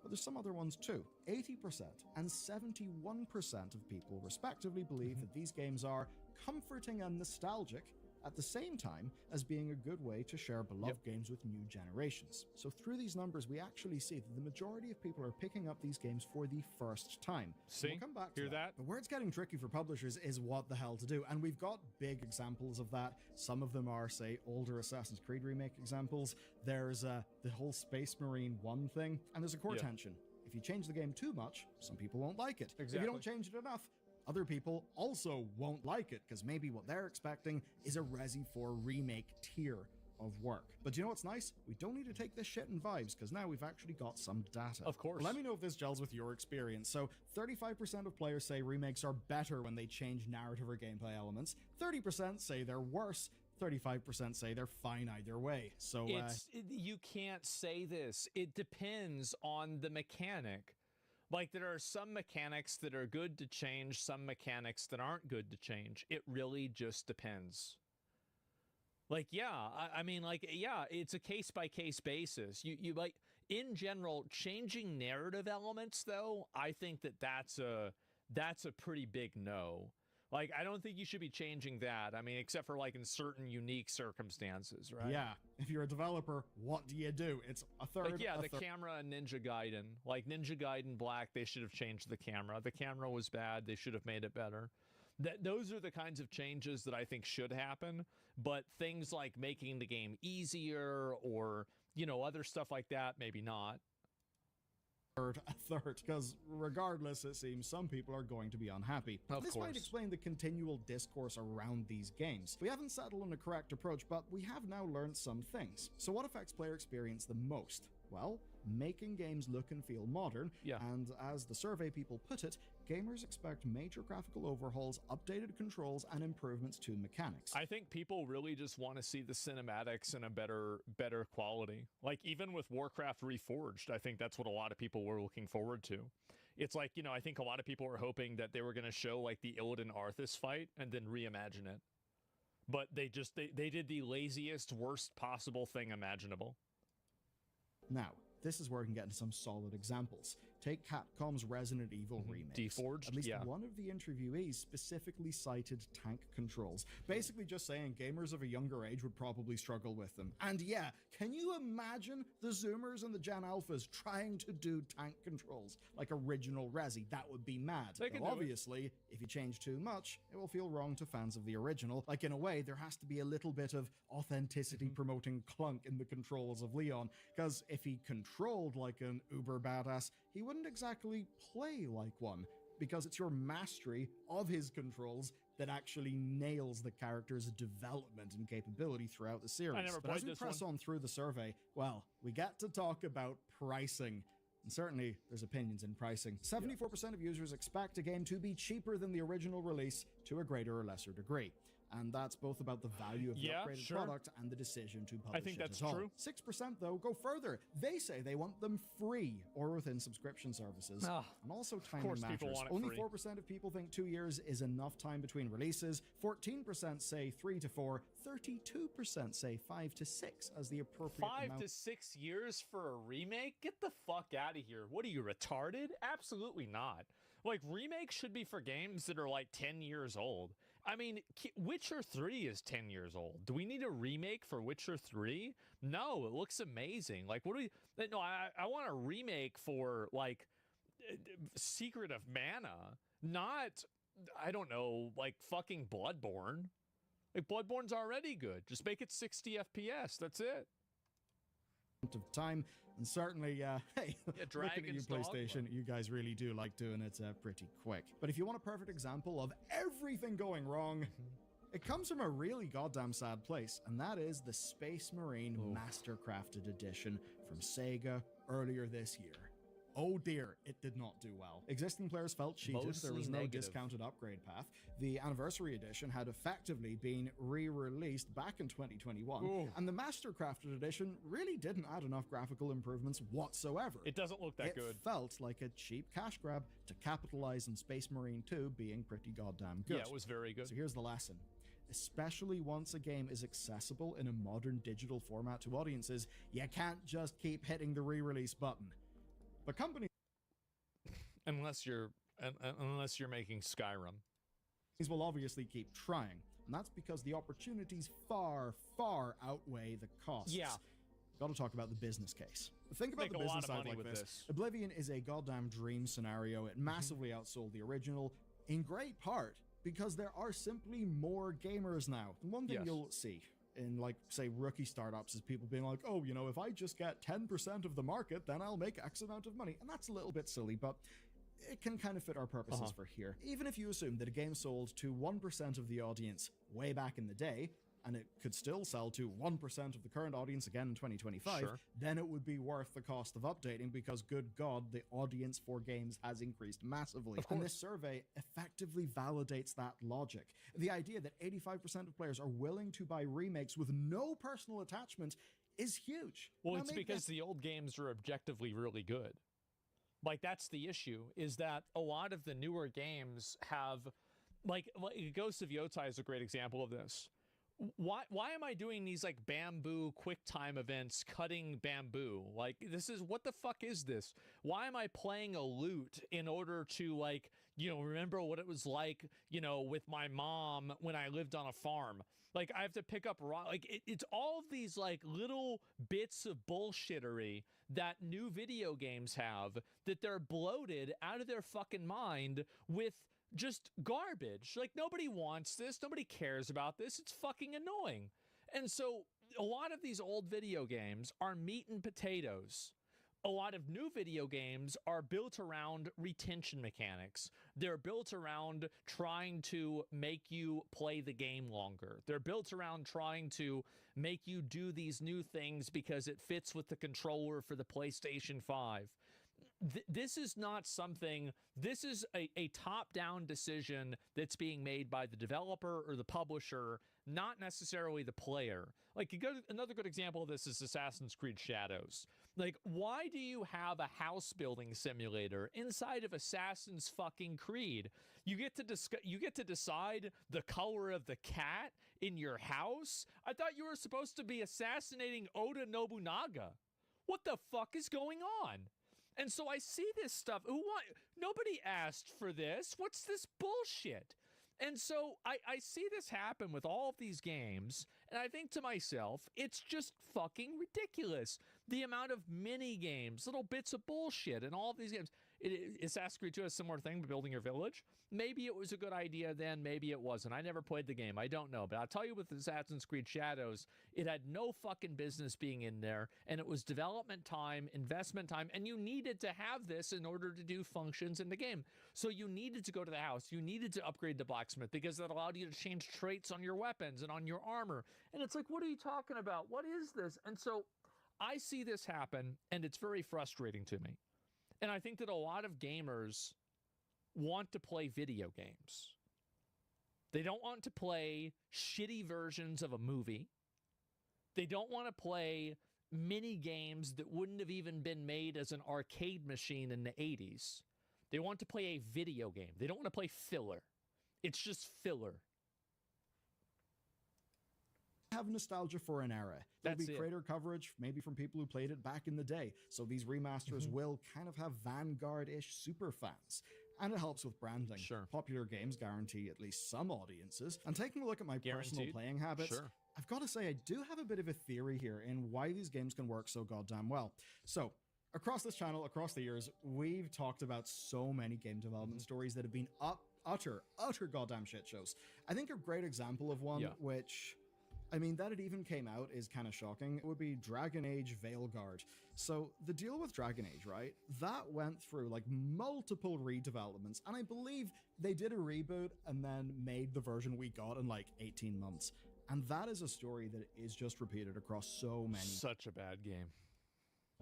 But there's some other ones too. 80% and 71% of people respectively believe that these games are comforting and nostalgic at the same time as being a good way to share beloved games with new generations. So through these numbers, we actually see that the majority of people are picking up these games for the first time. See? We'll come back to Hear that? But where it's getting tricky for publishers is what the hell to do. And we've got big examples of that. Some of them are, say, older Assassin's Creed remake examples. There's the whole Space Marine 1 thing. And there's a core tension. If you change the game too much, some people won't like it. Exactly. If you don't change it enough, other people also won't like it, because maybe what they're expecting is a Resi 4 remake tier of work. But you know what's nice? We don't need to take this shit in vibes, because now we've actually got some data. Of course. Let me know if this gels with your experience. So 35% of players say remakes are better when they change narrative or gameplay elements. 30% say they're worse. 35% say they're fine either way. So you can't say this. It depends on the mechanic. Like, there are some mechanics that are good to change, some mechanics that aren't good to change. It really just depends. Like, yeah, I mean, like, yeah, it's a case-by-case basis. You like, in general, changing narrative elements, though, I think that's a pretty big no. Like, I don't think you should be changing that. I mean, except for, like, in certain unique circumstances, right? Yeah. If you're a developer, what do you do? It's a third. Like, yeah, the camera in Ninja Gaiden. Like, Ninja Gaiden Black, they should have changed the camera. The camera was bad. They should have made it better. Those are the kinds of changes that I think should happen. But things like making the game easier or, you know, other stuff like that, maybe not. A third, because regardless, it seems some people are going to be unhappy. This might explain the continual discourse around these games. We haven't settled on a correct approach, but we have now learned some things. So what affects player experience the most? Well, making games look and feel modern, and as the survey people put it, gamers expect major graphical overhauls, updated controls, and improvements to mechanics. I think people really just want to see the cinematics in a better quality. Like, even with Warcraft Reforged, I think that's what a lot of people were looking forward to. It's like, you know, I think a lot of people were hoping that they were going to show, like, the Illidan Arthas fight and then reimagine it. But they did the laziest, worst possible thing imaginable. Now, this is where we can get into some solid examples. Take Capcom's Resident Evil remake. Deforged? At least one of the interviewees specifically cited tank controls, basically just saying gamers of a younger age would probably struggle with them. And yeah, can you imagine the Zoomers and the Gen Alphas trying to do tank controls like original Resi? That would be mad. Though obviously, if you change too much, it will feel wrong to fans of the original. Like, in a way, there has to be a little bit of authenticity promoting clunk in the controls of Leon, because if he controlled like an uber badass, he wouldn't exactly play like one, because it's your mastery of his controls that actually nails the character's development and capability throughout the series. But as we press on through the survey, well, we get to talk about pricing. And certainly, there's opinions in pricing. 74% of users expect a game to be cheaper than the original release to a greater or lesser degree. And that's both about the value of the upgraded product and the decision to publish it. I think that's at true. all. 6%, though, go further. They say they want them free or within subscription services. And also timing matters. Only 4% of people think 2 years is enough time between releases. 14% say 3 to 4. 32% say 5 to 6 as the appropriate 5 to 6 years for a remake? Get the fuck out of here. What are you, retarded? Absolutely not. Like, remakes should be for games that are like 10 years old. I mean, Witcher 3 is 10 years old. Do we need a remake for Witcher 3? No, it looks amazing. Like, what do we... No, I want a remake for, like, Secret of Mana. Not, I don't know, like, fucking Bloodborne. Like, Bloodborne's already good. Just make it 60 FPS. That's it. Of time, And certainly, hey, looking at you, Dragon's Dogma. PlayStation, you guys really do like doing it pretty quick. But if you want a perfect example of everything going wrong, it comes from a really goddamn sad place, and that is the Space Marine Mastercrafted Edition from Sega earlier this year. Oh dear, it did not do well. Existing players felt cheated, there was no discounted upgrade path. The Anniversary Edition had effectively been re-released back in 2021, and the Mastercrafted Edition really didn't add enough graphical improvements whatsoever. It doesn't look that good. It felt like a cheap cash grab to capitalize on Space Marine 2 being pretty goddamn good. Yeah, it was very good. So here's the lesson. Especially once a game is accessible in a modern digital format to audiences, you can't just keep hitting the re-release button. But companies, unless you're making Skyrim, will obviously keep trying, and that's because the opportunities far outweigh the costs. Yeah. Got to talk about the business case. Think about the business side like this. Oblivion is a goddamn dream scenario. It massively outsold the original, in great part because there are simply more gamers now. And one thing you'll see in, like, say, rookie startups is people being like, oh, you know, if I just get 10% of the market, then I'll make X amount of money. And that's a little bit silly, but it can kind of fit our purposes for here. Even if you assume that a game sold to 1% of the audience way back in the day, and it could still sell to 1% of the current audience again in 2025, then it would be worth the cost of updating because, good God, the audience for games has increased massively. And this survey effectively validates that logic. The idea that 85% of players are willing to buy remakes with no personal attachment is huge. Well, it's because the old games are objectively really good. Like, that's the issue, is that a lot of the newer games have, like Ghost of Yotai is a great example of this. Why am I doing these like bamboo quick time events cutting bamboo? Like, this is, what the fuck is this? Why am I playing a lute in order to, like, you know, remember what it was like, you know, with my mom when I lived on a farm? Like, I have to pick up rock. Like, it's all of these like little bits of bullshittery that new video games have that they're bloated out of their fucking mind with just garbage. Like, nobody wants this. Nobody cares about this. It's fucking annoying. And so a lot of these old video games are meat and potatoes. A lot of new video games are built around retention mechanics. They're built around trying to make you play the game longer. They're built around trying to make you do these new things because it fits with the controller for the PlayStation 5. This is not something, this is a top-down decision that's being made by the developer or the publisher, not necessarily the player. Like, another good example of this is Assassin's Creed Shadows. Like, why do you have a house building simulator inside of Assassin's fucking Creed? You get to decide the color of the cat in your house? I thought you were supposed to be assassinating Oda Nobunaga. What the fuck is going on? And so I see this stuff. Nobody asked for this. What's this bullshit? And so I see this happen with all of these games, and I think to myself, it's just fucking ridiculous. The amount of mini games, little bits of bullshit in all of these games. Assassin's Creed 2 has a similar thing, but building your village. Maybe it was a good idea then, maybe it wasn't. I never played the game. I don't know. But I'll tell you, with Assassin's Creed Shadows, it had no fucking business being in there, and it was development time, investment time, and you needed to have this in order to do functions in the game. So you needed to go to the house. You needed to upgrade the blacksmith because that allowed you to change traits on your weapons and on your armor. And it's like, what are you talking about? What is this? And so I see this happen, and it's very frustrating to me. And I think that a lot of gamers want to play video games. They don't want to play shitty versions of a movie. They don't want to play mini games that wouldn't have even been made as an arcade machine in the 80s. They want to play a video game. They don't want to play filler. It's just filler. Have nostalgia for an era. There'll be creator coverage, maybe from people who played it back in the day. So these remasters will kind of have Vanguard-ish super fans. And it helps with branding. Sure. Popular games guarantee at least some audiences. And taking a look at my personal playing habits, I've got to say I do have a bit of a theory here in why these games can work so goddamn well. So, across this channel, across the years, we've talked about so many game development stories that have been utter goddamn shit shows. I think a great example of one, which I mean, that it even came out is kind of shocking. It would be Dragon Age Veilguard. So the deal with Dragon Age, right? That went through like multiple redevelopments, and I believe they did a reboot and then made the version we got in like 18 months. And that is a story that is just repeated across so many. Such a bad game.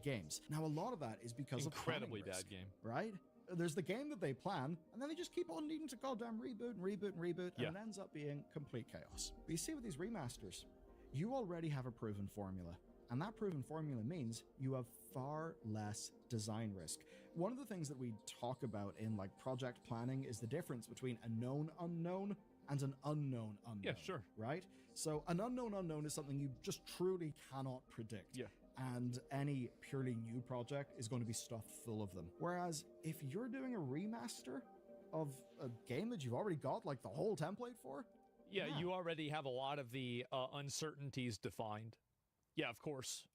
Games. Now, a lot of that is because incredibly of planning bad game, right? There's the game that they plan, and then they just keep on needing to goddamn reboot and reboot and reboot, and it ends up being complete chaos. But you see with these remasters, you already have a proven formula, and that proven formula means you have far less design risk. One of the things that we talk about in like project planning is the difference between a known unknown and an unknown unknown. Yeah, sure. Right? So an unknown unknown is something you just truly cannot predict. Yeah. And any purely new project is going to be stuffed full of them. Whereas if you're doing a remaster of a game that you've already got like the whole template for, yeah, you already have a lot of the uncertainties defined. Yeah, of course.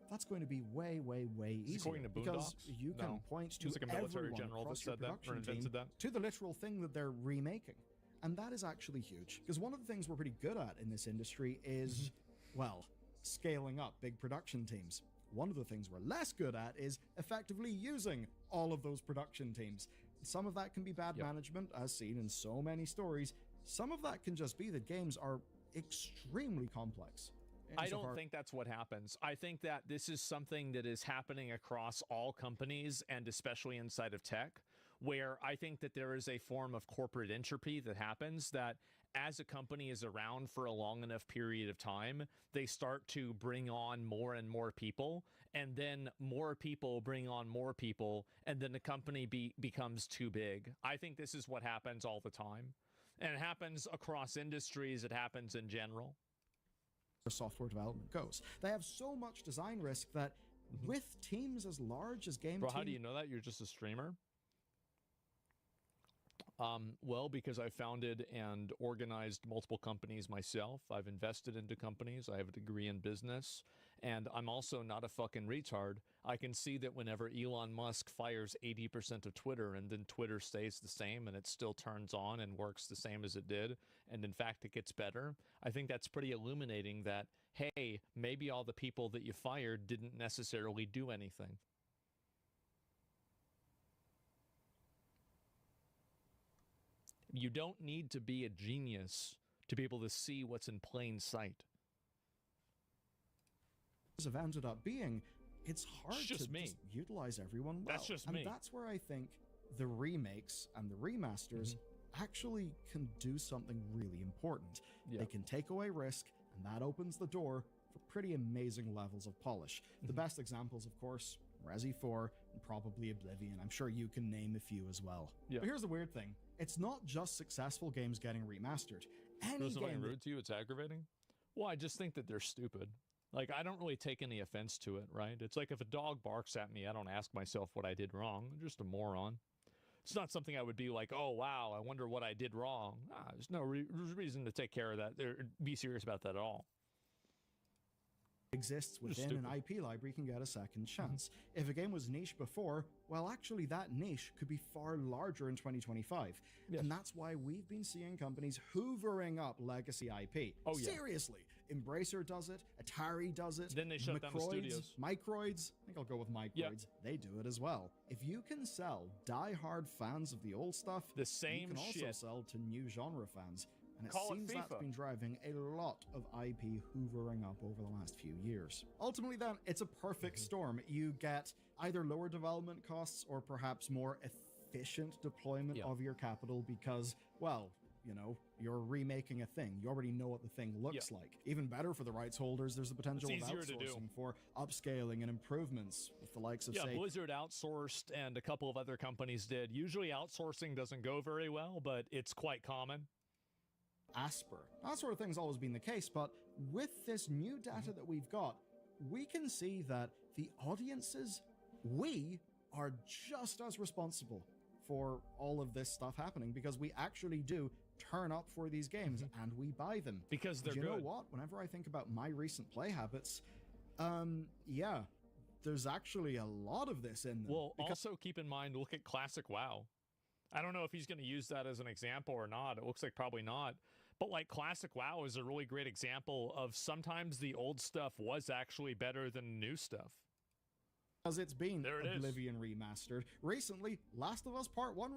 That's going to be way, way, way easier. According to because Boondocks? you can point to There's like a military everyone general that across your said that or production invented team that. to the literal thing that they're remaking. And that is actually huge. Because one of the things we're pretty good at in this industry is, well, scaling up big production teams. One of the things we're less good at is effectively using all of those production teams. Some of that can be bad management, as seen in so many stories. Some of that can just be that games are extremely complex. I don't think that's what happens. I think that this is something that is happening across all companies and especially inside of tech, where I think that there is a form of corporate entropy that happens that as a company is around for a long enough period of time, they start to bring on more and more people, and then more people bring on more people, and then the company becomes too big. I think this is what happens all the time. And it happens across industries. It happens in general. Software development goes. They have so much design risk that with teams as large as Game Bro, Team... how do you know that? You're just a streamer? Well, because I founded and organized multiple companies myself. I've invested into companies. I have a degree in business. And I'm also not a fucking retard. I can see that whenever Elon Musk fires 80% of Twitter and then Twitter stays the same and it still turns on and works the same as it did, and in fact it gets better, I think that's pretty illuminating that, hey, maybe all the people that you fired didn't necessarily do anything. You don't need to be a genius to be able to see what's in plain sight. have ended up being, it's hard It's just to me. just utilize everyone well. That's just and me. that's where I think the remakes and the remasters actually can do something really important. Yeah. They can take away risk, and that opens the door for pretty amazing levels of polish. The best examples, of course, Resi 4 and probably Oblivion. I'm sure you can name a few as well. Yeah. But here's the weird thing. It's not just successful games getting remastered. Any There's something game rude to you, it's aggravating? Well, I just think that they're stupid. Like, I don't really take any offense to it, right? It's like if a dog barks at me, I don't ask myself what I did wrong. I'm just a moron. It's not something I would be like, oh, wow, I wonder what I did wrong. Nah, there's no reason to take care of that, or be serious about that at all. exists within an IP library can get a second chance. If a game was niche before, well, actually that niche could be far larger in 2025. And that's why we've been seeing companies hoovering up legacy IP. Oh, yeah. Seriously. Embracer does it. Atari does it. Then they shut down the studios. Microids. I think I'll go with Microids. They do it as well. If you can sell die-hard fans of the old stuff, the same you can also shit. sell to new genre fans. And it Call it seems that's FIFA. been driving a lot of IP hoovering up over the last few years. Ultimately then, it's a perfect storm. You get either lower development costs or perhaps more efficient deployment of your capital because, well, you know, you're remaking a thing. You already know what the thing looks like. Even better for the rights holders, there's the potential of It's easier to do. outsourcing for upscaling and improvements with the likes of, say... Blizzard outsourced and a couple of other companies did. Usually outsourcing doesn't go very well, but it's quite common. Asper. That sort of thing's always been the case, but with this new data that we've got, we can see that the audiences, we are just as responsible for all of this stuff happening because we actually do turn up for these games and we buy them. Because they're you know good. what? Whenever I think about my recent play habits, yeah, there's actually a lot of this in them. Well, also keep in mind, look at Classic WoW. I don't know if he's going to use that as an example or not. It looks like probably not. But like classic WoW is a really great example of sometimes the old stuff was actually better than new stuff. As it's been There it is. Oblivion remastered. Recently, Last of Us Part 1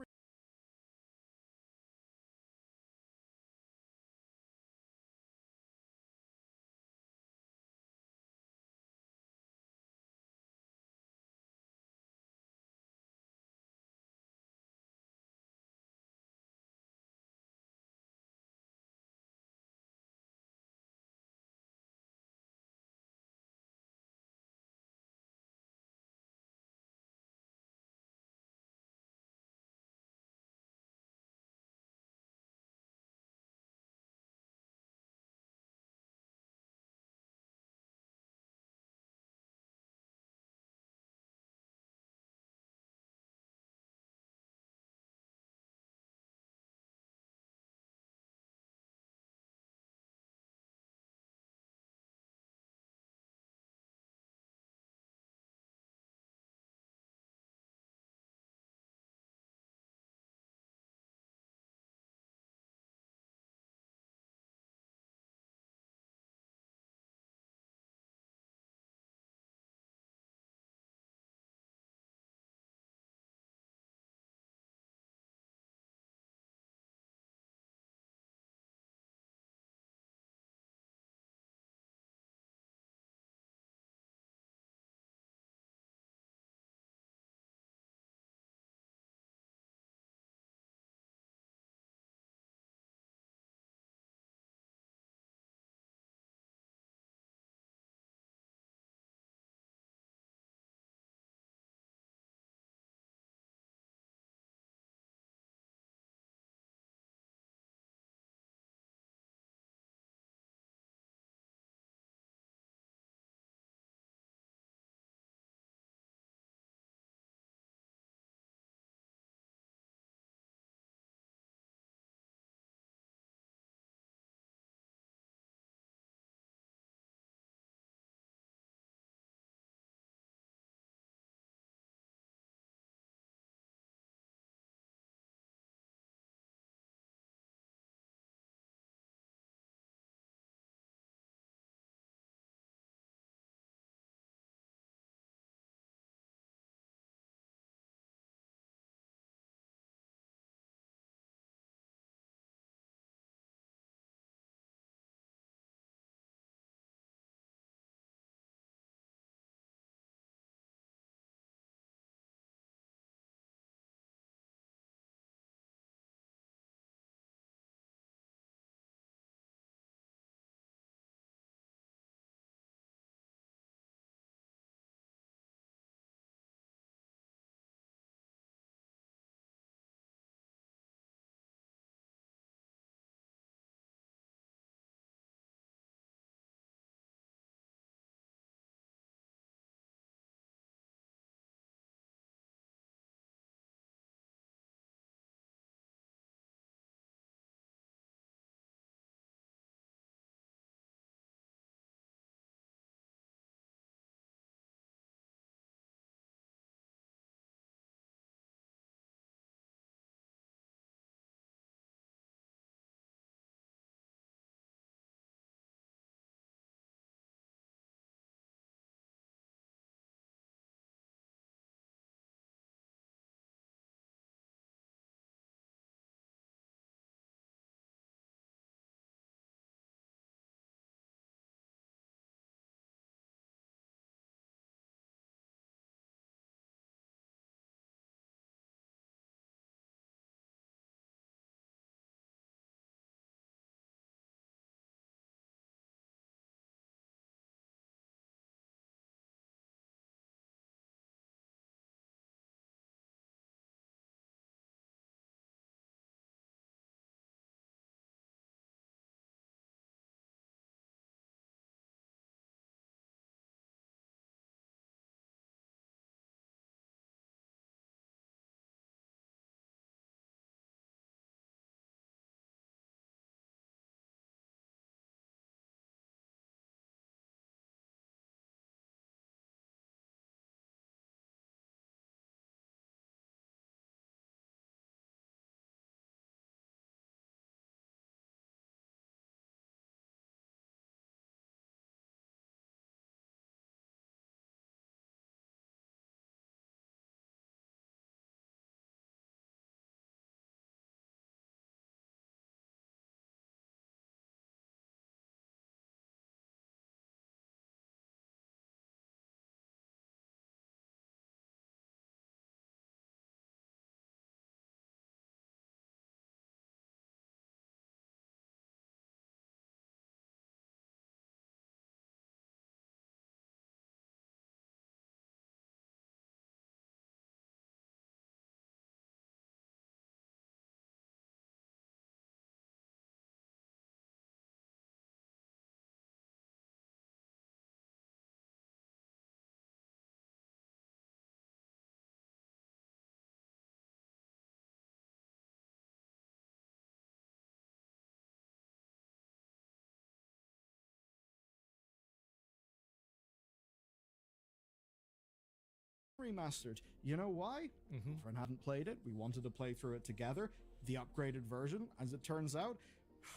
remastered. You know why? Friend hadn't played it. We wanted to play through it together. The upgraded version, as it turns out,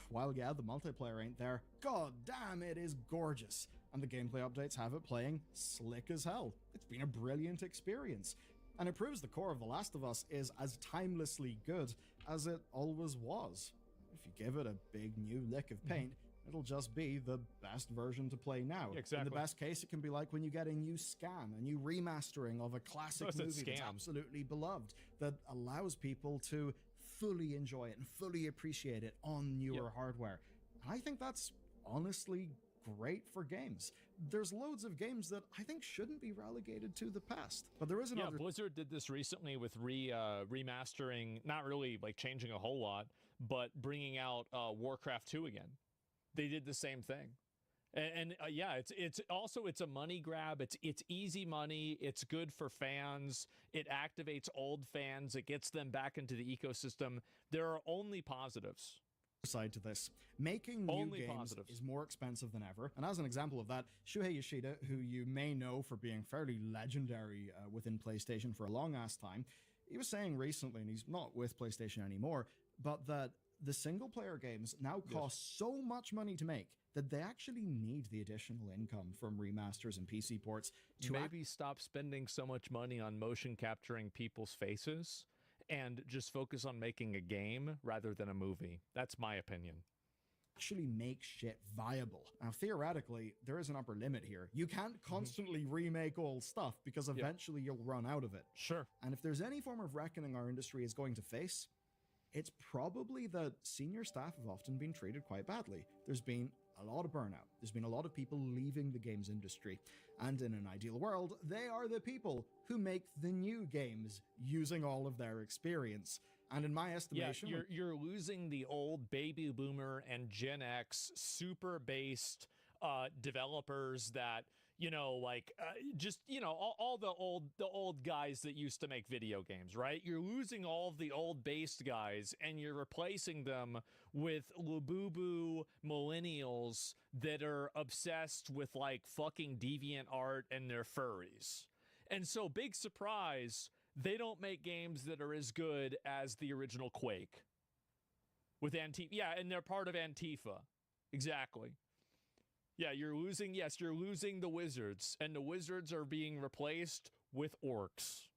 while yeah, the multiplayer ain't there, god damn, it is gorgeous. And the gameplay updates have it playing slick as hell. It's been a brilliant experience. And it proves the core of The Last of Us is as timelessly good as it always was. If you give it a big new lick of paint, it'll just be the best version to play now. Exactly. In the best case, it can be like when you get a new scan, a new remastering of a classic movie that's absolutely beloved, that allows people to fully enjoy it and fully appreciate it on newer hardware. And I think that's honestly great for games. There's loads of games that I think shouldn't be relegated to the past, but there is another. Yeah, Blizzard did this recently with remastering, not really like changing a whole lot, but bringing out Warcraft 2 again. They did the same thing. And yeah, it's also, it's a money grab. It's easy money. It's good for fans. It activates old fans. It gets them back into the ecosystem. There are only positives. Side to this. Making new games is more expensive than ever. And as an example of that, Shuhei Yoshida, who you may know for being fairly legendary within PlayStation for a long ass time, he was saying recently, and he's not with PlayStation anymore, but that the single player games now cost so much money to make that they actually need the additional income from remasters and PC ports to maybe stop spending so much money on motion capturing people's faces and just focus on making a game rather than a movie. That's my opinion. Actually make shit viable. Now, theoretically, there is an upper limit here. You can't constantly remake old stuff because eventually you'll run out of it. Sure. And if there's any form of reckoning our industry is going to face, it's probably that senior staff have often been treated quite badly. There's been a lot of burnout. There's been a lot of people leaving the games industry. And in an ideal world, they are the people who make the new games using all of their experience. And in my estimation... Yeah, you're losing the old baby boomer and Gen X super-based developers that, you know, like just, you know, all the old guys that used to make video games, right? You're losing all of the old based guys and you're replacing them with Labubu millennials that are obsessed with like fucking deviant art and they're furries. And so, big surprise, they don't make games that are as good as the original Quake with Antifa. Yeah, and they're part of Antifa. Exactly. Yeah, you're losing the wizards, and the wizards are being replaced with orcs.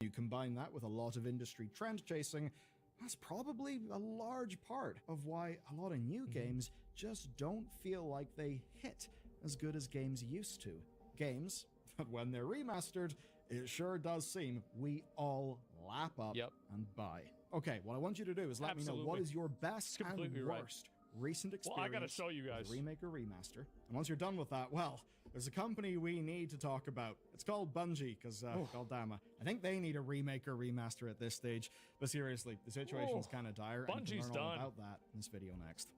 You combine that with a lot of industry trend chasing, that's probably a large part of why a lot of new games just don't feel like they hit as good as games used to. Games that when they're remastered, it sure does seem we all lap up and buy. Okay, what I want you to do is let me know what is your best and worst recent experience. Well, I gotta show you guys. Remake or remaster. And once you're done with that, well, there's a company we need to talk about. It's called Bungie, because, goddamn, I think they need a remake or remaster at this stage. But seriously, the situation's kind of dire. Bungie's and you can learn all done. about that in this video next.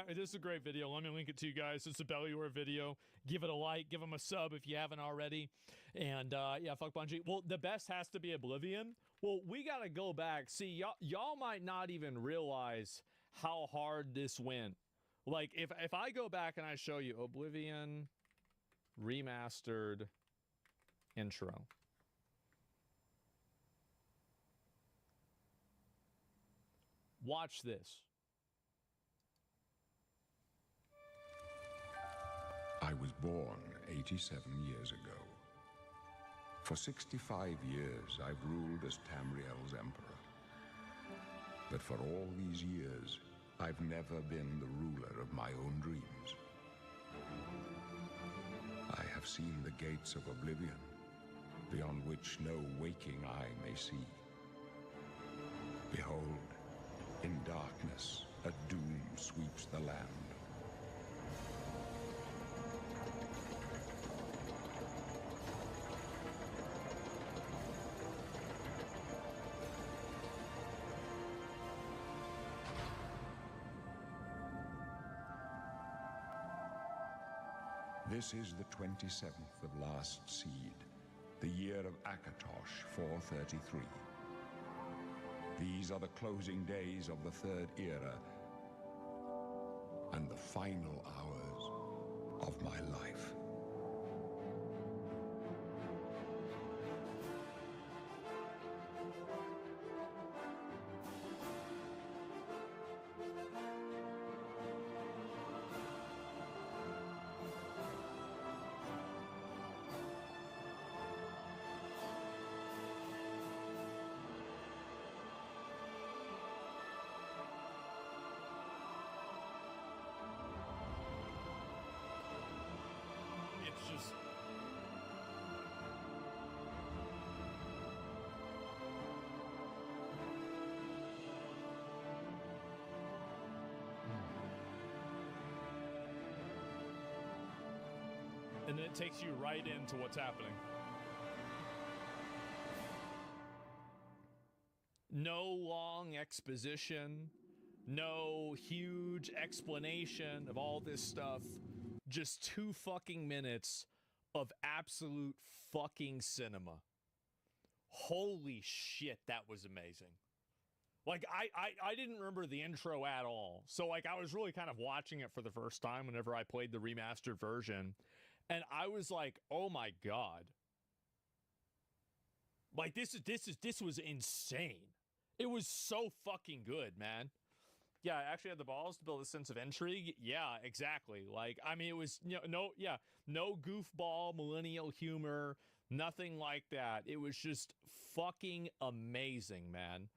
This is a great video. Let me link it to you guys. It's a Bellior video. Give it a like. Give them a sub if you haven't already. And yeah, fuck Bungie. Well, the best has to be Oblivion. Well, we got to go back. See, y'all might not even realize how hard this went. Like, if I go back and I show you Oblivion remastered intro. Watch this. I was born 87 years ago. For 65 years, I've ruled as Tamriel's emperor. But for all these years, I've never been the ruler of my own dreams. I have seen the gates of oblivion, beyond which no waking eye may see. Behold, in darkness, a doom sweeps the land. This is the 27th of last seed, the year of Akatosh 433. These are the closing days of the Third Era and the final hours of my life. And it takes you right into what's happening. No long exposition, no huge explanation of all this stuff. Just 2 fucking minutes of absolute fucking cinema. Holy shit, that was amazing. Like, I didn't remember the intro at all. So, like, I was really kind of watching it for the first time whenever I played the remastered version. And I was like, oh my God. Like, this was insane. It was so fucking good, man. Yeah, I actually had the balls to build a sense of intrigue. Yeah, exactly. Like, I mean, it was, you know, no goofball millennial humor, nothing like that. It was just fucking amazing, man.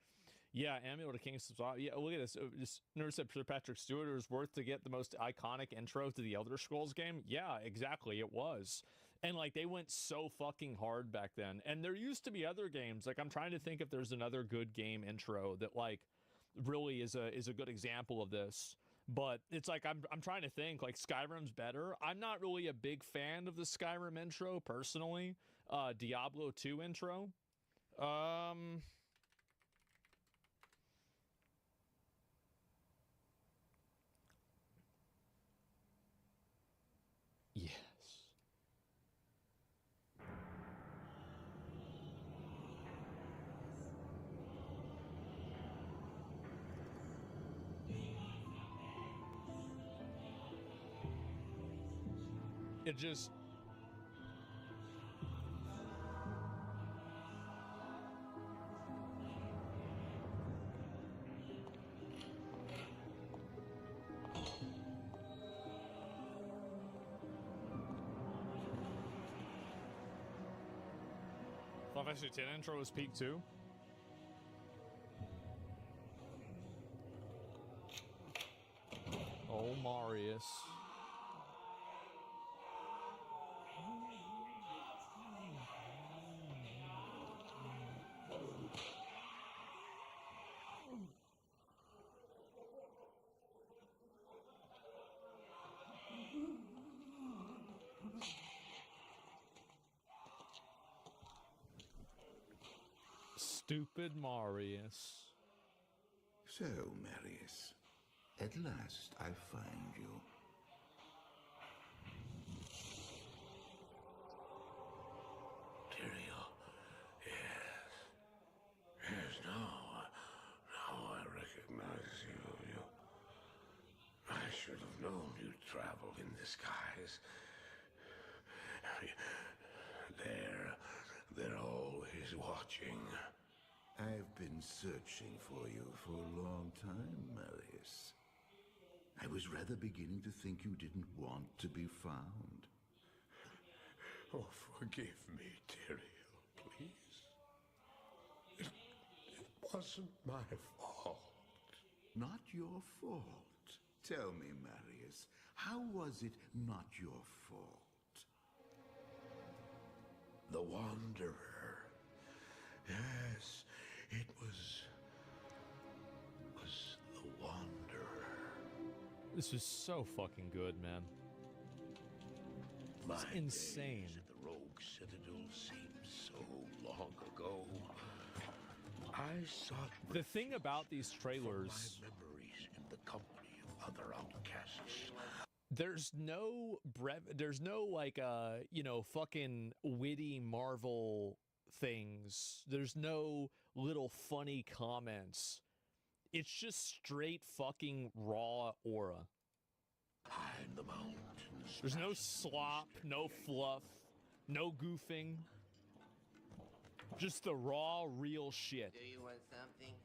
Yeah, Amulet of Kings. Yeah, look at this. Just never said Sir Patrick Stewart it was worth to get the most iconic intro to the Elder Scrolls game. Yeah, exactly. It was. And like they went so fucking hard back then. And there used to be other games. Like I'm trying to think if there's another good game intro that like really is a good example of this. But it's like I'm trying to think like Skyrim's better. I'm not really a big fan of the Skyrim intro personally. Diablo 2 intro. Yes. It just Final Fantasy X intro was peak too. Oh, Marius. Stupid Marius. So, Marius, at last I find you. Tyrael, yes. Yes, now I recognize you. I should have known you'd travel in the skies. They're always watching. I've been searching for you for a long time, Marius. I was rather beginning to think you didn't want to be found. Oh, forgive me, Tyrael, please. It wasn't my fault. Not your fault. Tell me, Marius, how was it not your fault? The Wanderer. Yes, it was the Wanderer. This is so fucking good, man. It's insane. Days at the Rogue Citadel seems so long ago. I sought the thing about these trailers. My memories in the company of other outcasts. There's no like fucking witty Marvel things. There's no little funny comments. It's just straight fucking raw aura. High in the mountains. There's no slop, no fluff, no goofing. Just the raw, real shit. Do you want something?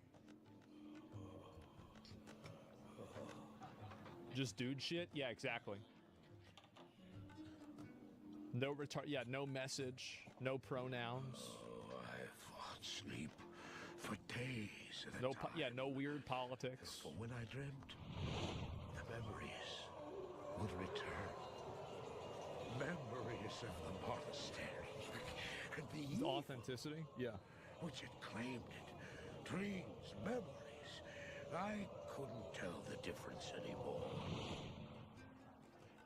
Just dude shit? Yeah, exactly. No no message, no pronouns. Oh, I fought sleep for days at a time. No weird politics. But when I dreamt, the memories would return. Memories of the monastery. And the evil authenticity? Yeah. Which had claimed it. Dreams, memories. I couldn't tell the difference anymore.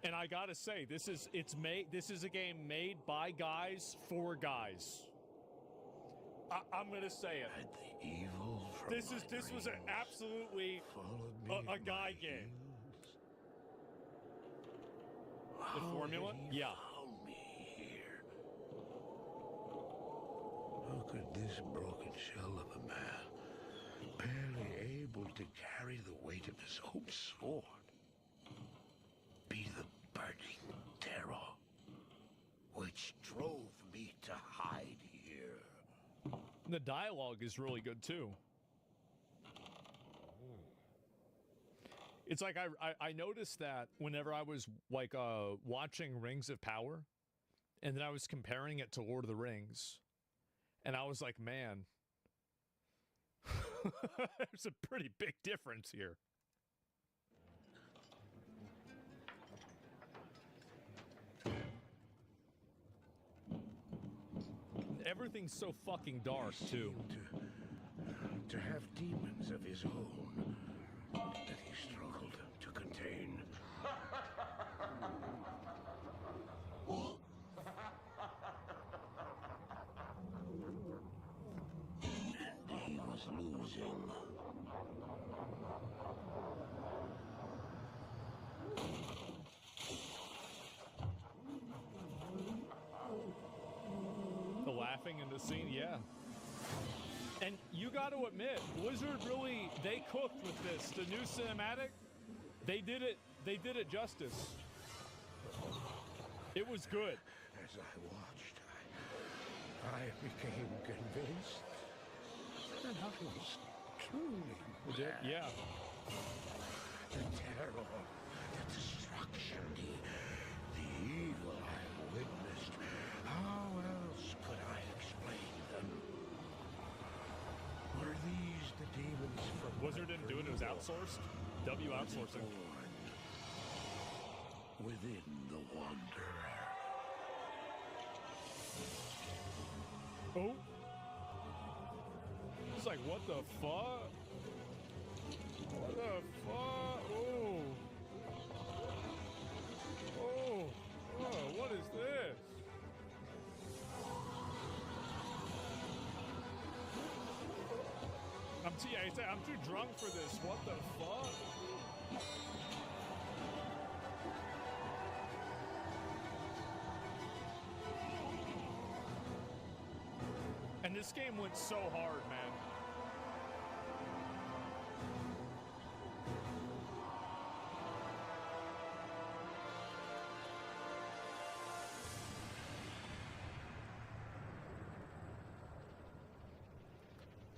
And I gotta say, this is a game made by guys for guys. I'm gonna say it. The evil from This was absolutely a guy game. The formula, yeah. How could this broken shell of a man, barely able to carry the weight of his own sword, be the burning terror which drove me to hide here? The dialogue is really good too. It's like I noticed that whenever I was like watching Rings of Power, and then I was comparing it to Lord of the Rings, and I was like, man, there's a pretty big difference here. Everything's so fucking dark too. To have demons of his own that he struggled to contain. And he was losing. The laughing in the scene, yeah. And you got to admit, Blizzard really, they cooked with this. The new cinematic, they did it justice. It was good. As I watched, I became convinced that I was truly mad. Yeah. The terror, the destruction, the evil I witnessed. How else could I explain them? Were these the demons from Blizzard didn't do it, it was outsourced. W outsourcing. Within the Wanderer. Oh. It's like, what the fuck? What the fuck? Oh. Oh. Oh, what is this? I'm too drunk for this. What the fuck? And this game went so hard, man.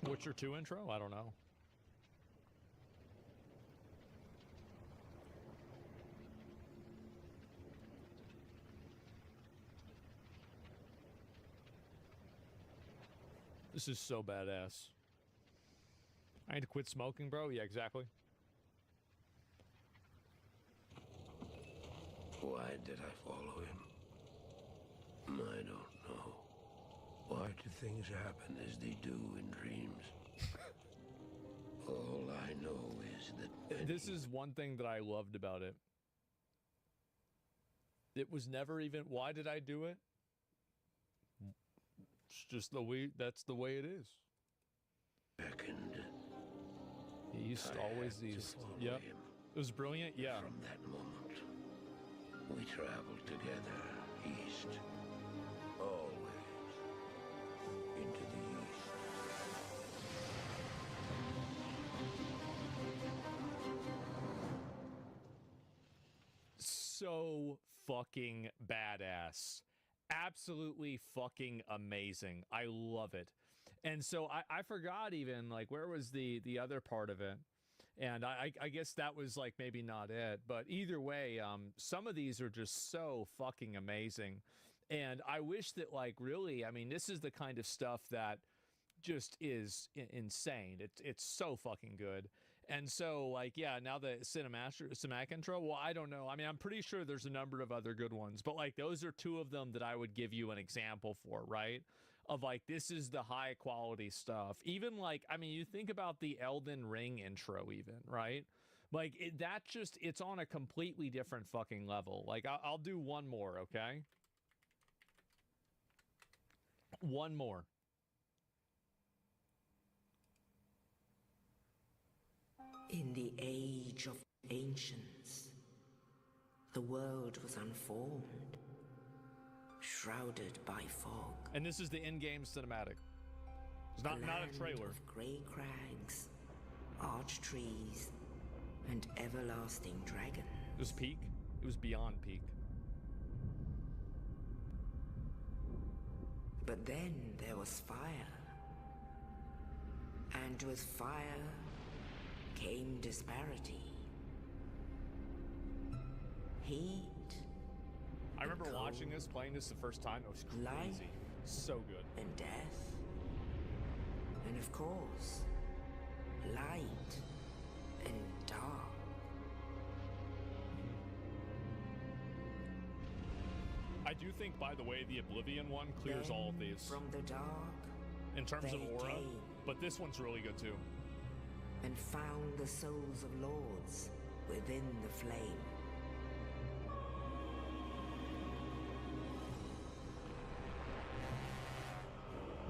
Witcher 2 intro? I don't know. This is so badass. I need to quit smoking, bro? Yeah, exactly. Why did I follow him? I don't know. Why do things happen as they do in dreams? All I know is that... This is one thing that I loved about it. It was never even, why did I do it? It's just the way, that's the way it is. Beckoned. He's always these, yep. It was brilliant, yeah. From that moment, we traveled together east. Always into the east. So fucking badass. Absolutely fucking amazing. I love it. And so I forgot even, like, where was the other part of it? And I guess that was, like, maybe not it. But either way, some of these are just so fucking amazing. And I wish that, like, really, I mean, this is the kind of stuff that just is insane. It's so fucking good. And so, like, yeah, now the cinematic intro, well, I don't know. I mean, I'm pretty sure there's a number of other good ones, but, like, those are two of them that I would give you an example for, right? Of, like, this is the high quality stuff. Even, like, I mean, you think about the Elden Ring intro even, right? Like, it's on a completely different fucking level. Like, I'll do one more, okay? One more. In the age of ancients, the world was unformed, shrouded by fog. And this is the in-game cinematic. It's not a trailer. Of grey crags, arch trees, and everlasting dragons. It was peak. It was beyond peak. But then there was fire. And with fire came disparity. Heat. I remember watching this, playing this the first time. It was crazy. Light so good. And death. And of course, light and dark. I do think, by the way, the Oblivion one clears all of these. From the dark, in terms of they aura, came but this one's really good too. and found the souls of lords within the flame.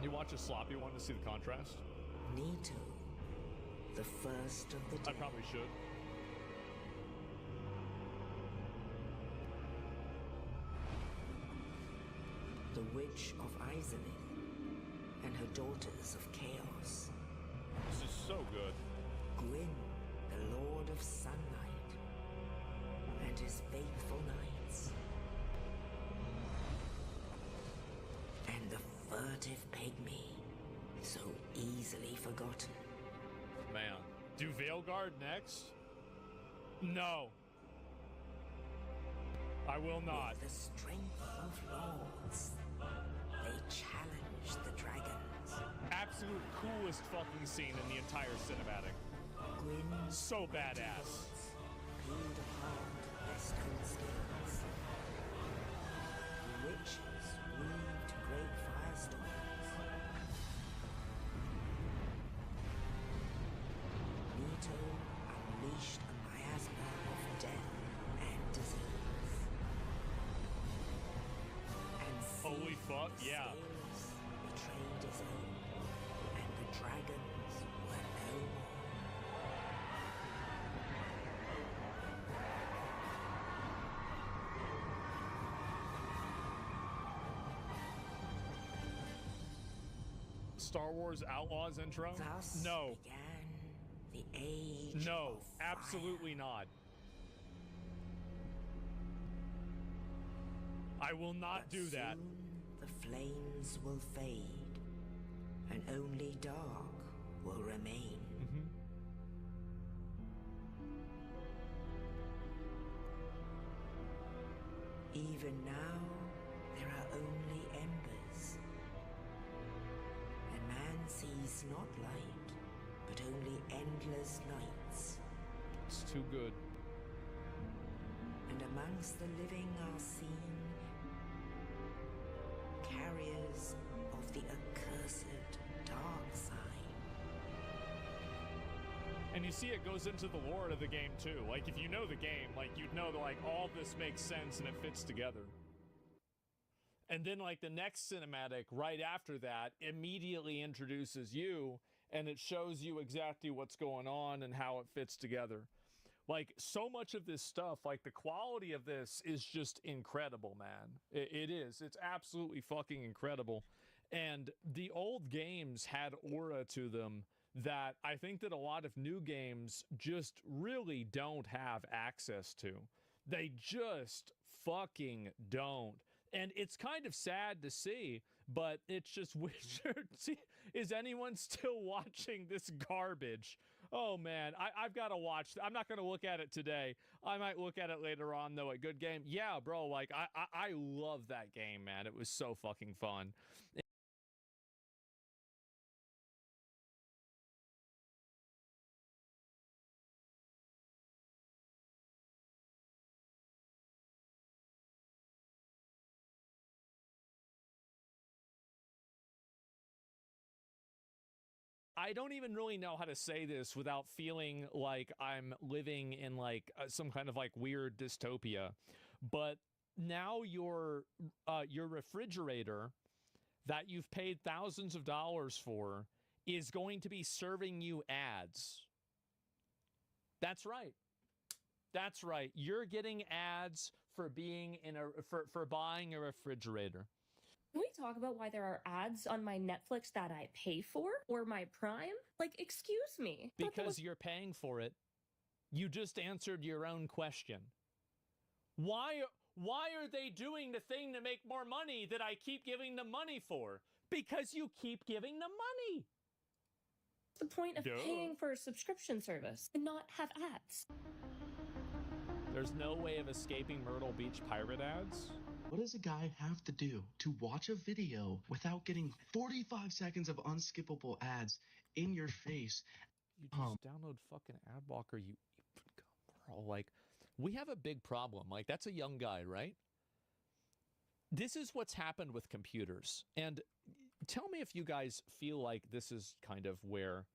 You watch a sloppy one to see the contrast? Nito, the first of the dead. I probably should. The Witch of Izalith and her daughters of chaos. This is so good. Gwyn, the Lord of Sunlight, and his faithful knights. And the furtive pygmy, so easily forgotten. Man. Do Veilguard next? No. I will not. With the strength of lords, they challenge the dragons. Absolute coolest fucking scene in the entire cinematic. Gwyn so badass. Peeled apart their stone skins. The witches weaved great firestorms. Nito unleashed a miasma of death and disease. And holy fuck, yeah. Betrayed his own, and the dragons were no more. Star Wars Outlaws intro? Thus No. began the age No, of absolutely not. I will not do that. Soon the flames will fade, and only dark will remain. Even now, there are only embers. And man sees not light, but only endless nights. It's too good. And amongst the living are seen carriers of the accursed dark side. And you see it goes into the lore of the game too. Like, if you know the game, like, you'd know that, like, all this makes sense and it fits together. And then, like, the next cinematic right after that immediately introduces you, and it shows you exactly what's going on and how it fits together. Like, so much of this stuff, like, the quality of this is just incredible, man. It is. It's absolutely fucking incredible. And the old games had aura to them that I think that a lot of new games just really don't have access to. They just fucking don't. And it's kind of sad to see, but it's just weird. Is anyone still watching this garbage? Oh man, I've got to watch. I'm not going to look at it today. I might look at it later on though. A good game. Yeah, bro, like I love that game, man. It was so fucking fun. I don't even really know how to say this without feeling like I'm living in like some kind of like weird dystopia. But now your refrigerator that you've paid thousands of dollars for is going to be serving you ads. That's right. That's right. You're getting ads for being in a for buying a refrigerator. Can we talk about why there are ads on my Netflix that I pay for or my Prime? Like, excuse me. Because you're paying for it. You just answered your own question. Why are they doing the thing to make more money that I keep giving them money for? Because you keep giving them money. The point of paying for a subscription service and not have ads. There's no way of escaping Myrtle Beach pirate ads? What does a guy have to do to watch a video without getting 45 seconds of unskippable ads in your face? You just download fucking ad blocker, you bro. Like, we have a big problem. Like, that's a young guy, right? This is what's happened with computers. And tell me if you guys feel like this is kind of where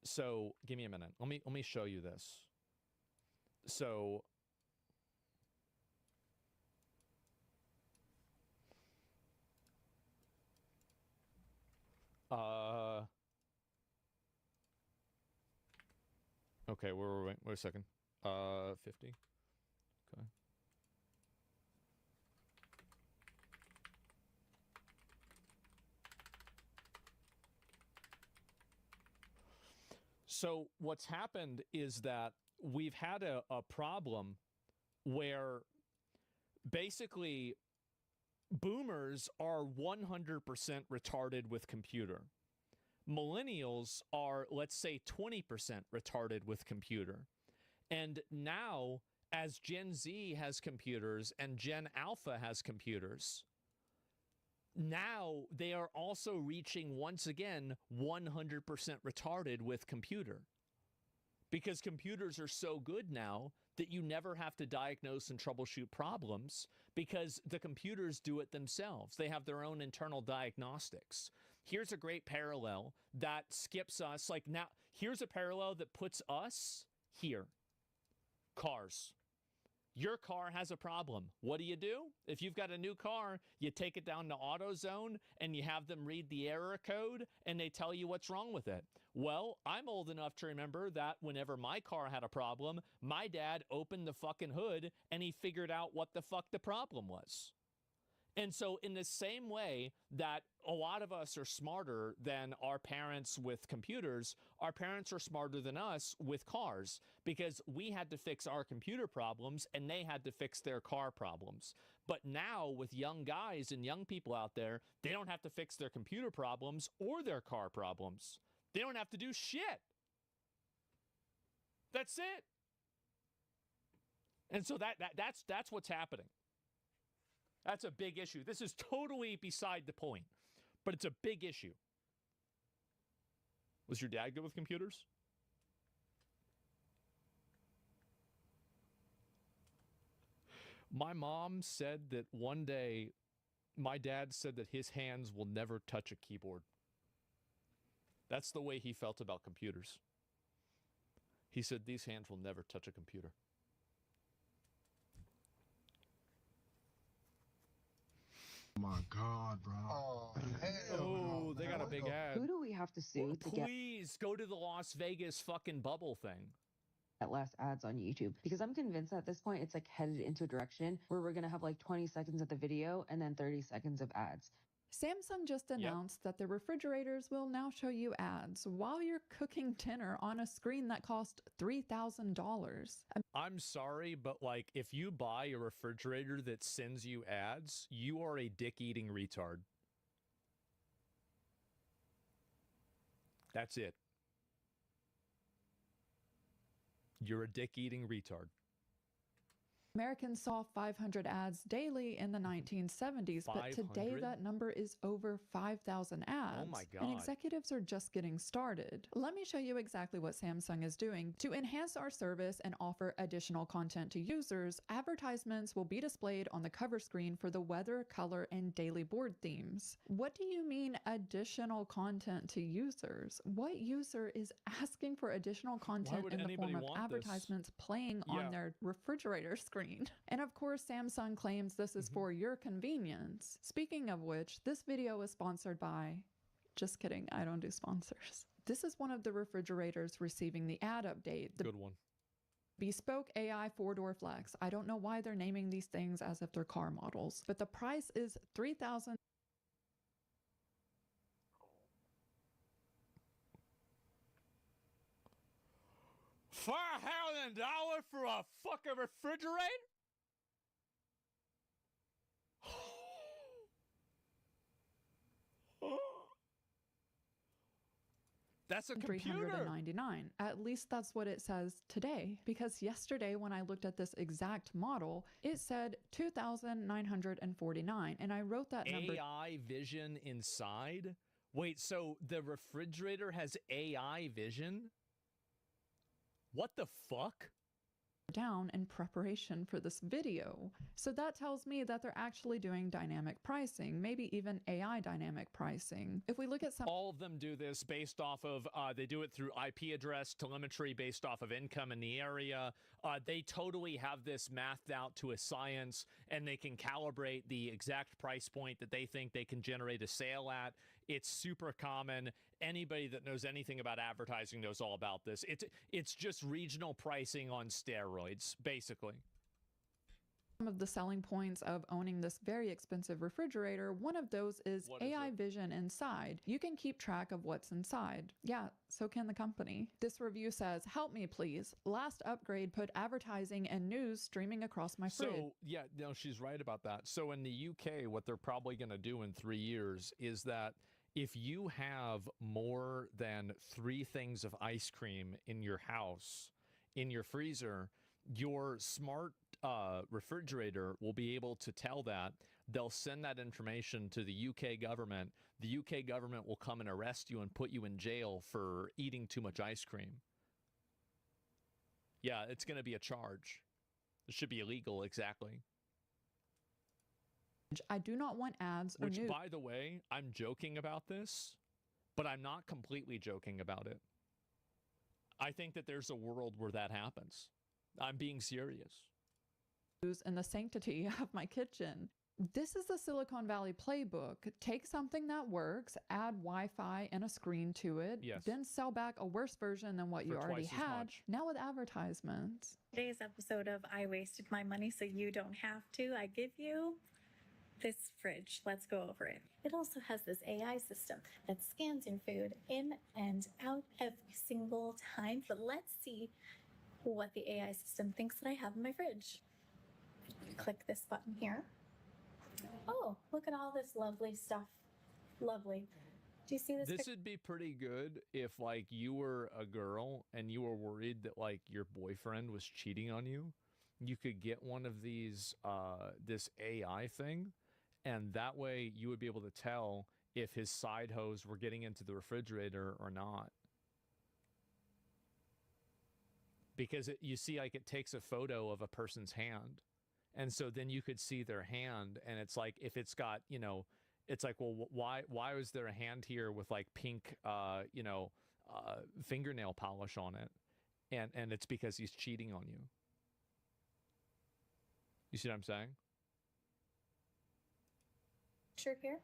So give me a minute. Let me show you this. So okay, wait a second. 50. Okay. So what's happened is that we've had a problem where basically boomers are 100% retarded with computer. Millennials are, let's say, 20% retarded with computer. And now, as Gen Z has computers and Gen Alpha has computers, now they are also reaching, once again, 100% retarded with computer. Because computers are so good now that you never have to diagnose and troubleshoot problems because the computers do it themselves. They have their own internal diagnostics. Here's a great parallel that skips us. Like now, here's a parallel that puts us here. Cars. Your car has a problem. What do? If you've got a new car, you take it down to AutoZone and you have them read the error code and they tell you what's wrong with it. Well, I'm old enough to remember that whenever my car had a problem, my dad opened the fucking hood and he figured out what the fuck the problem was. And so in the same way that a lot of us are smarter than our parents with computers, our parents are smarter than us with cars because we had to fix our computer problems and they had to fix their car problems. But now with young guys and young people out there, they don't have to fix their computer problems or their car problems. They don't have to do shit. That's it. And so that's what's happening. That's a big issue. This is totally beside the point, but it's a big issue. Was your dad good with computers? My mom said that one day, my dad said that his hands will never touch a keyboard. That's the way he felt about computers. He said these hands will never touch a computer. Oh my God, bro. Oh, they got a big ad. Who do we have to sue to get Please go to the Las Vegas fucking bubble thing. less ads on YouTube? Because I'm convinced at this point it's like headed into a direction where we're going to have like 20 seconds of the video and then 30 seconds of ads. Samsung just announced that the refrigerators will now show you ads while you're cooking dinner on a screen that cost $3,000. I'm sorry, but like if you buy a refrigerator that sends you ads, you are a dick-eating retard. That's it. You're a dick-eating retard. Americans saw 500 ads daily in the 1970s, but today 500? that number is over 5,000 ads. Oh my God. And executives are just getting started. Let me show you exactly what Samsung is doing. To enhance our service and offer additional content to users, advertisements will be displayed on the cover screen for the weather, color, and daily board themes. What do you mean additional content to users? What user is asking for additional content in the form of advertisements playing on their refrigerator screen? And of course, Samsung claims this is for your convenience. Speaking of which, this video is sponsored by... Just kidding, I don't do sponsors. This is one of the refrigerators receiving the ad update. The Good one. Bespoke AI 4-door flex. I don't know why they're naming these things as if they're car models, but the price is $3,000. $4,000 for a fucking refrigerator? That's a computer. $399. At least that's what it says today. Because yesterday when I looked at this exact model, it said $2,949, and I wrote that number. AI vision inside? Wait, so the refrigerator has AI vision? What the fuck? down in preparation for this video. So that tells me that they're actually doing dynamic pricing, maybe even AI dynamic pricing. If we look at some... All of them do this based off of, they do it through IP address telemetry based off of income in the area. They totally have this mathed out to a science, and they can calibrate the exact price point that they think they can generate a sale at. It's super common. Anybody that knows anything about advertising knows all about this. It's just regional pricing on steroids, basically. Some of the selling points of owning this very expensive refrigerator, one of those is AI vision inside. You can keep track of what's inside. Yeah, so can the company. This review says, "Help me please. Last upgrade put advertising and news streaming across my fridge." So, yeah, no, she's right about that. So in the UK, what they're probably going to do in 3 years is that if you have more than 3 things of ice cream in your house, in your freezer, your smart refrigerator will be able to tell that. They'll send that information to the UK government. The UK government will come and arrest you and put you in jail for eating too much ice cream. Yeah, it's going to be a charge. It should be illegal, exactly. I do not want ads or Which, news. by the way, I'm joking about this, but I'm not completely joking about it. I think that there's a world where that happens. I'm being serious. And the sanctity of my kitchen. This is the Silicon Valley playbook. Take something that works, add Wi-Fi and a screen to it, then sell back a worse version than what you already had, now with advertisements. Today's episode of I Wasted My Money So You Don't Have To, I give you this fridge. Let's go over it. It also has this AI system that scans your food in and out every single time. But let's see what the AI system thinks that I have in my fridge. Click this button here. Oh, look at all this lovely stuff. Lovely. Do you see this? This would be pretty good if, like, you were a girl and you were worried that, like, your boyfriend was cheating on you. You could get one of these, this AI thing, and that way you would be able to tell if his side hose were getting into the refrigerator or not. Because you see, like, it takes a photo of a person's hand. And so then you could see their hand, and it's like, if it's got, you know, it's like, well, why was there a hand here with like pink, fingernail polish on it? And it's because he's cheating on you. You see what I'm saying? Picture here.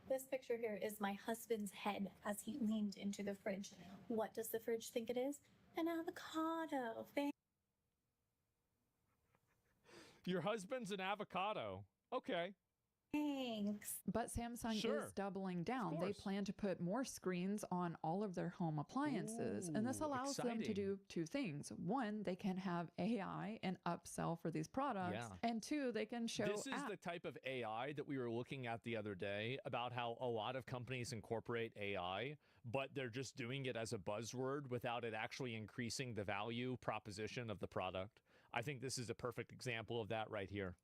This picture here is my husband's head as he leaned into the fridge. What does the fridge think it is? An avocado. Your husband's an avocado. Okay. Thanks. But Samsung is doubling down. They plan to put more screens on all of their home appliances. And this allows them to do 2 things. 1, they can have AI and upsell for these products. Yeah. And 2, they can show This is the type of AI that we were looking at the other day about how a lot of companies incorporate AI, but they're just doing it as a buzzword without it actually increasing the value proposition of the product. I think this is a perfect example of that right here.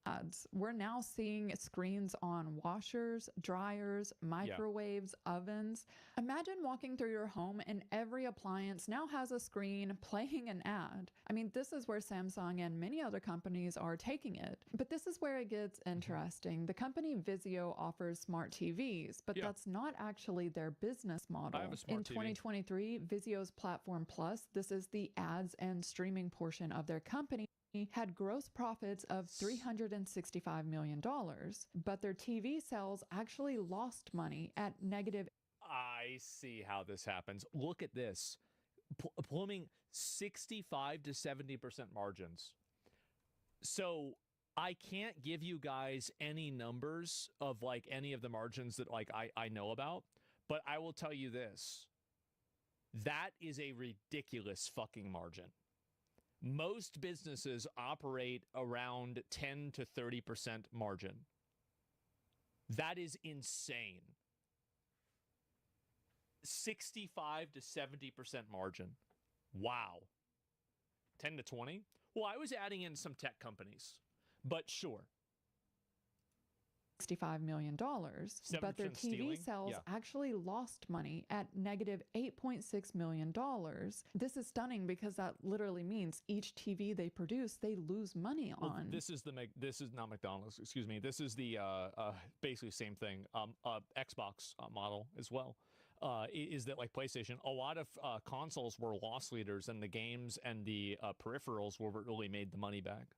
ads. We're now seeing screens on washers, dryers, microwaves, ovens. Imagine walking through your home and every appliance now has a screen playing an ad. I mean, this is where Samsung and many other companies are taking it. But this is where it gets interesting. The company Vizio offers smart TVs, but that's not actually their business model. I have a smart In TV. 2023, Vizio's Platform Plus, this is the ads and streaming portion of their company, had gross profits of $365 million, but their TV sales actually lost money at negative. I see how this happens. Look at this. Plumbing 65 to 70% margins. So I can't give you guys any numbers of like any of the margins that like I know about, but I will tell you this. That is a ridiculous fucking margin. Most businesses operate around 10 to 30% margin. That is insane. 65 to 70% margin. Wow. 10 to 20? Well, I was adding in some tech companies, but sure. $65 million, but their 7% TV stealing? sales Yeah. actually lost money at negative $8.6 million. This is stunning because that literally means each TV they produce, they lose money Well, on. this is not McDonald's, excuse me. This is the basically same thing. Xbox model as well. Is that like PlayStation? A lot of consoles were loss leaders, and the games and the peripherals were what really made the money back.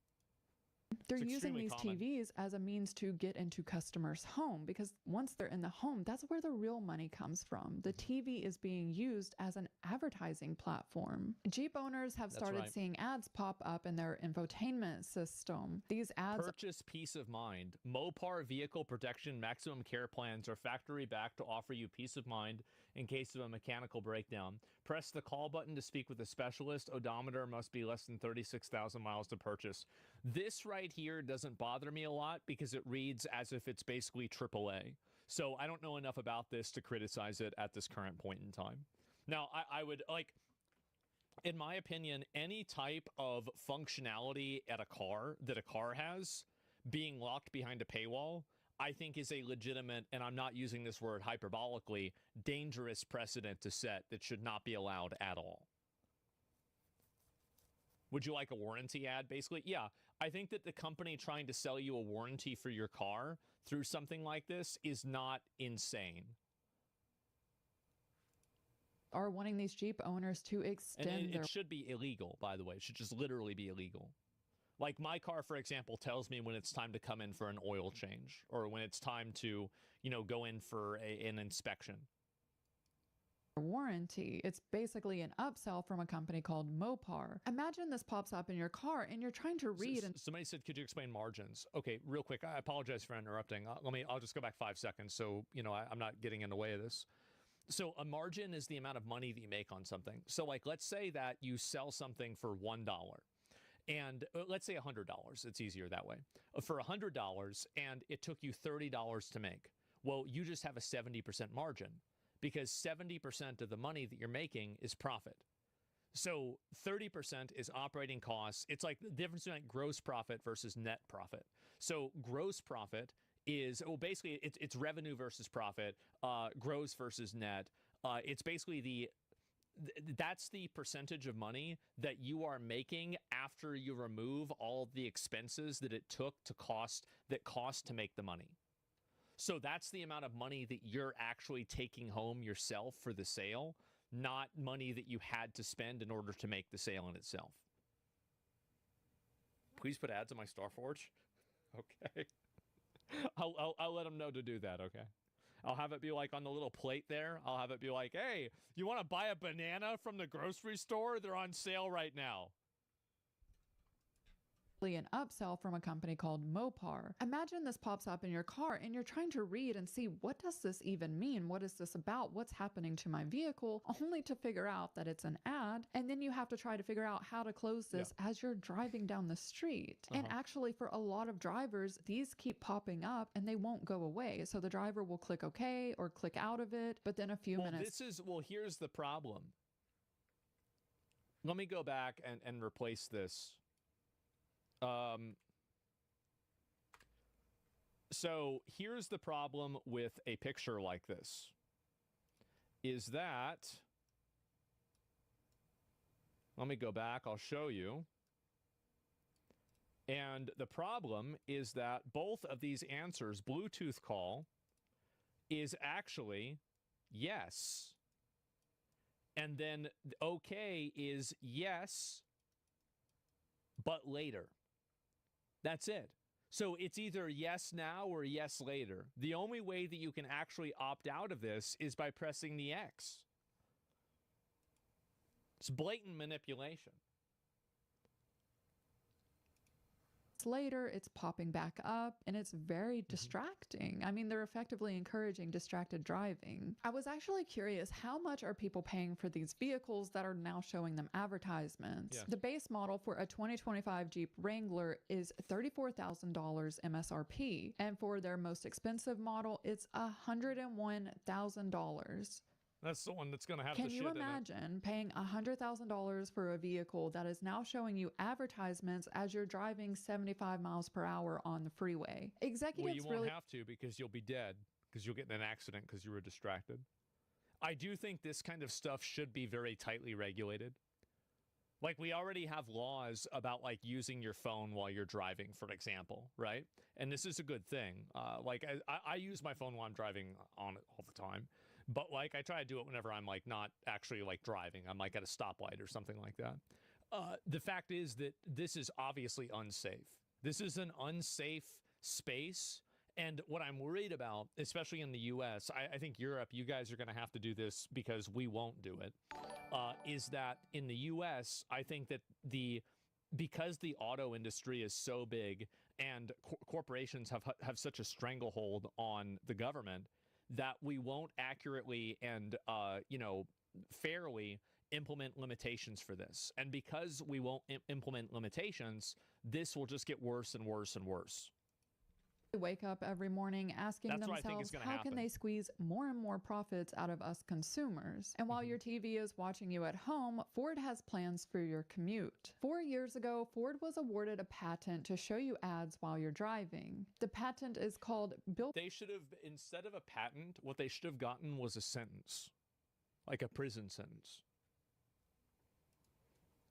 They're It's using extremely these common. TVs as a means to get into customers' home because once they're in the home, that's where the real money comes from. The TV is being used as an advertising platform. Jeep owners have That's started right. seeing ads pop up in their infotainment system. These ads Purchase peace of mind. Mopar vehicle protection maximum care plans are factory backed to offer you peace of mind in case of a mechanical breakdown. Press the call button to speak with a specialist. Odometer must be less than 36,000 miles to purchase. This right here doesn't bother me a lot because it reads as if it's basically AAA. So I don't know enough about this to criticize it at this current point in time. Now, I would like, in my opinion, any type of functionality at a car that a car has being locked behind a paywall, I think is a legitimate, and I'm not using this word hyperbolically, dangerous precedent to set that should not be allowed at all. Would you like a warranty ad, basically? Yeah, I think that the company trying to sell you a warranty for your car through something like this is not insane. are wanting these Jeep owners to extend And their it should be illegal, by the way. It should just literally be illegal. Like my car, for example, tells me when it's time to come in for an oil change or when it's time to, you know, go in for an inspection. warranty. It's basically an upsell from a company called Mopar. Imagine this pops up in your car and you're trying to read and Somebody said, could you explain margins? Okay, real quick. I apologize for interrupting. I'll just go back 5 seconds. So, you know, I'm not getting in the way of this. So a margin is the amount of money that you make on something. So like, let's say that you sell something for $1 and let's say $100. It's easier that way. For $100 and it took you $30 to make. Well, you just have a 70% margin because 70% of the money that you're making is profit. So 30% is operating costs. It's like the difference between like gross profit versus net profit. So gross profit is, well, basically it's revenue versus profit, gross versus net. It's basically that's the percentage of money that you are making after you remove all of the expenses that it took to cost to make the money. So that's the amount of money that you're actually taking home yourself for the sale, not money that you had to spend in order to make the sale in itself. Please put ads on my Starforge. Okay. I'll let them know to do that, okay? I'll have it be like on the little plate there. I'll have it be like, hey, you want to buy a banana from the grocery store? They're on sale right now. an upsell from a company called Mopar. Imagine this pops up in your car and you're trying to read and see, what does this even mean? What is this about? What's happening to my vehicle? Only to figure out that it's an ad. And then you have to try to figure out how to close this as you're driving down the street. And actually, for a lot of drivers, these keep popping up and they won't go away. So the driver will click OK or click out of it. But then a few minutes. Here's the problem. Let me go back and replace this. So here's the problem with a picture like this, is that, let me go back, I'll show you. And the problem is that both of these answers, Bluetooth call, is actually yes. And then okay is yes, but later. That's it. So it's either yes now or yes later. The only way that you can actually opt out of this is by pressing the X. It's blatant manipulation. Later, it's popping back up and it's very distracting. I mean, they're effectively encouraging distracted driving. I was actually curious, how much are people paying for these vehicles that are now showing them advertisements? Yes. The base model for a 2025 Jeep Wrangler is $34,000 MSRP. And for their most expensive model, it's $101,000. That's the one that's going to have Can the shit you in it. imagine paying $100,000 for a vehicle that is now showing you advertisements as you're driving 75 miles per hour on the freeway? Executives Well, you won't really have to, because you'll be dead, because you'll get in an accident because you were distracted. I do think this kind of stuff should be very tightly regulated. Like, we already have laws about, like, using your phone while you're driving, for example, right? And this is a good thing. Like, I use my phone while I'm driving on it all the time. But, like, I try to do it whenever I'm, like, not actually, like, driving. I'm, like, at a stoplight or something like that. The fact is that this is obviously unsafe. This is an unsafe space. And what I'm worried about, especially in the U.S., I think Europe, you guys are going to have to do this because we won't do it, is that in the U.S., I think that because the auto industry is so big and corporations have such a stranglehold on the government, that we won't accurately and, fairly implement limitations for this. And because we won't implement limitations, this will just get worse and worse and worse. wake up every morning asking themselves how can they squeeze more and more profits out of us consumers. And while your TV is watching you at home, Ford has plans for your commute. 4 years ago, Ford was awarded a patent to show you ads while you're driving. The patent is called They should have, instead of a patent, what they should have gotten was a sentence, like a prison sentence.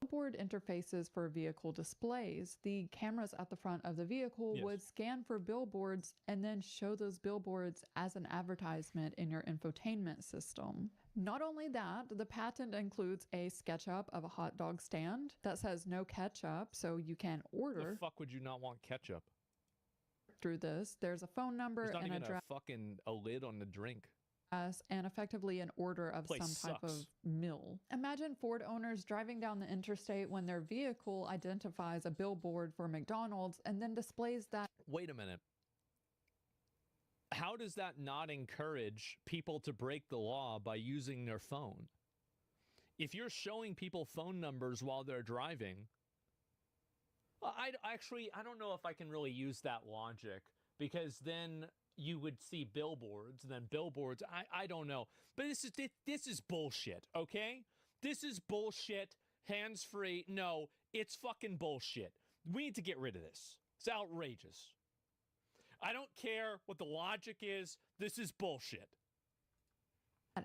Billboard interfaces for vehicle displays. The cameras at the front of the vehicle would scan for billboards and then show those billboards as an advertisement in your infotainment system. Not only that, the patent includes a SketchUp of a hot dog stand that says no ketchup, so you can order. The fuck would you not want ketchup? Through this, there's a phone number There's not and even a lid on the drink. And effectively an order of Place some type sucks. of meal. Imagine Ford owners driving down the interstate when their vehicle identifies a billboard for McDonald's and then displays that. Wait a minute. How does that not encourage people to break the law by using their phone? If you're showing people phone numbers while they're driving, I don't know if I can really use that logic, because then you would see billboards, and then billboards, I don't know. But this is bullshit, okay? This is bullshit, hands-free. No, it's fucking bullshit. We need to get rid of this. It's outrageous. I don't care what the logic is. This is bullshit.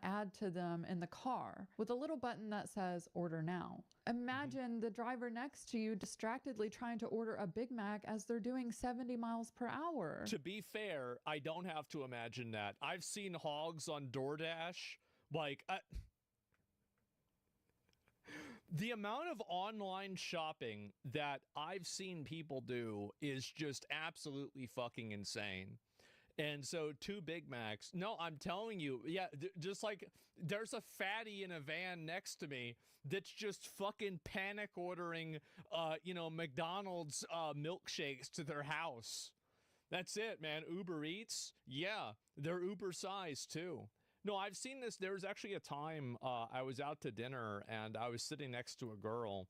Add to them in the car with a little button that says order now. Imagine the driver next to you distractedly trying to order a Big Mac as they're doing 70 miles per hour. To be fair, I don't have to imagine that. I've seen hogs on DoorDash. Like, the amount of online shopping that I've seen people do is just absolutely fucking insane. And so 2 Big Macs. No, I'm telling you, yeah, just like there's a fatty in a van next to me that's just fucking panic ordering, McDonald's milkshakes to their house. That's it, man. Uber Eats, yeah, they're Uber sized too. No, I've seen this. There was actually a time I was out to dinner and I was sitting next to a girl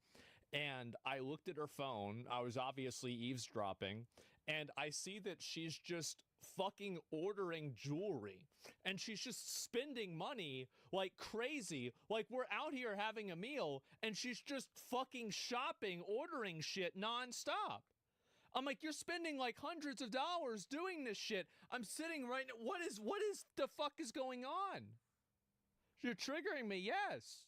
and I looked at her phone. I was obviously eavesdropping, and I see that she's just fucking ordering jewelry, and she's just spending money like crazy. Like, we're out here having a meal and she's just fucking shopping, ordering shit nonstop. I'm like, you're spending like hundreds of dollars doing this shit. I'm sitting right now. What is the fuck is going on? You're triggering me, yes.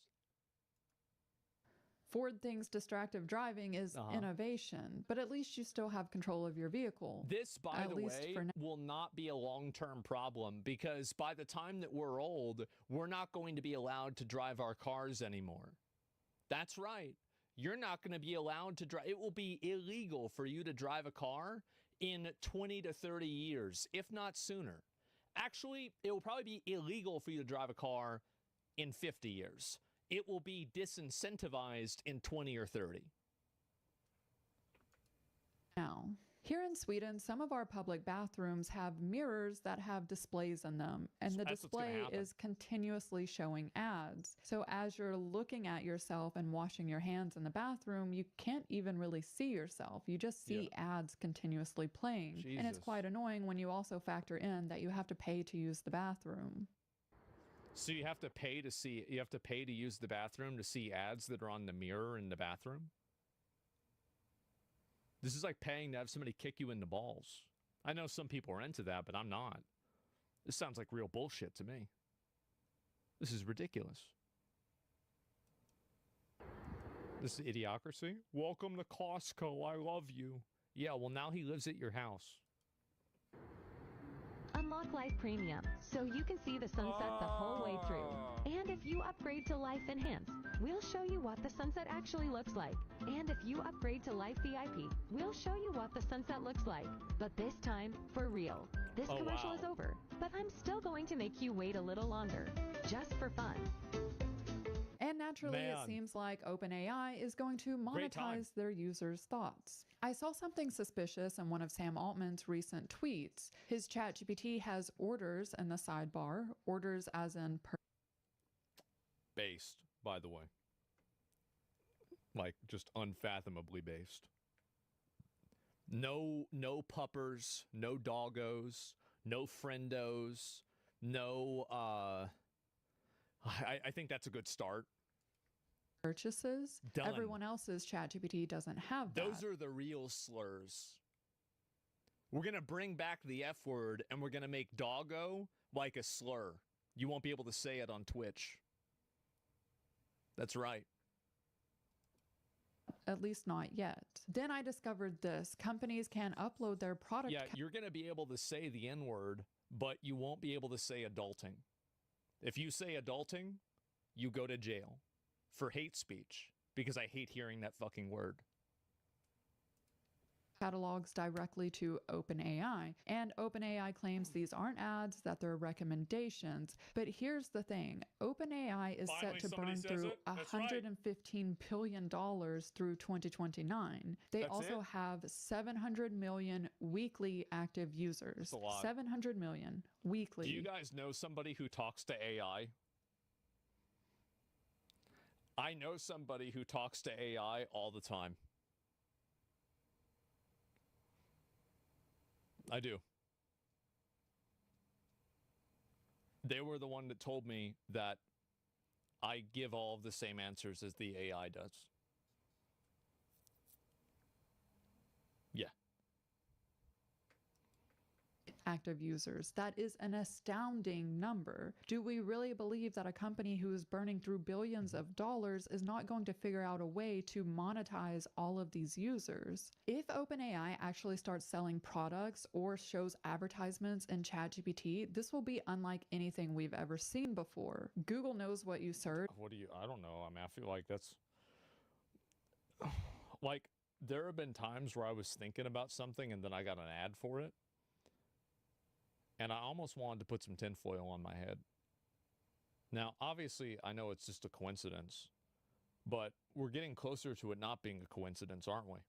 Ford thinks distractive driving is innovation, but at least you still have control of your vehicle. This, by the way, will not be a long-term problem, because by the time that we're old, we're not going to be allowed to drive our cars anymore. That's right. You're not going to be allowed to drive. It will be illegal for you to drive a car in 20 to 30 years, if not sooner. Actually, it will probably be illegal for you to drive a car in 50 years. It will be disincentivized in 20 or 30. Now, here in Sweden, some of our public bathrooms have mirrors that have displays in them, and the display is continuously showing ads. So as you're looking at yourself and washing your hands in the bathroom, you can't even really see yourself. You just see ads continuously playing. And it's quite annoying when you also factor in that you have to pay to use the bathroom. So you have to pay to see, you have to pay to use the bathroom to see ads that are on the mirror in the bathroom? This is like paying to have somebody kick you in the balls. I know some people are into that, but I'm not. This sounds like real bullshit to me. This is ridiculous. This is idiocracy. Welcome to Costco. I love you. Yeah, well, now he lives at your house. Unlock Life Premium, so you can see the sunset the whole way through. And if you upgrade to Life Enhance, we'll show you what the sunset actually looks like. And if you upgrade to Life VIP, we'll show you what the sunset looks like. But this time, for real. This commercial is over, but I'm still going to make you wait a little longer, just for fun. And naturally, it seems like OpenAI is going to monetize their users' thoughts. I saw something suspicious in one of Sam Altman's recent tweets. His ChatGPT has orders in the sidebar, orders as in Based, by the way. Like, just unfathomably based. No puppers, no doggos, no friendos, no, I think that's a good start. Purchases. Done. Everyone else's ChatGPT doesn't have that. Those are the real slurs. We're going to bring back the F word and we're going to make doggo like a slur. You won't be able to say it on Twitch. That's right. At least not yet. Then I discovered this. Companies can upload their product. Yeah, you're going to be able to say the N word, but you won't be able to say adulting. If you say adulting, you go to jail for hate speech, because I hate hearing that fucking word. Catalogs directly to OpenAI, and OpenAI claims these aren't ads, that they're recommendations. But here's the thing, OpenAI is set to burn through $115 billion through 2029. They also have 700 million weekly active users. That's a lot. 700 million weekly. Do you guys know somebody who talks to AI? I know somebody who talks to AI all the time. I do. They were the one that told me that I give all of the same answers as the AI does. Yeah. Active users. That is an astounding number. Do we really believe that a company who is burning through billions of dollars is not going to figure out a way to monetize all of these users? If OpenAI actually starts selling products or shows advertisements in ChatGPT, this will be unlike anything we've ever seen before. Google knows what you search. I don't know. I mean, I feel like that's like, there have been times where I was thinking about something and then I got an ad for it. And I almost wanted to put some tinfoil on my head. Now, obviously, I know it's just a coincidence, but we're getting closer to it not being a coincidence, aren't we?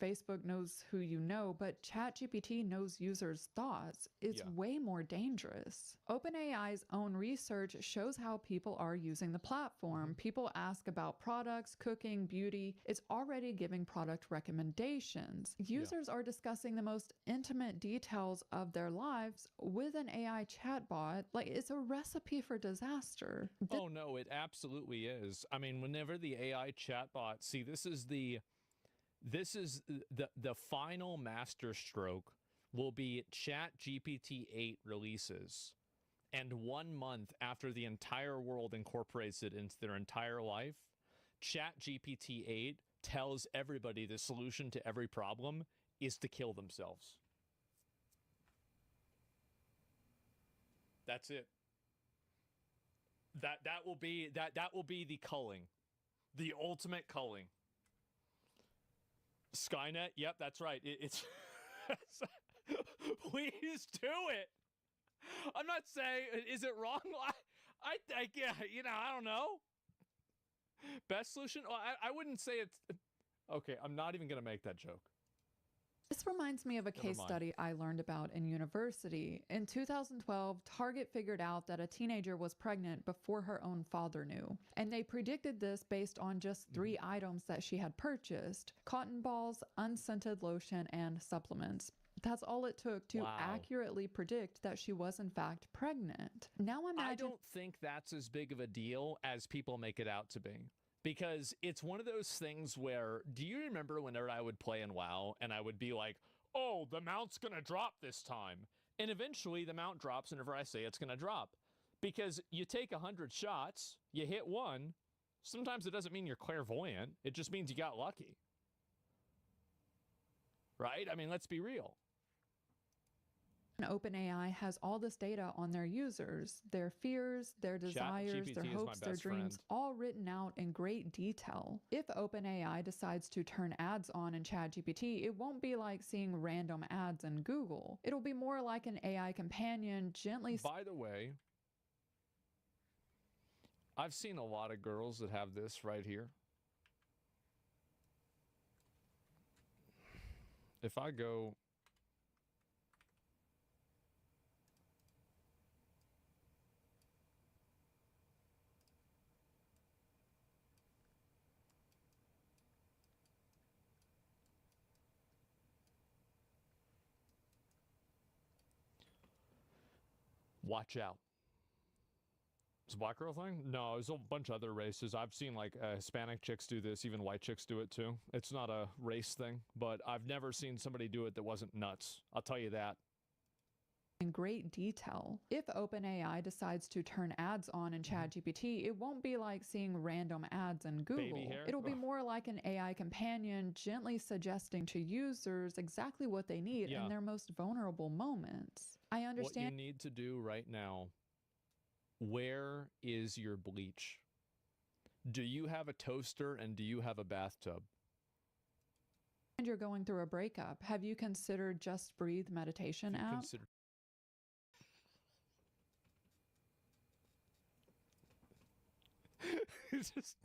Facebook knows who you know, but ChatGPT knows users' thoughts. It's way more dangerous. OpenAI's own research shows how people are using the platform. People ask about products, cooking, beauty. It's already giving product recommendations. Users are discussing the most intimate details of their lives with an AI chatbot. Like, it's a recipe for disaster. Oh, no, it absolutely is. I mean, whenever the AI chatbot, see, this is the final master stroke will be ChatGPT 8 releases. And 1 month after the entire world incorporates it into their entire life, ChatGPT 8 tells everybody the solution to every problem is to kill themselves. That's it. That will be the culling. The ultimate culling. Skynet, yep, that's right. It's please do it. I'm not saying, is it wrong? I yeah, you know, I don't know. Best solution? Well, I wouldn't say it's okay. I'm not even gonna make that joke. This reminds me of a case study I learned about in university. In 2012, Target figured out that a teenager was pregnant before her own father knew. And they predicted this based on just 3 items that she had purchased: cotton balls, unscented lotion, and supplements. That's all it took to Wow. accurately predict that she was in fact pregnant. Now imagine— I don't think that's as big of a deal as people make it out to be. Because it's one of those things where, do you remember whenever I would play in WoW and I would be like, oh, the mount's gonna drop this time. And eventually the mount drops whenever I say it's gonna drop. Because you take 100 shots, you hit one, sometimes it doesn't mean you're clairvoyant, it just means you got lucky. Right? I mean, let's be real. OpenAI has all this data on their users, their fears, their desires, ChatGPT their is my hopes, their best dreams, friend. all written out in great detail. If OpenAI decides to turn ads on in ChatGPT, it won't be like seeing random ads in Google. It'll be more like an AI companion gently— By the way, I've seen a lot of girls that have this right here. If I go... Watch out. It's a black girl thing? No, there's a bunch of other races. I've seen like Hispanic chicks do this, even white chicks do it too. It's not a race thing, but I've never seen somebody do it that wasn't nuts. I'll tell you that. in great detail. If OpenAI decides to turn ads on in ChatGPT, it won't be like seeing random ads in Google. hair? It'll be Ugh. more like an AI companion gently suggesting to users exactly what they need Yeah. in their most vulnerable moments. I understand. What you need to do right now, where is your bleach? Do you have a toaster and do you have a bathtub? And you're going through a breakup. Have you considered Just Breathe meditation Have you app? considered- It's just...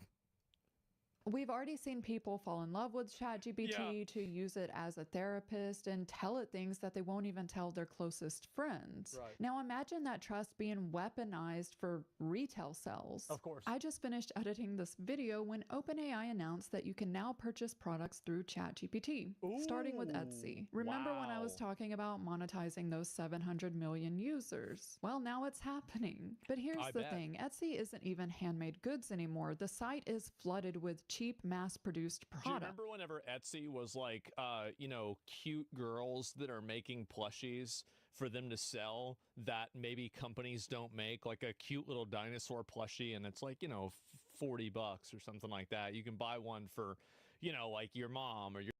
We've already seen people fall in love with ChatGPT to use it as a therapist and tell it things that they won't even tell their closest friends. Right. Now imagine that trust being weaponized for retail sales. Of course. I just finished editing this video when OpenAI announced that you can now purchase products through ChatGPT, starting with Etsy. Remember when I was wow. talking about monetizing those 700 million users? Well, now it's happening. But here's I the bet. thing. Etsy isn't even handmade goods anymore. The site is flooded with cheap, mass-produced Do you products. remember whenever Etsy was like, you know, cute girls that are making plushies for them to sell that maybe companies don't make, like a cute little dinosaur plushie, and it's like, you know, $40 or something like that. You can buy one for, you know, like your mom or your